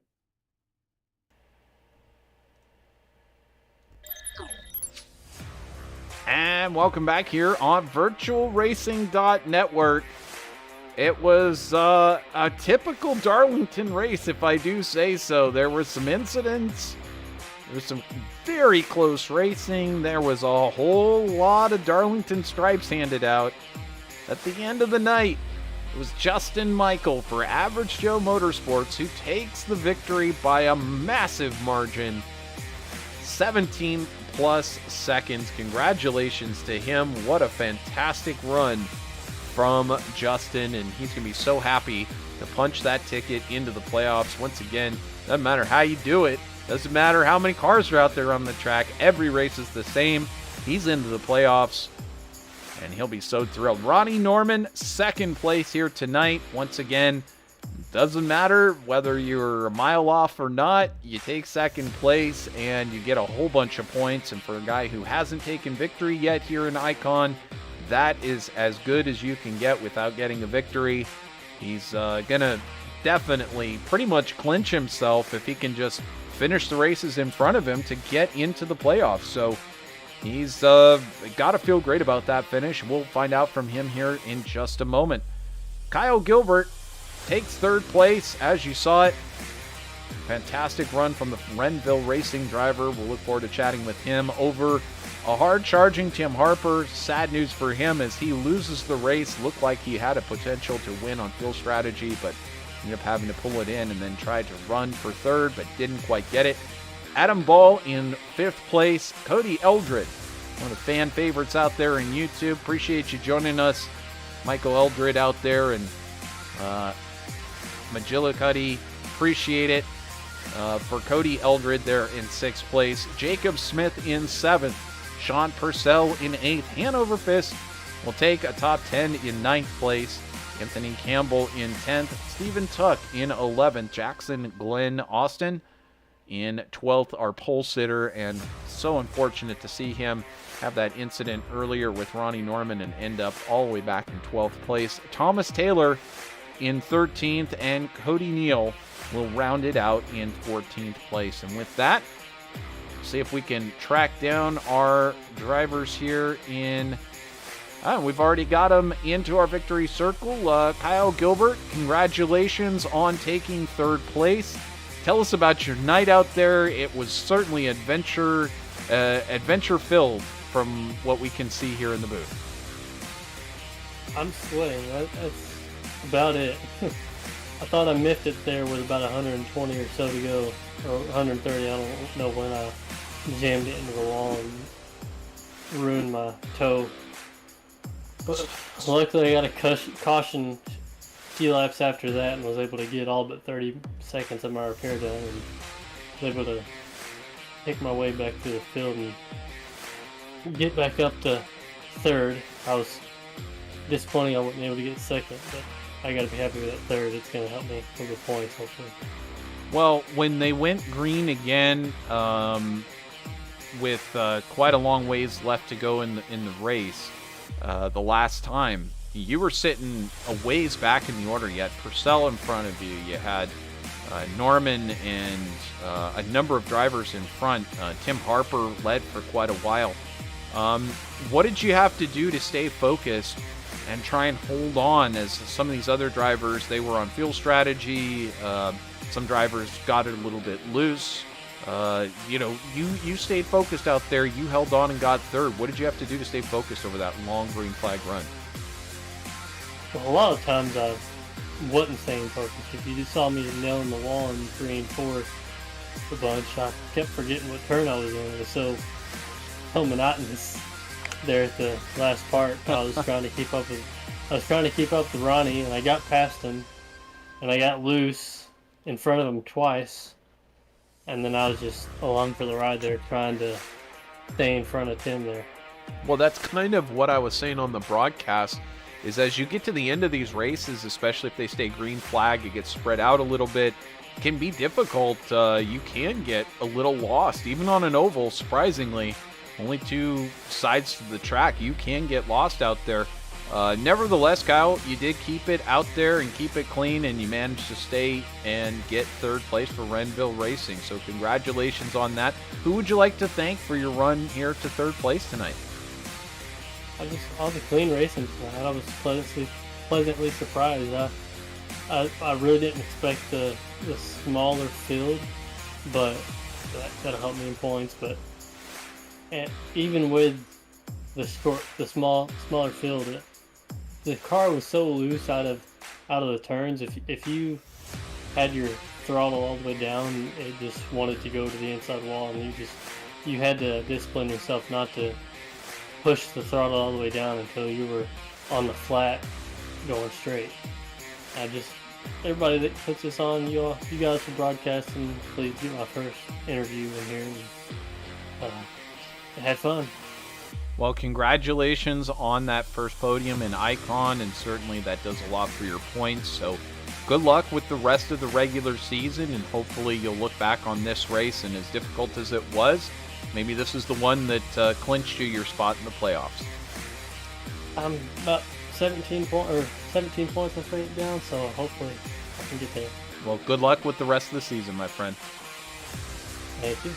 And welcome back here on VirtualRacing.Network. It was a typical Darlington race, if I do say so. There were some incidents. There was some very close racing. There was a whole lot of Darlington stripes handed out. At the end of the night, it was Justin Michael for Average Joe Motorsports who takes the victory by a massive margin. 17 plus seconds. Congratulations to him. What a fantastic run from Justin, and he's going to be so happy to punch that ticket into the playoffs. Once again, doesn't matter how you do it. Doesn't matter how many cars are out there on the track. Every race is the same. He's into the playoffs, and he'll be so thrilled. Ronnie Norman, second place here tonight. Once again, doesn't matter whether you're a mile off or not. You take second place, and you get a whole bunch of points. And for a guy who hasn't taken victory yet here in Icon, that is as good as you can get without getting a victory. He's going to definitely pretty much clinch himself if he can just finish the races in front of him to get into the playoffs. So he's got to feel great about that finish. We'll find out from him here in just a moment. Kyle Gilbert takes third place, as you saw it. Fantastic run from the Renville Racing driver. We'll look forward to chatting with him over a hard-charging Tim Harper. Sad news for him as he loses the race. Looked like he had a potential to win on fuel strategy, but ended up having to pull it in and then tried to run for third, but didn't quite get it. Adam Ball in fifth place. Cody Eldred, one of the fan favorites out there in YouTube. Appreciate you joining us. Michael Eldred out there and Magillicuddy. Appreciate it. For Cody Eldred there in sixth place. Jacob Smith in seventh. Sean Purcell in eighth. Hanover Fist will take a top 10 in ninth place. Anthony Campbell in 10th. Stephen Tuck in 11th. Jackson Glenn Austin in 12th, our pole sitter, and so unfortunate to see him have that incident earlier with Ronnie Norman and end up all the way back in 12th place. Thomas Taylor in 13th, and Cody Neal will round it out in 14th place. And with that, see if we can track down our drivers here in... we've already got them into our victory circle. Kyle Gilbert, congratulations on taking third place. Tell us about your night out there. It was certainly adventure-filled from what we can see here in the booth. I'm sweating. That's about it. I thought I miffed it there with about 120 or so to go, or 130. I don't know when I jammed it into the wall and ruined my toe. But luckily I got a caution a few laps after that and was able to get all but 30 seconds of my repair done and was able to make my way back to the field and get back up to third. I was disappointed I wasn't able to get second, but I got to be happy with that third. It's going to help me with the points, hopefully. Well, when they went green again, with quite a long ways left to go in the race, the last time, you were sitting a ways back in the order. You had Purcell in front of you. You had Norman and a number of drivers in front. Tim Harper led for quite a while. What did you have to do to stay focused and try and hold on, as some of these other drivers, they were on field strategy. Some drivers got it a little bit loose. You stayed focused out there. You held on and got third. What did you have to do to stay focused over that long green flag run? Well, a lot of times I wasn't staying focused. If you just saw me nailing the wall in 3 and 4 a bunch, I kept forgetting what turn I was in. It was so monotonous there at the last part. I was trying to keep up with Ronnie, and I got past him, and I got loose in front of him twice, and then I was just along for the ride there, trying to stay in front of Tim there. Well, that's kind of what I was saying on the broadcast, is as you get to the end of these races, especially if they stay green flag, it gets spread out a little bit. It can be difficult. You can get a little lost, even on an oval, surprisingly. Only 2 sides to the track. You can get lost out there. Nevertheless, Kyle, you did keep it out there and keep it clean, and you managed to stay and get 3rd place for Renville Racing. So congratulations on that. Who would you like to thank for your run here to 3rd place tonight? All the clean racing tonight. I was pleasantly surprised. I really didn't expect the smaller field, but that'll help me in points. But even with the smaller field, the car was so loose out of the turns. If you had your throttle all the way down, it just wanted to go to the inside wall, and you had to discipline yourself not to push the throttle all the way down until you were on the flat going straight. Everybody that puts this on, you guys for broadcasting, please get my first interview in here. And, I had fun. Well, congratulations on that first podium in Icon, and certainly that does a lot for your points. So good luck with the rest of the regular season, and hopefully you'll look back on this race, and as difficult as it was, maybe this is the one that clinched you your spot in the playoffs. I'm about 17 points, I think, down, so hopefully I can get there. Well, good luck with the rest of the season, my friend. Thank you.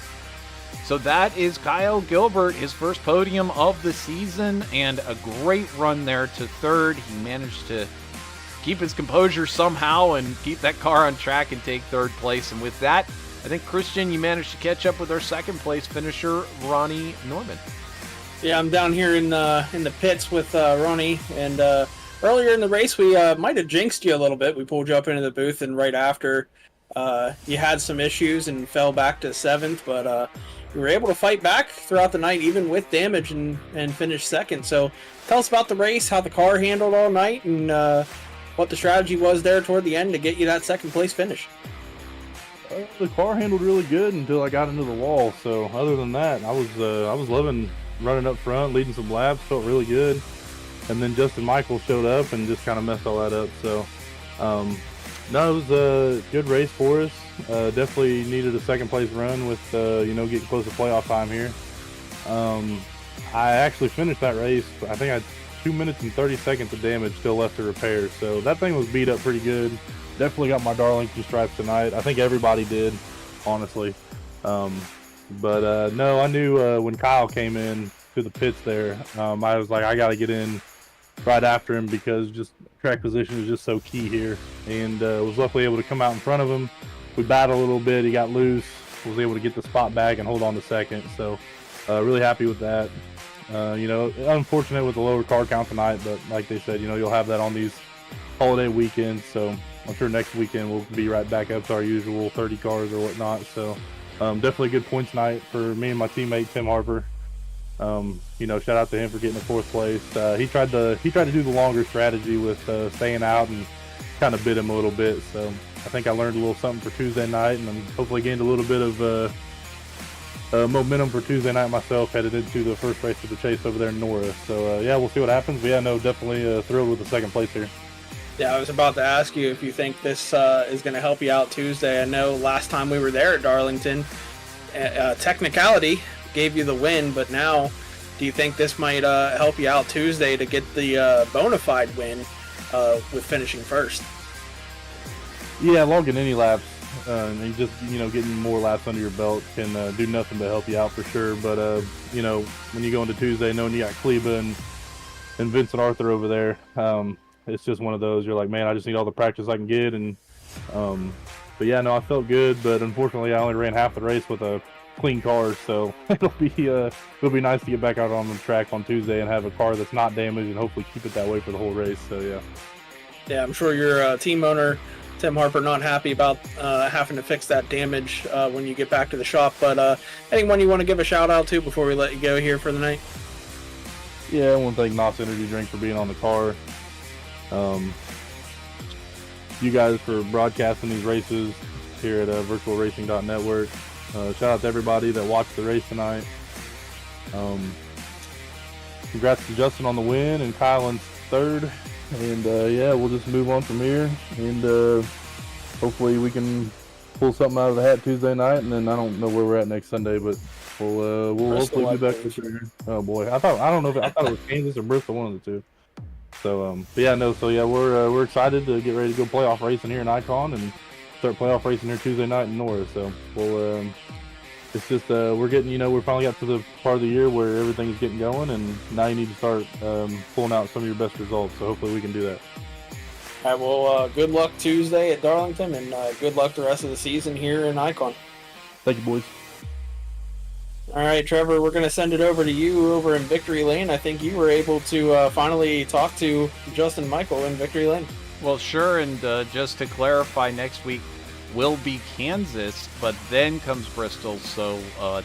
So that is Kyle Gilbert, his first podium of the season, and a great run there to 3rd. He managed to keep his composure somehow and keep that car on track and take 3rd place. And with that, I think, Christian, you managed to catch up with our 2nd place finisher, Ronnie Norman. Yeah, I'm down here in the pits with Ronnie, and earlier in the race we might have jinxed you a little bit. We pulled you up into the booth, and right after you had some issues and fell back to 7th, but you were able to fight back throughout the night, even with damage, and finish 2nd. So tell us about the race, how the car handled all night, and what the strategy was there toward the end to get you that 2nd place finish. The car handled really good until I got into the wall. So other than that, I was loving running up front, leading some laps, felt really good. And then Justin Michael showed up and just kind of messed all that up. So no, it was a good race for us. Definitely needed a 2nd place run with getting close to playoff time here. I actually finished that race. I think I had 2 minutes and 30 seconds of damage still left to repair. So that thing was beat up pretty good. Definitely got my Darlington stripes tonight. I think everybody did, honestly. But no, I knew when Kyle came in to the pits there, I was like, I got to get in right after him because just track position is just so key here. And was luckily able to come out in front of him. We battled a little bit. He got loose. Was able to get the spot back and hold on to 2nd. So really happy with that. Unfortunate with the lower car count tonight, but like they said, you'll have that on these holiday weekends. So I'm sure next weekend we'll be right back up to our usual 30 cars or whatnot. So definitely a good points night for me and my teammate Tim Harper. Shout out to him for getting the 4th place. He tried to do the longer strategy with staying out and kind of bit him a little bit. So I think I learned a little something for Tuesday night, and I'm hopefully gained a little bit of momentum for Tuesday night myself, headed into the first race of the chase over there in Norris. So yeah, we'll see what happens. But yeah, no, definitely thrilled with the 2nd place here. Yeah, I was about to ask you if you think this is going to help you out Tuesday. I know last time we were there at Darlington, technicality gave you the win, but now do you think this might help you out Tuesday to get the bona fide win with finishing 1st? Yeah, logging any laps and just getting more laps under your belt can do nothing but help you out for sure. But when you go into Tuesday, knowing you got Kleba and and Vincent Arthur over there. It's just one of those. You're like, man, I just need all the practice I can get, and but yeah, no, I felt good, but unfortunately, I only ran half the race with a clean car, so it'll be nice to get back out on the track on Tuesday and have a car that's not damaged, and hopefully keep it that way for the whole race. So yeah. Yeah, I'm sure your team owner, Tim Harper, not happy about having to fix that damage when you get back to the shop. But anyone you want to give a shout out to before we let you go here for the night? Yeah, I want to thank NOS Energy Drink for being on the car. You guys for broadcasting these races here at VirtualRacing.Network. Shout out to everybody that watched the race tonight. Congrats to Justin on the win and Kyle in third. And yeah, we'll just move on from here. And hopefully we can pull something out of the hat Tuesday night. And then I don't know where we're at next Sunday, but we'll hopefully be back this year. Oh boy, I thought it was Kansas or Bristol, one of the two. So but yeah, no. So yeah, we're excited to get ready to go playoff racing here in Icon and start playoff racing here Tuesday night in Norris. So we'll it's just we're getting, we finally got to the part of the year where everything's getting going, and now you need to start pulling out some of your best results. So hopefully we can do that. All right, well, good luck Tuesday at Darlington, and good luck the rest of the season here in Icon. Thank you, boys. All right, Trevor, we're going to send it over to you over in Victory Lane. I think you were able to finally talk to Justin Michael in Victory Lane. Well, sure, and just to clarify, next week will be Kansas, but then comes Bristol, so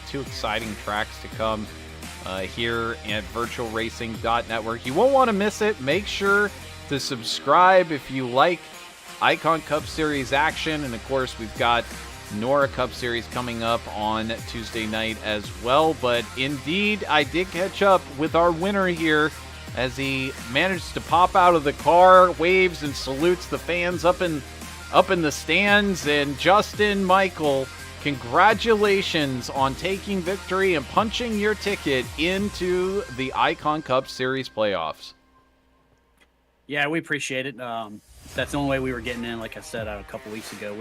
two exciting tracks to come here at VirtualRacing.Network. You won't want to miss it. Make sure to subscribe if you like Icon Cup Series action, and of course we've got Nora Cup Series coming up on Tuesday night as well. But indeed, I did catch up with our winner here as he managed to pop out of the car, waves and salutes the fans up in the stands. And Justin Michael, congratulations on taking victory and punching your ticket into the Icon Cup Series playoffs. Yeah, we appreciate it. That's the only way we were getting in. Like I said a couple weeks ago,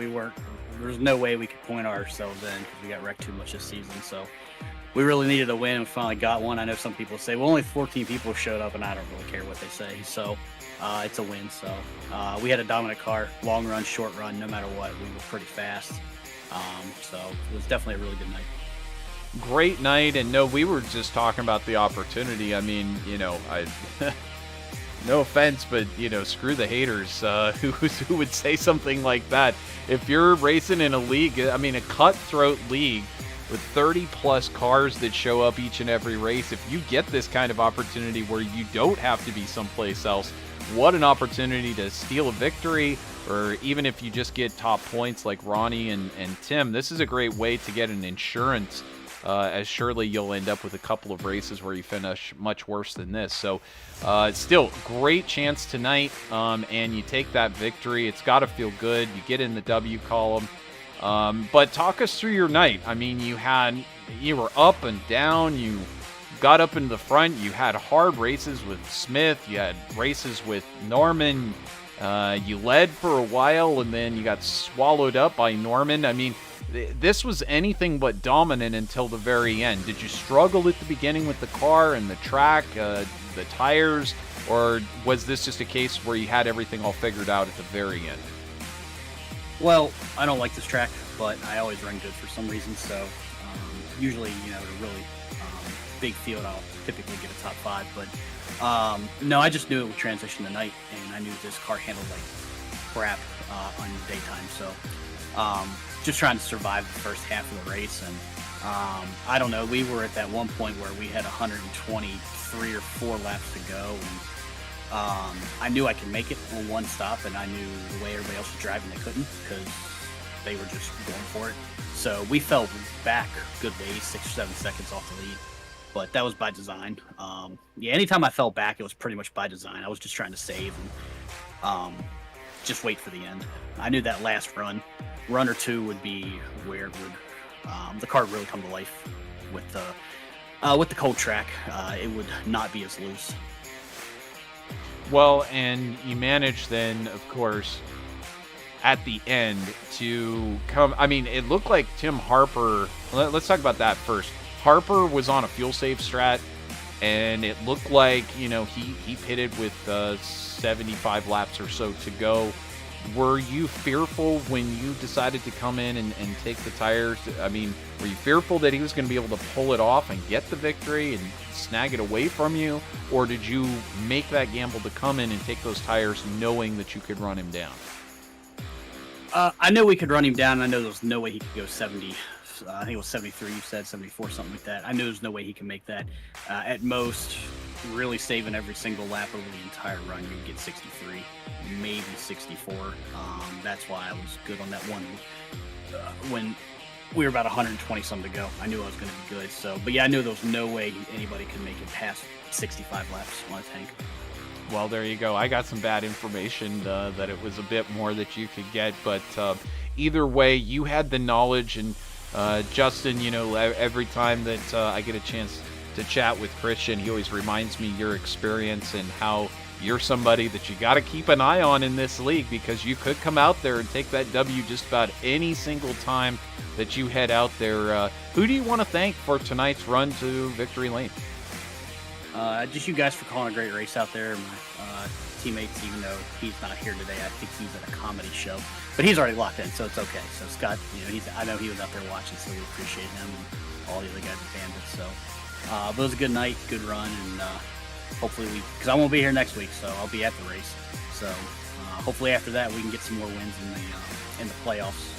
there's no way we could point ourselves in because we got wrecked too much this season. So we really needed a win. We finally got one. I know some people say, well, only 14 people showed up, and I don't really care what they say. So it's a win. So we had a dominant car, long run, short run, no matter what. We were pretty fast. So it was definitely a really good night. Great night. And no, we were just talking about the opportunity. I mean, I no offense, but screw the haters who would say something like that. If you're racing in a league, I mean a cutthroat league with 30 plus cars that show up each and every race, if you get this kind of opportunity where you don't have to be someplace else, what an opportunity to steal a victory, or even if you just get top points like Ronnie and Tim. This is a great way to get an insurance, as surely you'll end up with a couple of races where you finish much worse than this. So still, great chance tonight, and you take that victory. It's got to feel good. You get in the W column. But talk us through your night. I mean, you were up and down. You got up into the front. You had hard races with Smith. You had races with Norman. You led for a while, and then you got swallowed up by Norman. I mean, this was anything but dominant until the very end. Did you struggle at the beginning with the car and the track, the tires, or was this just a case where you had everything all figured out at the very end? Well, I don't like this track, but I always run good for some reason. So usually, in a really big field, I'll typically get a top 5. But no, I just knew it would transition tonight, and I knew this car handled like crap on daytime. So just trying to survive the first half of the race. And I don't know, we were at that one point where we had 123 or 4 laps to go. And I knew I could make it on one stop, and I knew the way everybody else was driving, they couldn't because they were just going for it. So we fell back a good ways, 6 or 7 seconds off the lead. But that was by design. Yeah, anytime I fell back, it was pretty much by design. I was just trying to save and just wait for the end. I knew that last run or two would be where it would the car would really come to life with the cold track. It would not be as loose. Well, and you managed then, of course, at the end to come. I mean, it looked like Tim Harper. Let's talk about that first. Harper was on a fuel save strat, and it looked like, he pitted with 75 laps or so to go. Were you fearful when you decided to come in and take the tires? I mean, were you fearful that he was going to be able to pull it off and get the victory and snag it away from you? Or did you make that gamble to come in and take those tires knowing that you could run him down? I know we could run him down. I know there was no way he could go 70. I think it was 73, you said, 74, something like that. I know there's no way he can make that. At most, really saving every single lap over the entire run, you would get 63, maybe 64. That's why I was good on that one. When we were about 120 something to go, I knew I was going to be good. So, but yeah, I knew there was no way anybody could make it past 65 laps on a tank. Well, there you go. I got some bad information that it was a bit more that you could get, but either way, you had the knowledge. And Justin, every time that I get a chance to chat with Christian, he always reminds me your experience and how you're somebody that you got to keep an eye on in this league, because you could come out there and take that W just about any single time that you head out there. Who do you want to thank for tonight's run to victory lane? Just you guys for calling a great race out there. My teammates, even though he's not here today, I think he's at a comedy show, but he's already locked in, so it's okay. So Scott, I know he was out there watching, so we appreciate him and all the other guys at Bandits. So, but it was a good night, good run, and hopefully because I won't be here next week, so I'll be at the race. So hopefully after that we can get some more wins in the playoffs.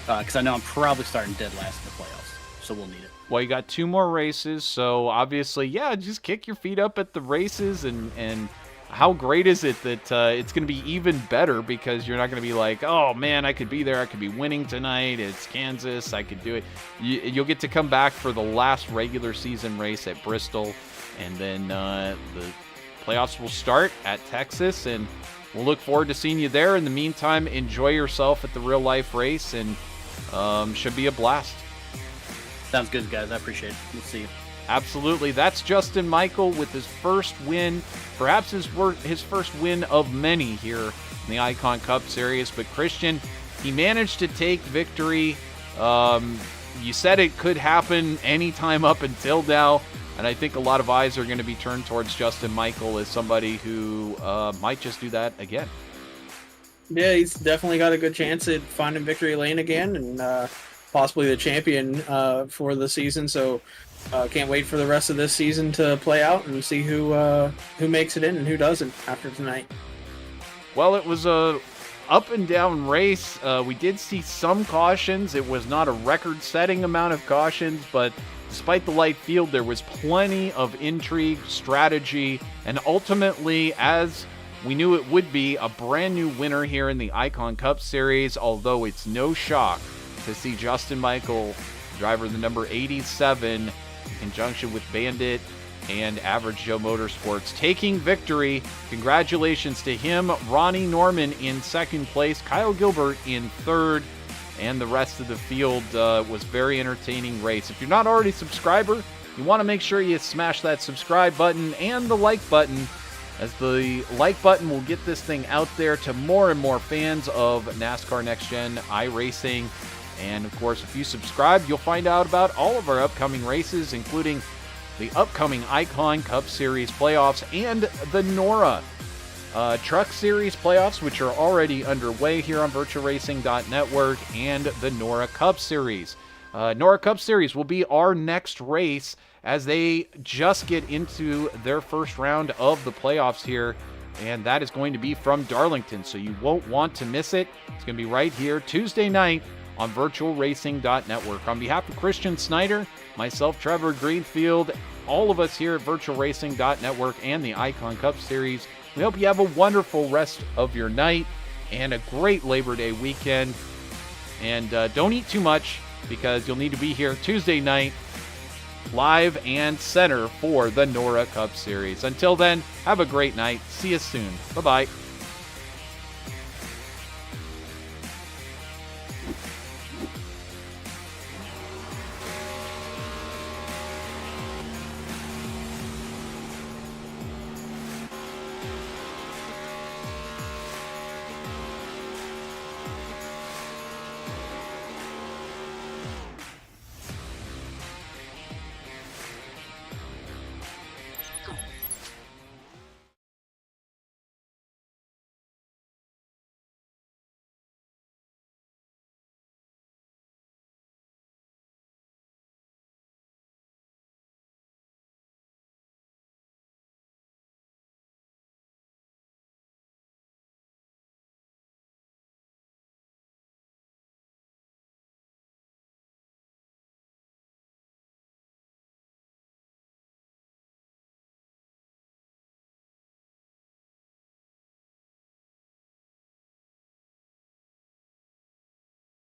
Because I know I'm probably starting dead last in the playoffs, so we'll need it. Well, you got 2 more races, so obviously, yeah, just kick your feet up at the races, and how great is it that it's going to be even better, because you're not going to be like, oh man, I could be there, I could be winning tonight, it's Kansas, I could do it. You'll get to come back for the last regular season race at Bristol, and then the playoffs will start at Texas, and we'll look forward to seeing you there. In the meantime, enjoy yourself at the real life race, and should be a blast. Sounds good, guys. I appreciate it. We'll see you. Absolutely. That's Justin Michael with his first win, perhaps his first win of many here in the Icon Cup Series. But Christian, he managed to take victory. You said it could happen anytime up until now, and I think a lot of eyes are going to be turned towards Justin Michael as somebody who might just do that again. Yeah, he's definitely got a good chance at finding victory lane again, and possibly the champion for the season. So can't wait for the rest of this season to play out and see who makes it in and who doesn't after tonight. Well, it was a up and down race. We did see some cautions. It was not a record-setting amount of cautions, but despite the light field, there was plenty of intrigue, strategy, and ultimately, as we knew it would be, a brand new winner here in the Icon Cup Series, although it's no shock to see Justin Michael, driver the number 87, in conjunction with Bandit and Average Joe Motorsports, taking victory. Congratulations to him. Ronnie Norman in second place, Kyle Gilbert in third, and the rest of the field was very entertaining race. If you're not already a subscriber, you want to make sure you smash that subscribe button and the like button, as the like button will get this thing out there to more and more fans of NASCAR Next Gen, iRacing. And of course, if you subscribe, you'll find out about all of our upcoming races, including the upcoming Icon Cup Series playoffs and the NORA Truck Series playoffs, which are already underway here on VirtualRacing.Network, and the NORA Cup Series. NORA Cup Series will be our next race as they just get into their first round of the playoffs here, and that is going to be from Darlington, so you won't want to miss it. It's going to be right here Tuesday night on VirtualRacing.Network. On behalf of Christian Snyder, myself, Trevor Greenfield, all of us here at VirtualRacing.Network and the Icon Cup Series, we hope you have a wonderful rest of your night and a great Labor Day weekend. And don't eat too much, because you'll need to be here Tuesday night, live and center for the NORA Cup Series. Until then, have a great night. See you soon. Bye-bye.